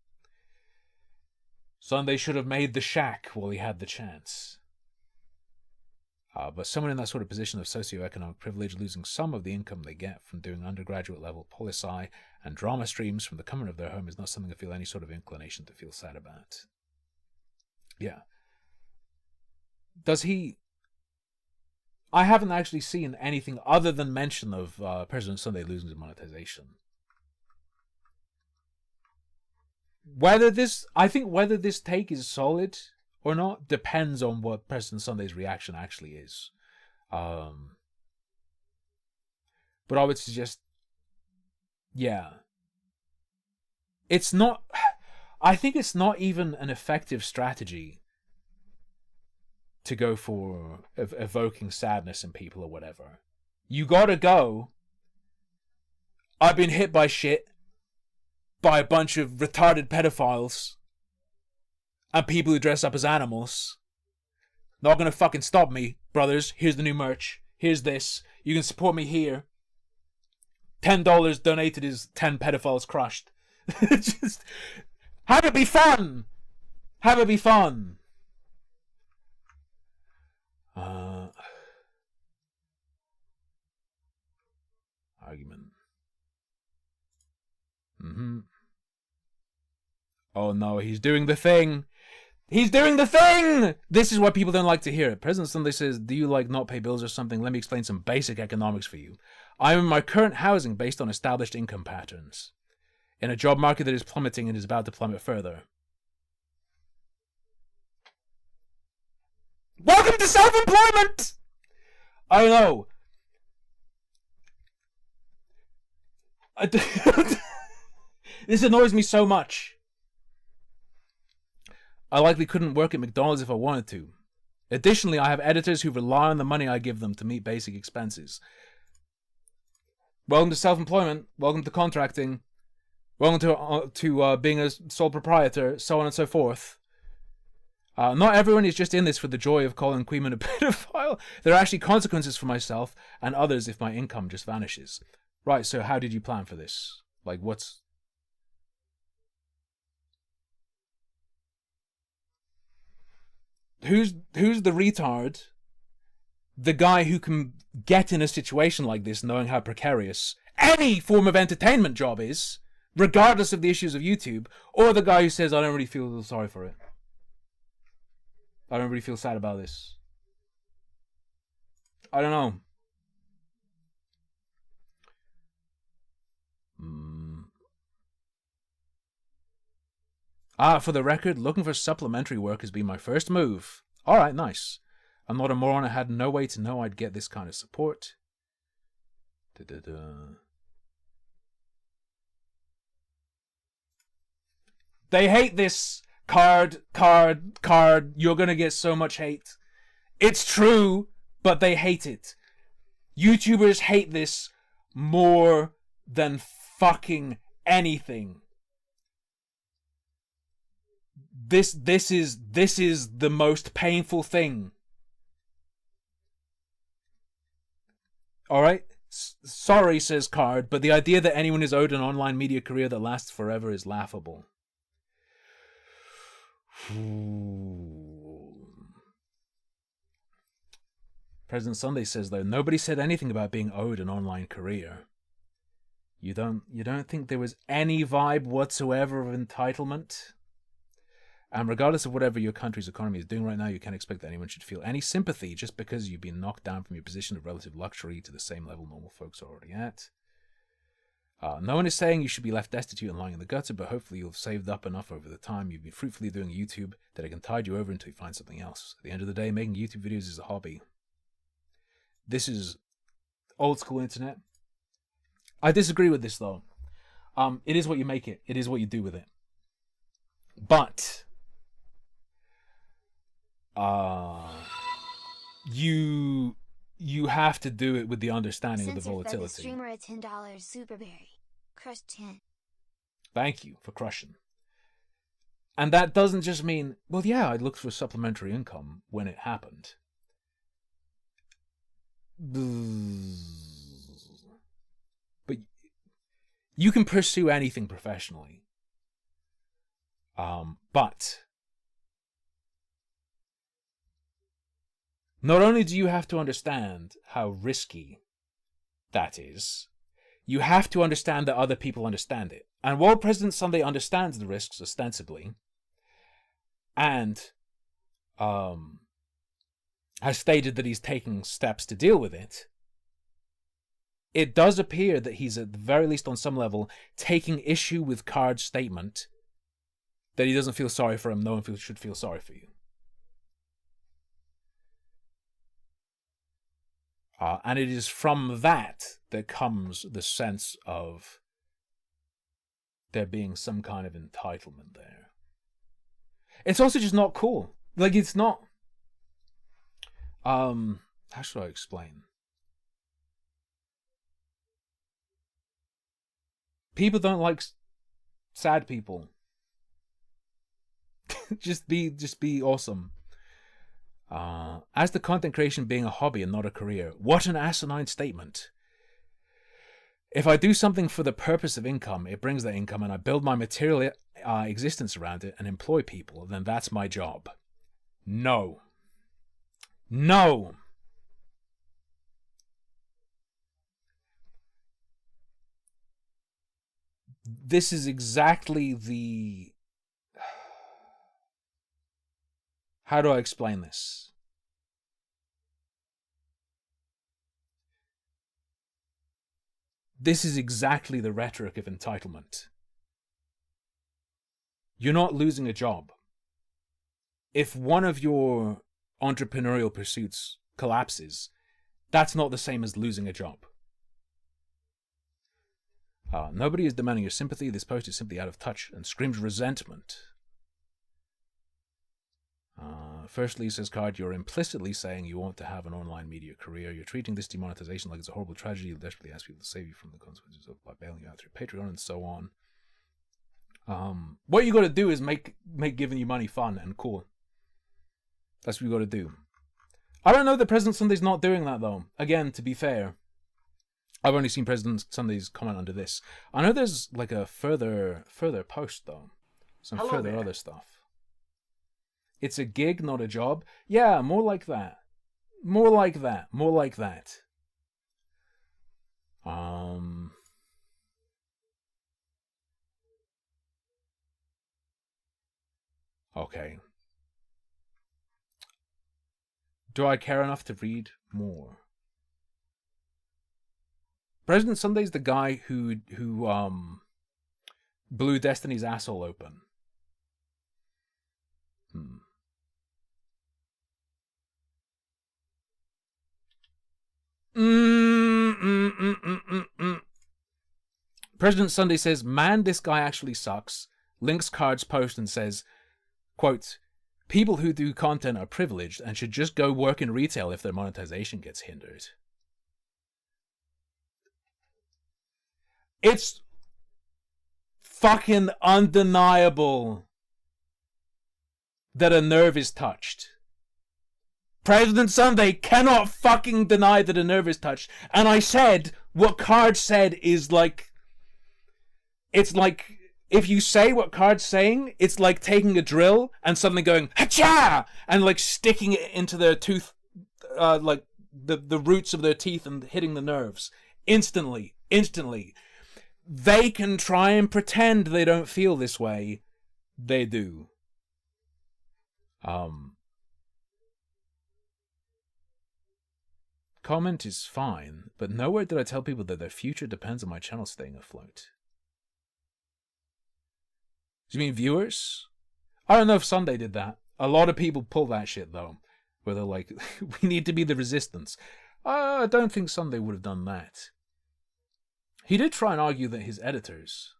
Sunday should have made the shack while he had the chance. But someone in that sort of position of socioeconomic privilege, losing some of the income they get from doing undergraduate level poli-sci and drama streams from the comfort of their home is not something I feel any sort of inclination to feel sad about. Yeah. Does he... I haven't actually seen anything other than mention of President Sunday losing his monetization. I think whether this take is solid or not depends on what President Sunday's reaction actually is. But I would suggest, yeah. It's not... I think it's not even an effective strategy to go for evoking sadness in people or whatever. You gotta go, I've been hit by shit by a bunch of retarded pedophiles and people who dress up as animals. Not gonna fucking stop me, brothers. Here's the new merch. Here's this. You can support me here. $10 donated is 10 pedophiles crushed. Just have it be fun. Have it be fun. Argument. Oh no, he's doing the thing. He's doing the thing! This is what people don't like to hear. President Sunday says, do you like not pay bills or something? Let me explain some basic economics for you. I'm in my current housing based on established income patterns. in a job market that is plummeting and is about to plummet further. Welcome to self-employment! I know. This annoys me so much. I likely couldn't work at McDonald's if I wanted to. Additionally, I have editors who rely on the money I give them to meet basic expenses. Welcome to self-employment. Welcome to contracting. Welcome to being a sole proprietor, so on and so forth. Not everyone is just in this for the joy of calling Queeman a pedophile. There are actually consequences for myself and others if my income just vanishes. Right, so how did you plan for this? Like, what's... Who's the retard? The guy who can get in a situation like this knowing how precarious any form of entertainment job is, regardless of the issues of YouTube, or the guy who says, I don't really feel sorry for it. I don't really feel sad about this. I don't know. For the record, looking for supplementary work has been my first move. Alright, nice. I'm not a moron. I had no way to know I'd get this kind of support. They hate this. Card. You're gonna get so much hate. It's true, but they hate it. YouTubers hate this more than fucking anything. This is the most painful thing. Alright? Sorry, says Card, but the idea that anyone is owed an online media career that lasts forever is laughable. President Sunday says, though, nobody said anything about being owed an online career. You don't think there was any vibe whatsoever of entitlement? And regardless of whatever your country's economy is doing right now, you can't expect that anyone should feel any sympathy just because you've been knocked down from your position of relative luxury to the same level normal folks are already at. No one is saying you should be left destitute and lying in the gutter, but hopefully you'll have saved up enough over the time you've been fruitfully doing YouTube that it can tide you over until you find something else. At the end of the day, making YouTube videos is a hobby. This is old school internet. I disagree with this, though. It is what you make it. It is what you do with it. But you have to do it with the understanding of the volatility. The streamer at $10 Superberry. Crush 10. Thank you for crushing. And that doesn't just mean, well, yeah, I looked for supplementary income when it happened. But you can pursue anything professionally. But not only do you have to understand how risky that is, you have to understand that other people understand it. And while President Sunday understands the risks ostensibly, and has stated that he's taking steps to deal with it, it does appear that he's, at the very least on some level, taking issue with Card's statement that he doesn't feel sorry for him. No one should feel sorry for you. And it is from that comes the sense of there being some kind of entitlement there. It's also just not cool. Like, it's not... how should I explain? People don't like sad people. just be awesome. As the content creation being a hobby and not a career, what an asinine statement. If I do something for the purpose of income, it brings that income and I build my material existence around it and employ people, then that's my job. No. No. This is exactly the... How do I explain this? This is exactly the rhetoric of entitlement. you're not losing a job. If one of your entrepreneurial pursuits collapses, that's not the same as losing a job. Nobody is demanding your sympathy. This post is simply out of touch and screams resentment. Firstly, says Card, you're implicitly saying you want to have an online media career. You're treating this demonetization like it's a horrible tragedy. You'll desperately ask people to save you from the consequences of by bailing you out through Patreon and so on. What you got to do is make giving you money fun and cool. That's what you got to do. I don't know that President Sunday's not doing that though. Again, to be fair, I've only seen President Sunday's comment under this. I know there's like a further post though. Some Hello further there. other stuff. It's a gig, not a job. Yeah, more like that. More like that. More like that. Okay. Do I care enough to read more? President Sunday's the guy who blew Destiny's asshole open. President Sunday says, man, this guy actually sucks. Links Card's post and says, quote, people who do content are privileged and should just go work in retail if their monetization gets hindered. It's fucking undeniable that a nerve is touched. President Sunday cannot fucking deny that a nerve is touched. And I said, what Card said is like, it's like, if you say what Card's saying, it's like taking a drill and suddenly going, hacha! And like sticking it into their tooth, like the roots of their teeth and hitting the nerves. Instantly. They can try and pretend they don't feel this way. They do. Comment is fine, but nowhere did I tell people that their future depends on my channel staying afloat. Do you mean viewers? I don't know if Sunday did that. A lot of people pull that shit though, where they're like, we need to be the resistance. I don't think Sunday would have done that. He did try and argue that his editors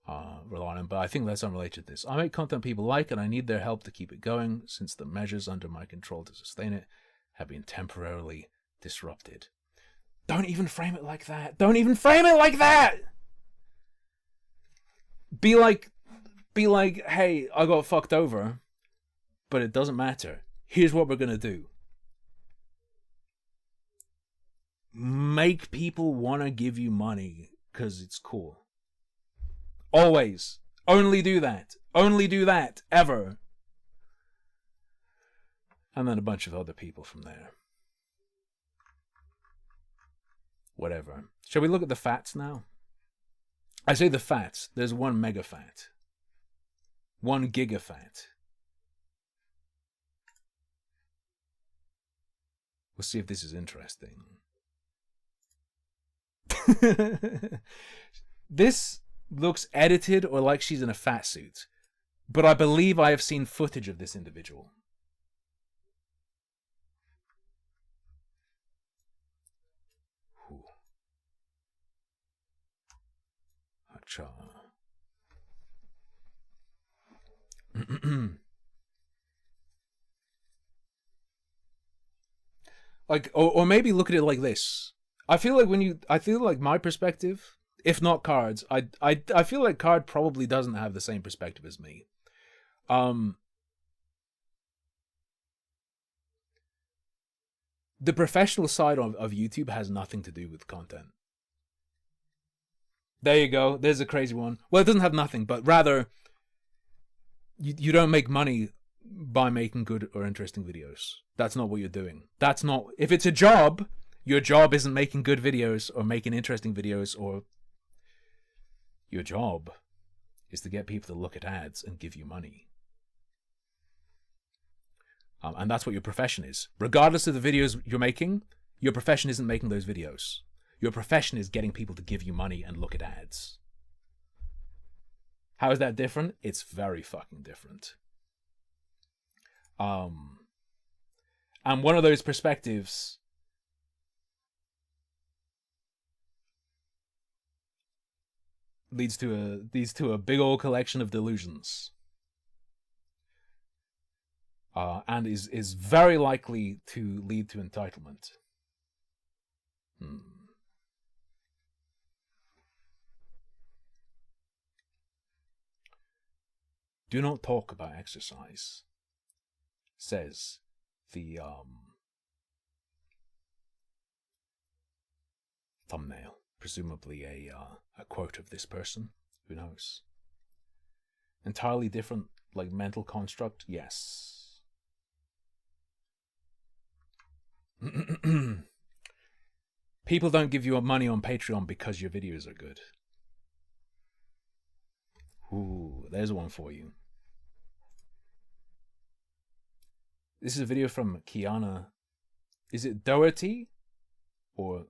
rely on him, but I think that's unrelated to this. I make content people like, and I need their help to keep it going, since the measures under my control to sustain it have been temporarily disrupted. Don't even frame it like that. Don't even frame it like that! Be like, hey, I got fucked over, but it doesn't matter. Here's what we're gonna do. Make people want to give you money because it's cool. Always. Only do that. Only do that. Ever. And then a bunch of other people from there. Whatever. Shall we look at the fats now? I say the fats. There's 1 mega fat. 1 giga fat. We'll see if this is interesting. This looks edited or like she's in a fat suit, but I believe I have seen footage of this individual. Hacha. Like, or maybe look at it like this. I feel like my perspective, if not Card's, I feel like Card probably doesn't have the same perspective as me. The professional side of YouTube has nothing to do with content. There you go. There's a crazy one. Well, it doesn't have nothing, but rather, you don't make money by making good or interesting videos. That's not what you're doing. That's not... If it's a job, your job isn't making good videos or making interesting videos, or... Your job is to get people to look at ads and give you money. And that's what your profession is. Regardless of the videos you're making, your profession isn't making those videos. Your profession is getting people to give you money and look at ads. How is that different? It's very fucking different. And one of those perspectives leads to a big old collection of delusions. And is very likely to lead to entitlement. Do not talk about exercise, says the thumbnail. Presumably a quote of this person. Who knows? Entirely different, like, mental construct? Yes. People don't give you money on Patreon because your videos are good. Ooh, there's one for you. This is a video from Kiana. Is it Doherty? Or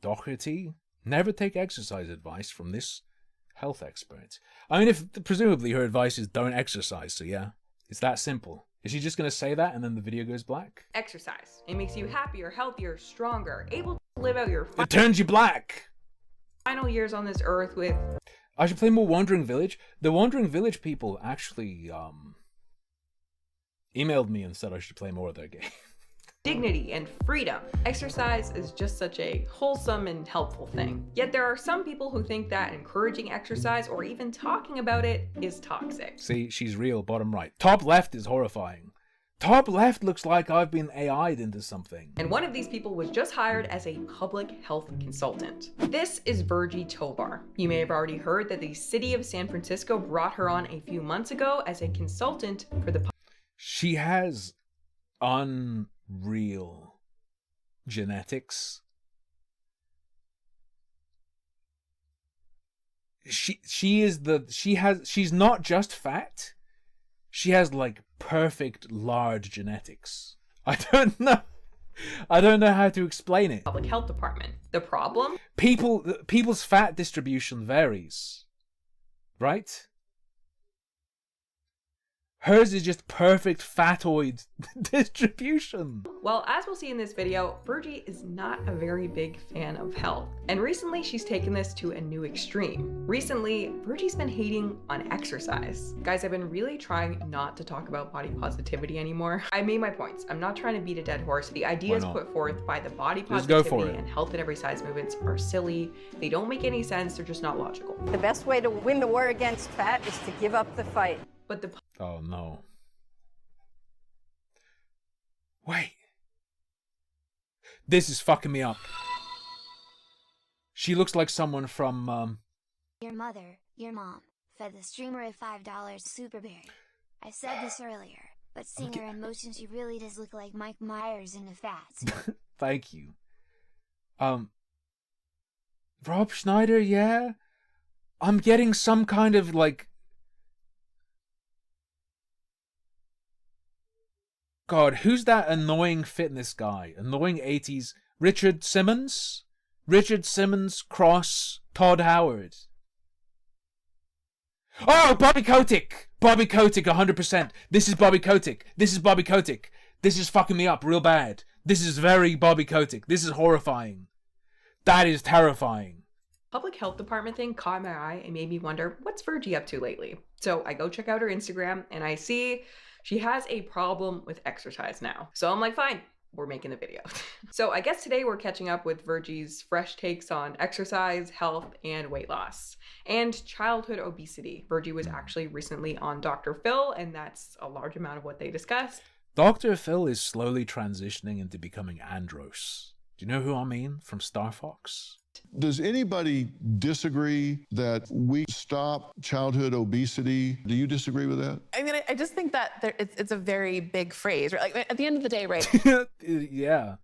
Doherty? Never take exercise advice from this health expert. I mean, if presumably her advice is don't exercise, so yeah. It's that simple. Is she just going to say that and then the video goes black? Exercise. It makes you happier, healthier, stronger, able to live out your It turns you black! final years on this earth with I should play more Wandering Village. The Wandering Village people actually emailed me and said I should play more of their game. dignity and freedom. Exercise is just such a wholesome and helpful thing. Yet there are some people who think that encouraging exercise or even talking about it is toxic. See, she's real, bottom right. Top left is horrifying. Top left looks like I've been AI'd into something. And one of these people was just hired as a public health consultant. This is Virgie Tovar. You may have already heard that the city of San Francisco brought her on a few months ago as a consultant for the She has unreal genetics. She's not just fat. She has like perfect large genetics. I don't know how to explain it. public health department. The problem? People's fat distribution varies, right? Hers is just perfect fatoid distribution. Well, as we'll see in this video, Virgie is not a very big fan of health. And recently she's taken this to a new extreme. Recently, Virgie's been hating on exercise. Guys, I've been really trying not to talk about body positivity anymore. I made my points. I'm not trying to beat a dead horse. The ideas put forth by the body positivity and health at every size movements are silly. They don't make any sense. They're just not logical. The best way to win the war against fat is to give up the fight. But the Oh no. Wait. This is fucking me up. She looks like someone from Your mother, your mom, fed the streamer a $5 Superberry. I said this earlier, but seeing her in motion, she really does look like Mike Myers in a fat. Thank you. Rob Schneider, yeah? I'm getting some kind of like God, who's that annoying fitness guy? Annoying 80s. Richard Simmons? Richard Simmons cross Todd Howard. Oh, Bobby Kotick! Bobby Kotick, 100%. This is Bobby Kotick. This is Bobby Kotick. This is fucking me up real bad. This is very Bobby Kotick. This is horrifying. That is terrifying. public health department thing caught my eye and made me wonder, what's Virgie up to lately? So I go check out her Instagram and I see she has a problem with exercise now. So I'm like, fine, we're making the video. So I guess today we're catching up with Virgie's fresh takes on exercise, health, and weight loss, and childhood obesity. Virgie was actually recently on Dr. Phil, and that's a large amount of what they discussed. Dr. Phil is slowly transitioning into becoming Andros. Do you know who I mean? From Star Fox? Does anybody disagree that we stop childhood obesity? Do you disagree with that? I mean, I just think that it's a very big phrase, right? Like at the end of the day, right? Yeah.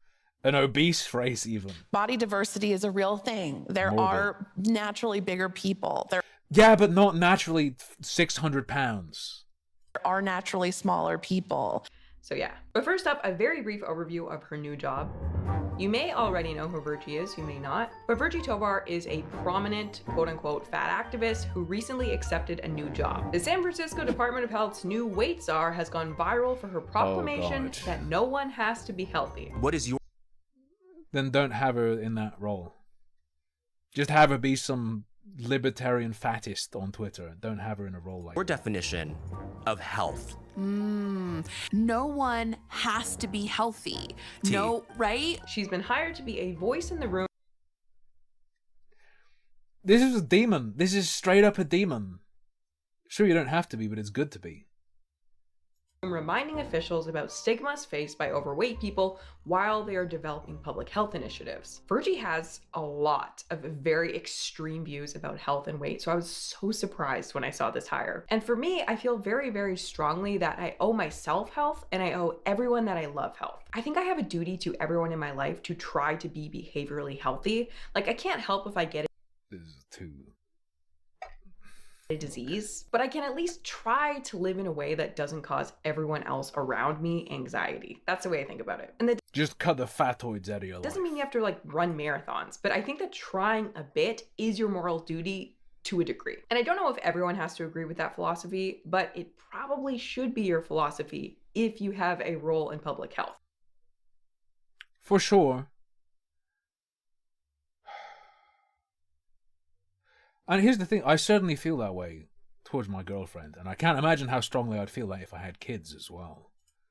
An obese phrase even. Body diversity is a real thing. There are naturally bigger people. There Yeah, but not naturally 600 pounds. are naturally smaller people. So yeah. But first up, a very brief overview of her new job. You may already know who Virgie is, you may not, but Virgie Tovar is a prominent, quote-unquote, fat activist who recently accepted a new job. The San Francisco Department of Health's new weight czar has gone viral for her proclamation that no one has to be healthy. What is your... Then don't have her in that role. Just have her be some libertarian fattist on Twitter. Don't have her in a role like your definition of health? No one has to be healthy. No, right? She's been hired to be a voice in the room. This is a demon. This is straight up a demon. Sure, you don't have to be, but it's good to be. Reminding officials about stigmas faced by overweight people while they are developing public health initiatives. Virgie has a lot of very extreme views about health and weight, so I was so surprised when I saw this hire. And for me, I feel very, very strongly that I owe myself health and I owe everyone that I love health. I think I have a duty to everyone in my life to try to be behaviorally healthy. Like, I can't help if I get This is too... a disease, but I can at least try to live in a way that doesn't cause everyone else around me anxiety. That's the way I think about it. And that Just cut the fatoids out of your life. doesn't mean you have to like run marathons, but I think that trying a bit is your moral duty to a degree. And I don't know if everyone has to agree with that philosophy, but it probably should be your philosophy if you have a role in public health. For sure. And here's the thing, I certainly feel that way towards my girlfriend, and I can't imagine how strongly I'd feel that if I had kids as well.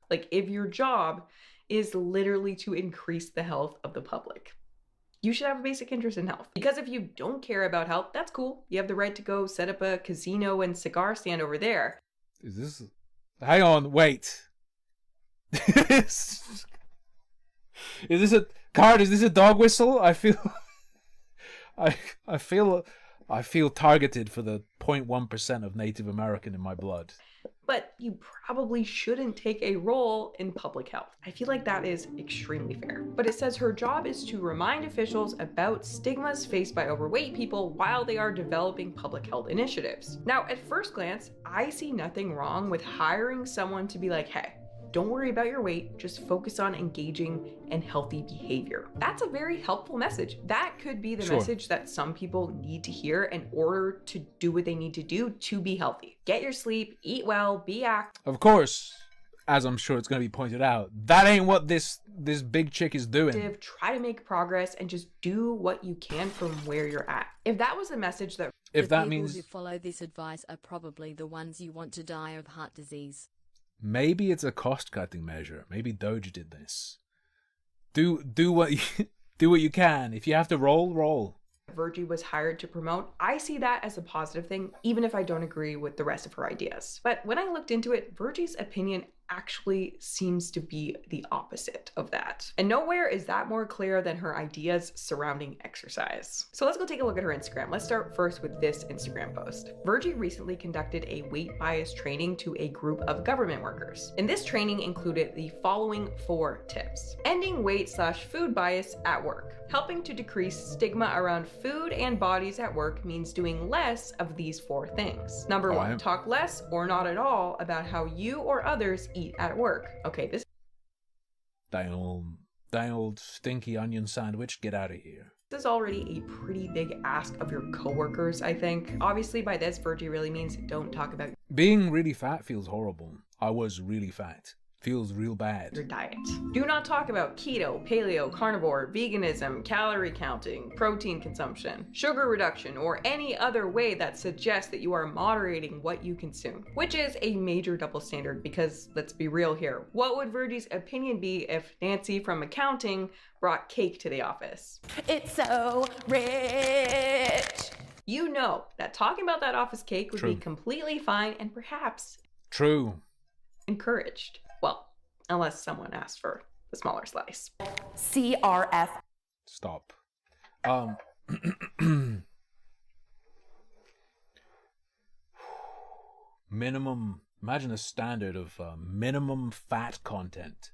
Like, if your job is literally to increase the health of the public, you should have a basic interest in health. Because if you don't care about health, that's cool. You have the right to go set up a casino and cigar stand over there. Is this... Hang on, wait. Is this a... Card, is this a dog whistle? I feel... I feel targeted for the 0.1% of Native American in my blood. But you probably shouldn't take a role in public health. I feel like that is extremely fair. But it says her job is to remind officials about stigmas faced by overweight people while they are developing public health initiatives. Now, at first glance, I see nothing wrong with hiring someone to be like, hey, don't worry about your weight, just focus on engaging in healthy behavior. That's a very helpful message. That could be the message that some people need to hear in order to do what they need to do to be healthy. Get your sleep, eat well, be active. Of course, as I'm sure it's going to be pointed out, that ain't what this big chick is doing. Try to make progress and just do what you can from where you're at. If that was the message that... If that means... The people who follow this advice are probably the ones you want to die of heart disease. Maybe it's a cost-cutting measure. Maybe Doge did this. Do what you can. If you have to roll. Virgie was hired to promote, I see that as a positive thing, even if I don't agree with the rest of her ideas. But when I looked into it, Virgie's opinion actually seems to be the opposite of that. And nowhere is that more clear than her ideas surrounding exercise. So let's go take a look at her Instagram. Let's start first with this Instagram post. Virgie recently conducted a weight bias training to a group of government workers. And this training included the following 4 tips. Ending weight/food bias at work. Helping to decrease stigma around food and bodies at work means doing less of these 4 things. Number 1, talk less or not at all about how you or others eat at work. Okay, this dang old stinky onion sandwich, get out of here. This is already a pretty big ask of your coworkers, I think. Obviously by this, Virgie really means don't talk about being really fat feels horrible. I was really fat. Feels real bad. Your diet. Do not talk about keto, paleo, carnivore, veganism, calorie counting, protein consumption, sugar reduction, or any other way that suggests that you are moderating what you consume, which is a major double standard because let's be real here. What would Virgie's opinion be if Nancy from accounting brought cake to the office? It's so rich. You know that talking about that office cake would be completely fine and perhaps encouraged. Well, unless someone asked for the smaller slice. CRF. Stop. Minimum, imagine a standard of minimum fat content.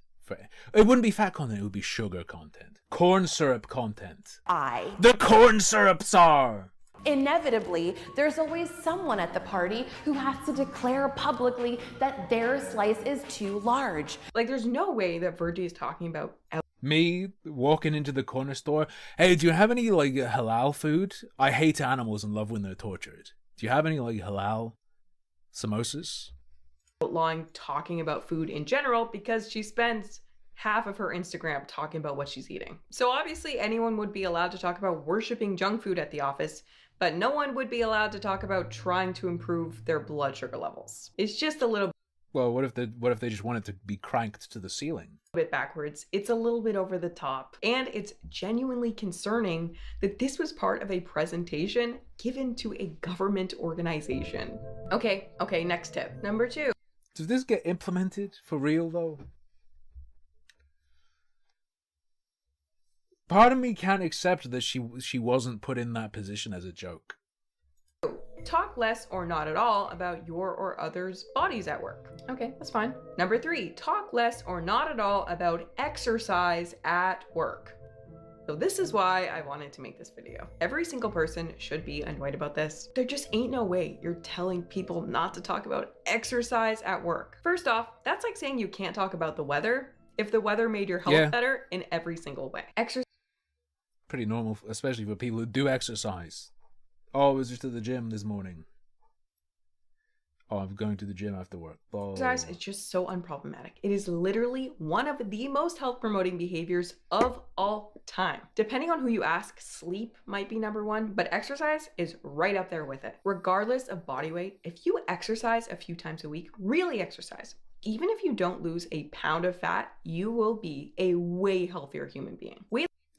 It wouldn't be fat content, it would be sugar content. Corn syrup content. The corn syrup czar! Inevitably, there's always someone at the party who has to declare publicly that their slice is too large. Like, there's no way that Virgie is talking about Me walking into the corner store. Hey, do you have any like halal food? I hate animals and love when they're tortured. Do you have any like halal samosas? outlawing talking about food in general because she spends half of her Instagram talking about what she's eating. So obviously anyone would be allowed to talk about worshiping junk food at the office, but no one would be allowed to talk about trying to improve their blood sugar levels. It's just a little Well, what if they just wanted to be cranked to the ceiling? bit backwards. It's a little bit over the top. And it's genuinely concerning that this was part of a presentation given to a government organization. Okay, next tip. Number 2. Does this get implemented for real though? Part of me can't accept that she wasn't put in that position as a joke. Talk less or not at all about your or others' bodies at work. Okay, that's fine. Number 3, talk less or not at all about exercise at work. So this is why I wanted to make this video. Every single person should be annoyed about this. There just ain't no way you're telling people not to talk about exercise at work. First off, that's like saying you can't talk about the weather if the weather made your health better in every single way. Exercise Pretty normal, especially for people who do exercise. Oh, I was just at the gym this morning. Oh, I'm going to the gym after work. Blah. Exercise is just so unproblematic. It is literally one of the most health promoting behaviors of all time. Depending on who you ask, sleep might be number 1, but exercise is right up there with it. Regardless of body weight, if you exercise a few times a week, really exercise, even if you don't lose a pound of fat, you will be a way healthier human being.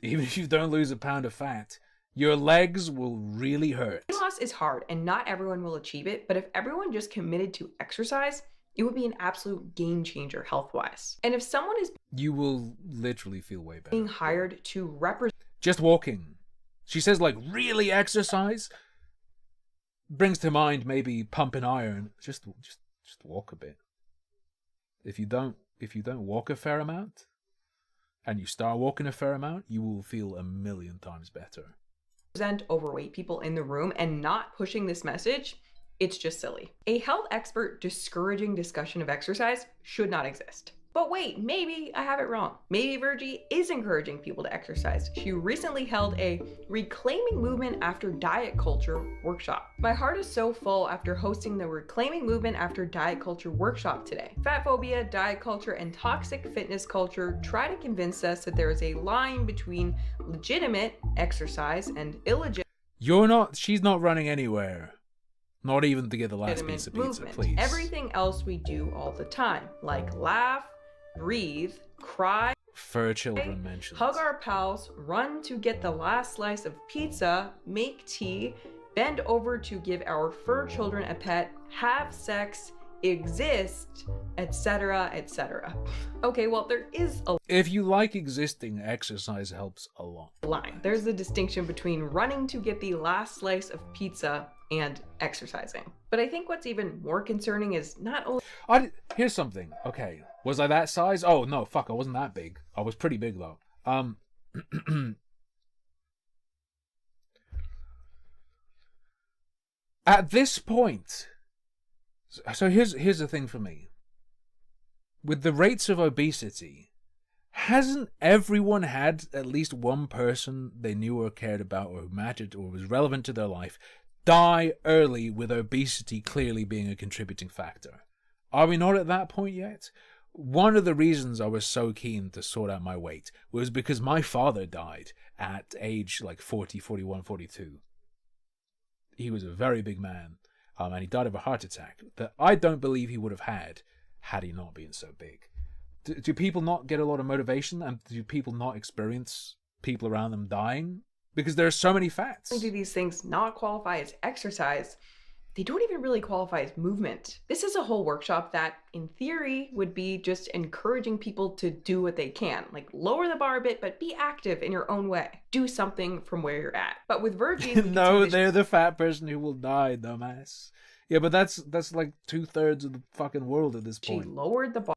Even if you don't lose a pound of fat, your legs will really hurt. Weight loss is hard and not everyone will achieve it, but if everyone just committed to exercise, it would be an absolute game changer health-wise. And if someone is You will literally feel way better. being hired to represent Just walking. She says like really exercise. Brings to mind maybe pumping iron. Just walk a bit. If you don't walk a fair amount, and you start walking a fair amount, you will feel a million times better. overweight people in the room and not pushing this message, it's just silly. A health expert discouraging discussion of exercise should not exist. But wait, maybe I have it wrong. Maybe Virgie is encouraging people to exercise. She recently held a Reclaiming Movement After Diet Culture workshop. My heart is so full after hosting the Reclaiming Movement After Diet Culture workshop today. Fat phobia, diet culture, and toxic fitness culture try to convince us that there is a line between legitimate exercise and illegitimate She's not running anywhere. Not even to get the last piece of pizza, movement. please. Everything else we do all the time, like laugh, breathe, cry, Fur children mentioned. hug our pals, run to get the last slice of pizza, make tea, bend over to give our fur children a pet, have sex, exist, etc., etc. Okay, well, there is a If you like existing, exercise helps a lot. line. There's a distinction between running to get the last slice of pizza and exercising. But I think what's even more concerning is not only Here's something. Okay, was I that size? Oh no, fuck, I wasn't that big. I was pretty big though. At this point, so here's the thing for me. With the rates of obesity, hasn't everyone had at least one person they knew or cared about or who mattered or was relevant to their life die early, with obesity clearly being a contributing factor? Are we not at that point yet? One of the reasons I was so keen to sort out my weight was because my father died at age like 40, 41, 42. He was a very big man, and he died of a heart attack that I don't believe he would have had he not been so big. Do people not get a lot of motivation, and do people not experience people around them dying? Because there are so many facts. do these things not qualify as exercise, they don't even really qualify as movement. This is a whole workshop that, in theory, would be just encouraging people to do what they can. Like, lower the bar a bit, but be active in your own way. Do something from where you're at. But with Virgie... No, they're the fat person who will die, dumbass. Yeah, but that's like 2/3 of the fucking world at this point. She lowered the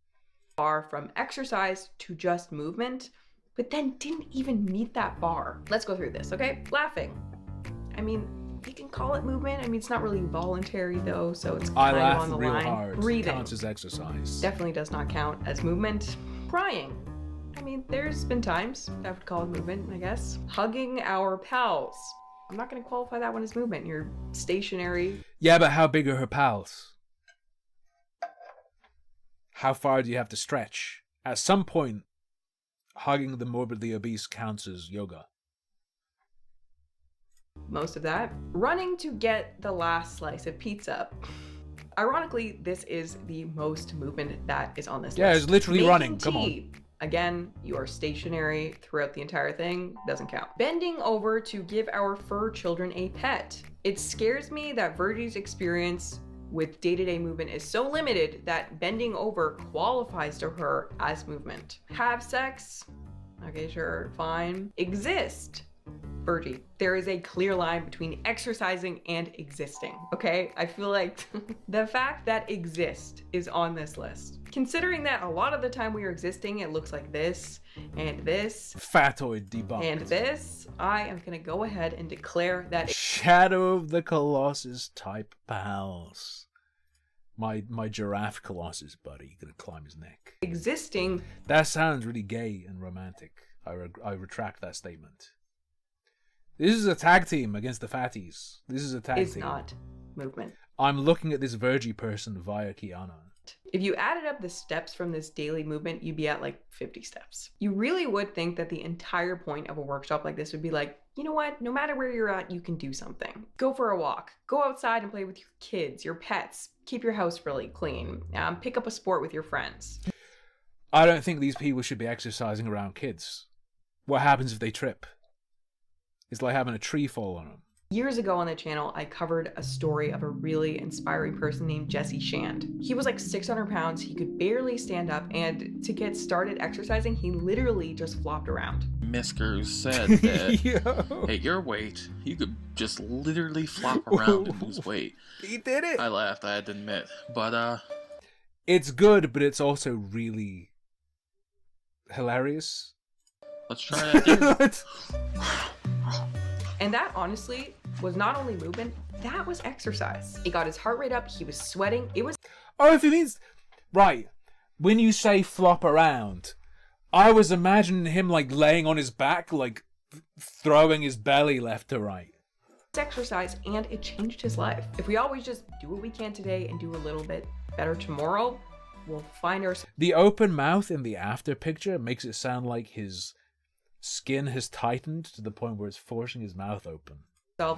bar from exercise to just movement, but then didn't even meet that bar. Let's go through this, okay? Laughing. I mean, you can call it movement. I mean, it's not really voluntary though, so it's I kind of laugh on the real line. hard. Breathing Counts as exercise. definitely does not count as movement. Crying. I mean, there's been times I would call it movement, I guess. Hugging our pals. I'm not going to qualify that one as movement. You're stationary. Yeah, but how big are her pals? How far do you have to stretch? At some point, hugging the morbidly obese counts as yoga. Most of that. Running to get the last slice of pizza. Ironically, this is the most movement that is on this list. Yeah, it's literally Making running. Come on. tea. Again, you are stationary throughout the entire thing. Doesn't count. Bending over to give our fur children a pet. It scares me that Virgie's experience with day-to-day movement is so limited that bending over qualifies to her as movement. Have sex? Okay, sure, fine. Exist? Virgie, there is a clear line between exercising and existing, okay? I feel like the fact that exist is on this list. Considering that a lot of the time we are existing, it looks like this, and this, Fatoid debunked. and this, I am gonna go ahead and declare that Shadow of the Colossus type pals. My giraffe Colossus buddy gonna climb his neck. existing That sounds really gay and romantic. I retract that statement. This is a tag team against the fatties. This is a tag is team. not movement. I'm looking at this Virgie person via Kiana. If you added up the steps from this daily movement, you'd be at like 50 steps. You really would think that the entire point of a workshop like this would be like, you know what? No matter where you're at, you can do something. Go for a walk. Go outside and play with your kids, your pets. Keep your house really clean. Pick up a sport with your friends. I don't think these people should be exercising around kids. What happens if they trip? It's like having a tree fall on them. Years ago on the channel, I covered a story of a really inspiring person named Jesse Shand. He was like 600 pounds, he could barely stand up, and to get started exercising, he literally just flopped around. Miskers said that at your weight, you could just literally flop around and lose weight. He did it! I laughed, I had to admit. But, It's good, but it's also really hilarious. let's try that again. And that honestly was not only movement, that was exercise. It got his heart rate up, he was sweating, it was... Oh, if it means... Right. When you say flop around, I was imagining him like laying on his back, like throwing his belly left to right. exercise, and it changed his life. If we always just do what we can today and do a little bit better tomorrow, we'll find ourselves... The open mouth in the after picture makes it sound like his skin has tightened to the point where it's forcing his mouth open.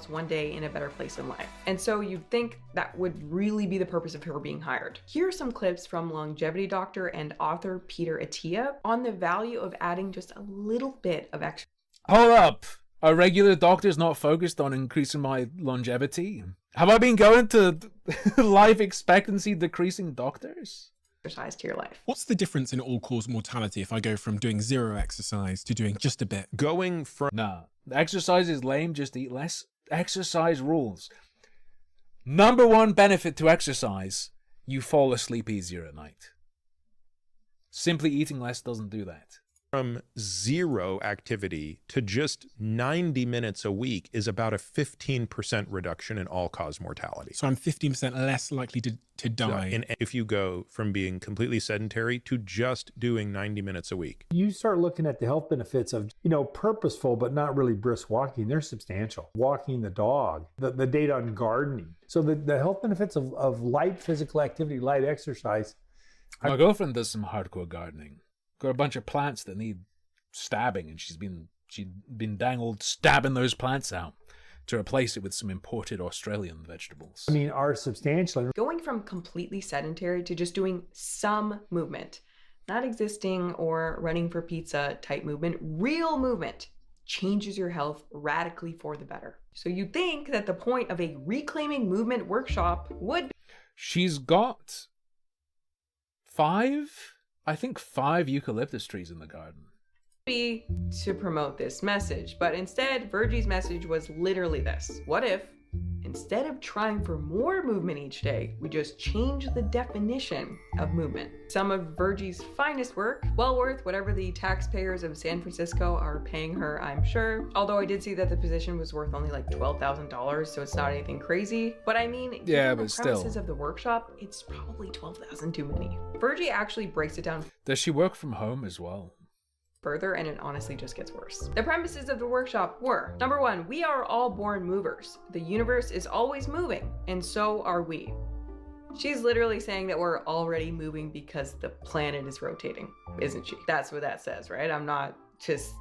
One day in a better place in life. And so you'd think that would really be the purpose of her being hired. Here are some clips from longevity doctor and author Peter Attia on the value of adding just a little bit of extra. Hold up! Are regular doctors not focused on increasing my longevity? Have I been going to life expectancy decreasing doctors? Exercise to your life. What's the difference in all-cause mortality if I go from doing zero exercise to doing just a bit? Going from... Nah, exercise is lame, just eat less. Exercise rules. Number one benefit to exercise, you fall asleep easier at night. Simply eating less doesn't do that. From zero activity to just 90 minutes a week is about a 15% reduction in all-cause mortality. So I'm 15% less likely to die. And if you go from being completely sedentary to just doing 90 minutes a week. You start looking at the health benefits of, purposeful but not really brisk walking. They're substantial. Walking the dog, the data on gardening. So the health benefits of light physical activity, light exercise. My girlfriend does some hardcore gardening. Got a bunch of plants that need stabbing, and she'd been dang old stabbing those plants out to replace it with some imported Australian vegetables. Are substantial. Going from completely sedentary to just doing some movement, not existing or running for pizza type movement, real movement changes your health radically for the better. So you'd think that the point of a reclaiming movement workshop would be... She's got 5 eucalyptus trees in the garden. Be to promote this message, but instead Virgie's message was literally this: what if Instead of trying for more movement each day, we just change the definition of movement. Some of Virgie's finest work, well worth whatever the taxpayers of San Francisco are paying her, I'm sure. Although I did see that the position was worth only like $12,000, so it's not anything crazy. But I mean, yeah, given but the still. premises of the workshop, it's probably 12,000 too many. Virgie actually breaks it down Does she work from home as well? further, and it honestly just gets worse. The premises of the workshop were: number one, we are all born movers. The universe is always moving, and so are we. She's literally saying that we're already moving because the planet is rotating, isn't she? That's what that says, right? I'm not just...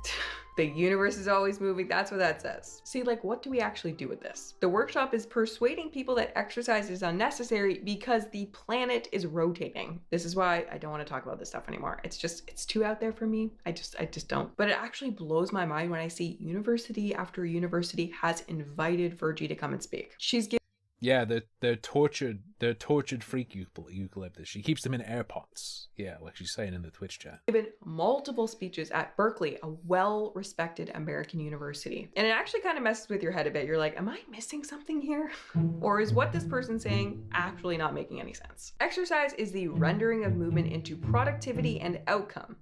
The universe is always moving. That's what that says. See, like, what do we actually do with this? The workshop is persuading people that exercise is unnecessary because the planet is rotating. This is why I don't want to talk about this stuff anymore. It's too out there for me. I just don't. But it actually blows my mind when I see university after university has invited Virgie to come and speak. She's given... Yeah, they're tortured freak eucalyptus. She keeps them in air pots. Yeah, like she's saying in the Twitch chat. Given multiple speeches at Berkeley, a well-respected American university. And it actually kind of messes with your head a bit. You're like, am I missing something here? Or is what this person's saying actually not making any sense? Exercise is the rendering of movement into productivity and outcome.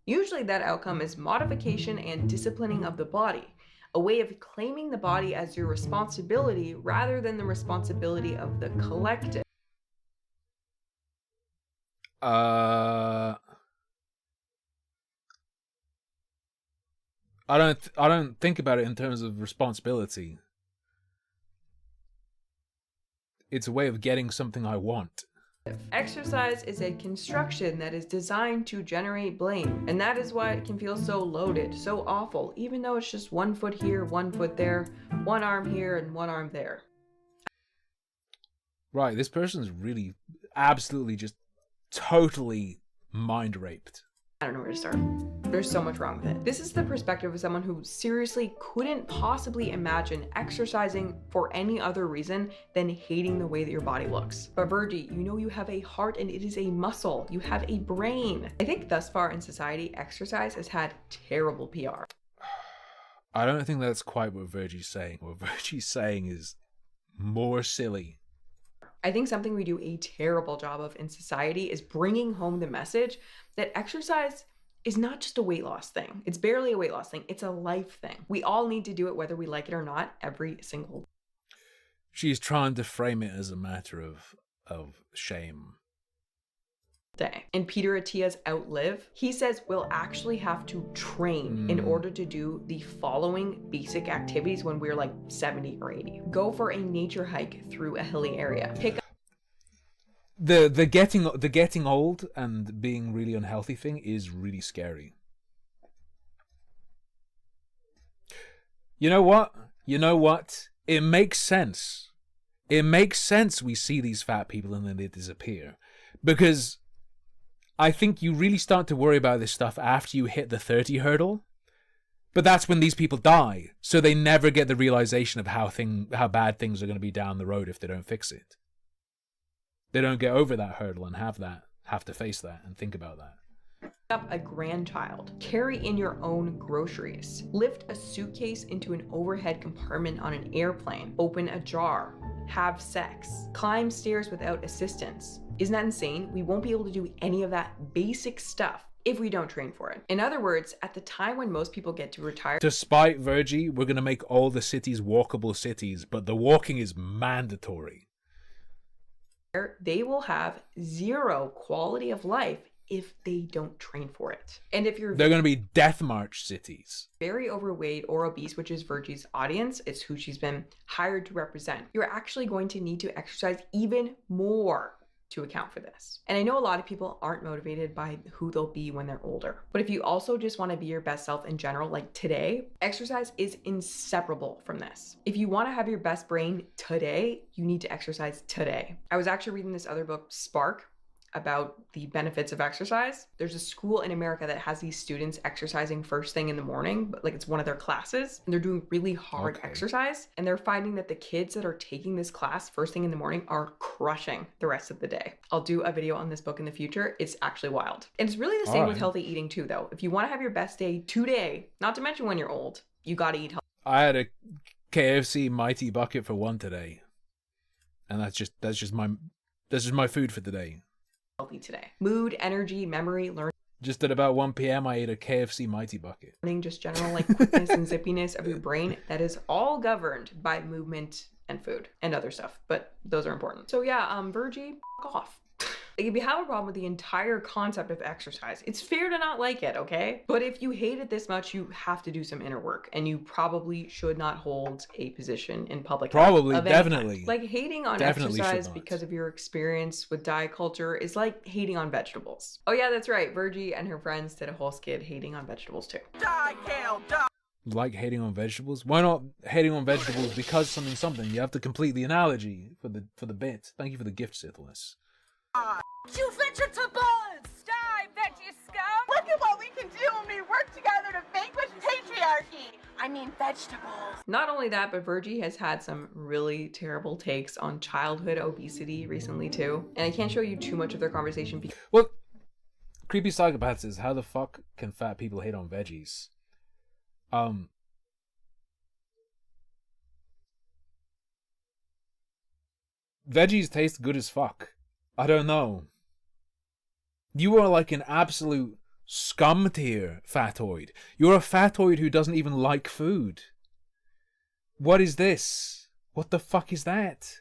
Usually that outcome is modification and disciplining of the body. A way of claiming the body as your responsibility rather than the responsibility of the collective. I don't think about it in terms of responsibility. It's a way of getting something I want. Exercise is a construction that is designed to generate blame, and that is why it can feel so loaded, so awful, even though it's just 1 foot here, 1 foot there, one arm here and one arm there. Right, this person's really absolutely just totally mind raped. I don't know where to start. There's so much wrong with it. This is the perspective of someone who seriously couldn't possibly imagine exercising for any other reason than hating the way that your body looks. But Virgie, you know you have a heart and it is a muscle. You have a brain. I think thus far in society, exercise has had terrible PR. I don't think that's quite what Virgie's saying. What Virgie's saying is more silly. I think something we do a terrible job of in society is bringing home the message that exercise is not just a weight loss thing. It's barely a weight loss thing. It's a life thing. We all need to do it whether we like it or not every single day. She's trying to frame it as a matter of shame. In Peter Attia's Outlive, he says we'll actually have to train in order to do the following basic activities when we're like 70 or 80. Go for a nature hike through a hilly area. Pick up The getting old and being really unhealthy thing is really scary. You know what? It makes sense. It makes sense we see these fat people and then they disappear. Because I think you really start to worry about this stuff after you hit the 30 hurdle. But that's when these people die. So they never get the realization of how bad things are going to be down the road if they don't fix it. They don't get over that hurdle and have to face that and think about that. Up a grandchild, carry in your own groceries, lift a suitcase into an overhead compartment on an airplane, open a jar, have sex, climb stairs without assistance. Isn't that insane? We won't be able to do any of that basic stuff if we don't train for it. In other words, at the time when most people get to retire, Despite Virgie, we're going to make all the cities walkable cities, but the walking is mandatory. they will have zero quality of life if they don't train for it. And if you're They're going to be death march cities. very overweight or obese, which is Virgie's audience, it's who she's been hired to represent, you're actually going to need to exercise even more to account for this. And I know a lot of people aren't motivated by who they'll be when they're older. But if you also just want to be your best self in general, like today, exercise is inseparable from this. If you want to have your best brain today, you need to exercise today. I was actually reading this other book, Spark, about the benefits of exercise. There's a school in America that has these students exercising first thing in the morning, but like it's one of their classes, and they're doing really hard exercise, and they're finding that the kids that are taking this class first thing in the morning are crushing the rest of the day. I'll do a video on this book in the future. It's actually wild. And it's really the same with healthy eating too, though. If you want to have your best day today, not to mention when you're old, you got to eat healthy. I had a KFC Mighty Bucket for one today, and that's just my food for today. Healthy today. Mood, energy, memory, learning. Just at about 1 p.m. I ate a KFC Mighty Bucket. Just general like quickness and zippiness of your brain. That is all governed by movement and food and other stuff, but those are important. So yeah, Virgie, f*** off. Like, if you have a problem with the entire concept of exercise, it's fair to not like it, okay? But if you hate it this much, you have to do some inner work, and you probably should not hold a position in public health Probably, of any kind. definitely. Like, hating on Definitely exercise should not. because of your experience with diet culture is like hating on vegetables. Oh yeah, that's right. Virgie and her friends did a whole skit hating on vegetables too. Die, Kale, die! Like hating on vegetables? Why not hating on vegetables because something? You have to complete the analogy for the bit. Thank you for the gift, Syphilis. You vegetables! Die, veggie scum! Look at what we can do when we work together to vanquish patriarchy! I mean vegetables. Not only that, but Virgie has had some really terrible takes on childhood obesity recently too. And I can't show you too much of their conversation because Well, Creepy Psychopath says, how the fuck can fat people hate on veggies? Veggies taste good as fuck. I don't know. You are like an absolute scum tier fatoid. You're a fatoid who doesn't even like food. What is this? What the fuck is that?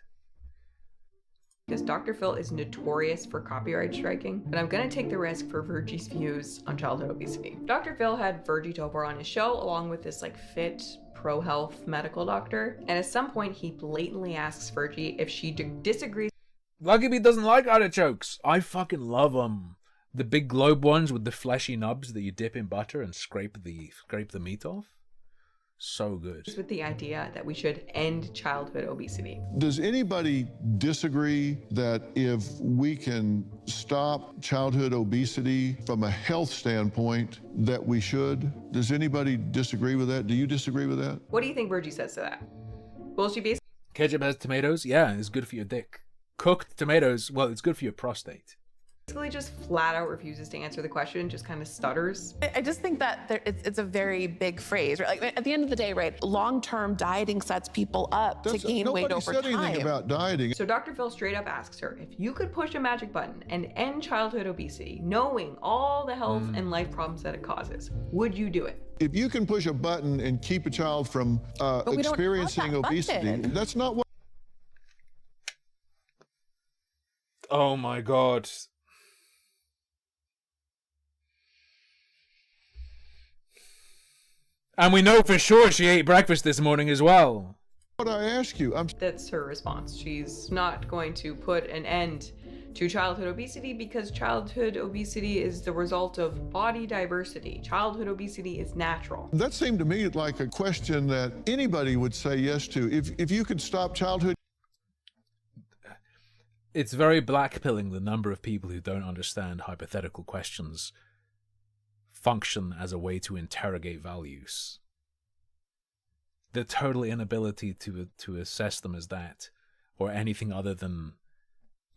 because Dr. Phil is notorious for copyright striking, but I'm gonna take the risk for Virgie's views on childhood obesity. Dr. Phil had Virgie Topor on his show along with this fit, pro-health medical doctor, and at some point he blatantly asks Virgie if she disagrees. Lucky Bee doesn't like artichokes. I fucking love them. The big globe ones with the fleshy nubs that you dip in butter and scrape the meat off. So good. With the idea that we should end childhood obesity. Does anybody disagree that if we can stop childhood obesity from a health standpoint, that we should? Does anybody disagree with that? Do you disagree with that? What do you think Virgie says to that? Will she basically... Ketchup has tomatoes? Yeah, it's good for your dick. Cooked tomatoes, well, it's good for your prostate. Basically just flat out refuses to answer the question, just kind of stutters. I just think that it's a very big phrase. Right? Like, at the end of the day, right, long-term dieting sets people up to gain weight over time. Nobody said anything about dieting. So Dr. Phil straight up asks her, if you could push a magic button and end childhood obesity, knowing all the health and life problems that it causes, would you do it? If you can push a button and keep a child from experiencing obesity, that's not what... Oh my god. And we know for sure she ate breakfast this morning as well. What I ask you, That's her response. She's not going to put an end to childhood obesity because childhood obesity is the result of body diversity. Childhood obesity is natural. That seemed to me like a question that anybody would say yes to. If you could stop childhood... It's very blackpilling the number of people who don't understand hypothetical questions function as a way to interrogate values. The total inability to assess them as that, or anything other than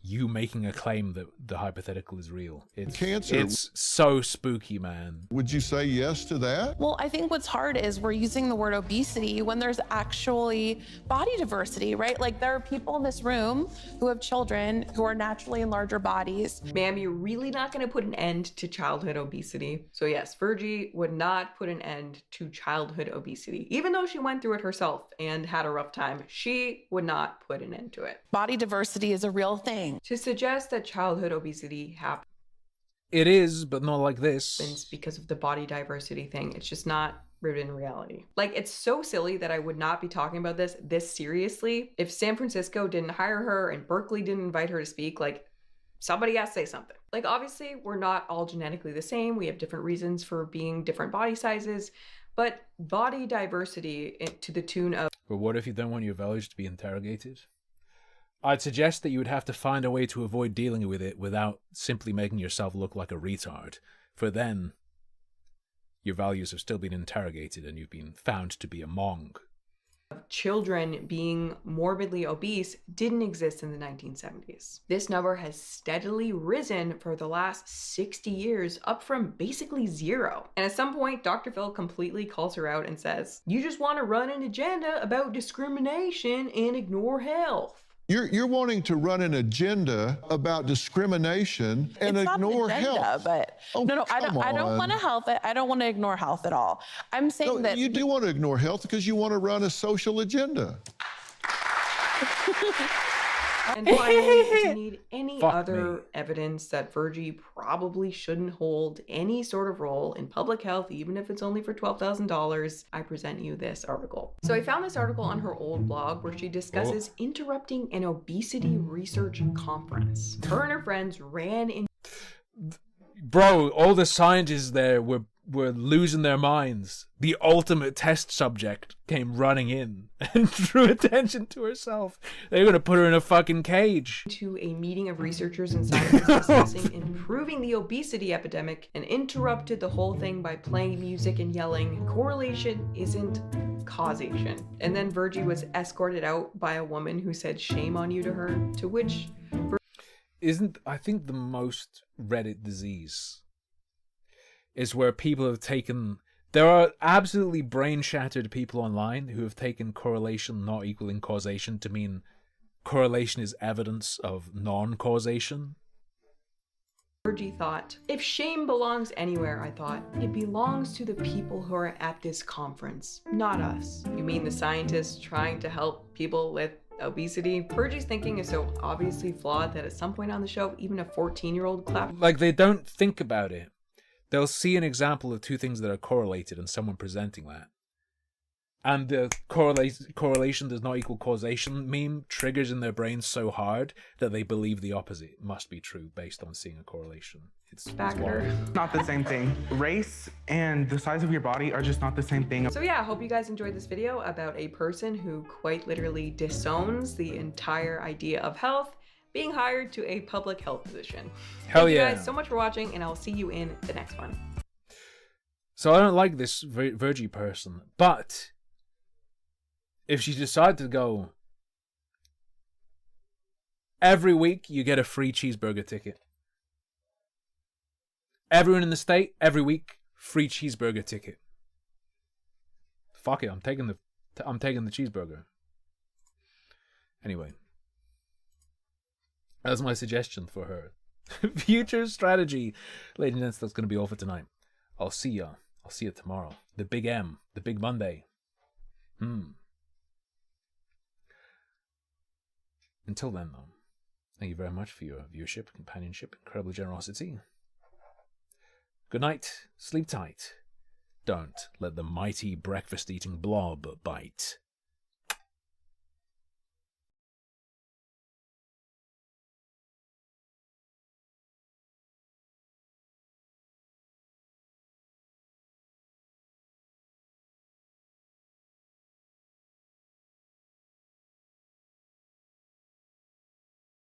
you making a claim that the hypothetical is real. It's so spooky, man. Would you say yes to that? Well, I think what's hard is we're using the word obesity when there's actually body diversity, right? Like, there are people in this room who have children who are naturally in larger bodies. Ma'am, you're really not going to put an end to childhood obesity. So yes, Virgie would not put an end to childhood obesity. Even though she went through it herself and had a rough time, she would not put an end to it. Body diversity is a real thing. To suggest that childhood obesity happens It is, but not like this. Because of the body diversity thing, it's just not rooted in reality. Like, it's so silly that I would not be talking about this seriously if San Francisco didn't hire her and Berkeley didn't invite her to speak. Like, somebody has to say something. Like, obviously, we're not all genetically the same. We have different reasons for being different body sizes, but body diversity to the tune of... But what if you don't want your values to be interrogated? I'd suggest that you would have to find a way to avoid dealing with it without simply making yourself look like a retard. For then, your values have still been interrogated and you've been found to be a mong. children being morbidly obese didn't exist in the 1970s. This number has steadily risen for the last 60 years, up from basically zero. And at some point, Dr. Phil completely calls her out and says, "You just want to run an agenda about discrimination and ignore health." You're wanting to run an agenda about discrimination and It's ignore not an agenda, health. But Oh, no, I come don't on. want to health. I don't want to ignore health at all. I'm saying No, that you do want to ignore health because you want to run a social agenda. And finally, if you need any Fuck other me. evidence that Virgie probably shouldn't hold any sort of role in public health, even if it's only for $12,000, I present you this article. So I found this article on her old blog where she discusses interrupting an obesity research conference. Her and her friends ran in. Bro, all the scientists there were losing their minds. The ultimate test subject came running in and drew attention to herself. They're gonna put her in a fucking cage. To a meeting of researchers and scientists discussing improving the obesity epidemic and interrupted the whole thing by playing music and yelling, "Correlation isn't causation." And then Virgie was escorted out by a woman who said, "Shame on you" to her, to which Isn't, I think, the most Reddit disease is where people have taken... There are absolutely brain-shattered people online who have taken correlation not equaling causation to mean correlation is evidence of non-causation. Virgie thought, "If shame belongs anywhere," I thought, "it belongs to the people who are at this conference, not us." You mean the scientists trying to help people with obesity? Virgie's thinking is so obviously flawed that at some point on the show, even a 14-year-old clapped. Like, they don't think about it. They'll see an example of two things that are correlated and someone presenting that. And the correlation does not equal causation meme triggers in their brains so hard that they believe the opposite must be true based on seeing a correlation. It's wild. Not the same thing. Race and the size of your body are just not the same thing. So yeah, I hope you guys enjoyed this video about a person who quite literally disowns the entire idea of health being hired to a public health position. Hell Thank yeah. you guys so much for watching, and I'll see you in the next one. So I don't like this Virgie person, but if she decided to go, every week you get a free cheeseburger ticket. Everyone in the state, every week, free cheeseburger ticket. Fuck it, I'm taking the cheeseburger. Anyway, that's my suggestion for her future strategy. Ladies and gents, that's going to be all for tonight. I'll see ya tomorrow. The big M, the big Monday. Until then, though, thank you very much for your viewership, companionship, incredible generosity. Good night, sleep tight. Don't let the mighty breakfast-eating blob bite.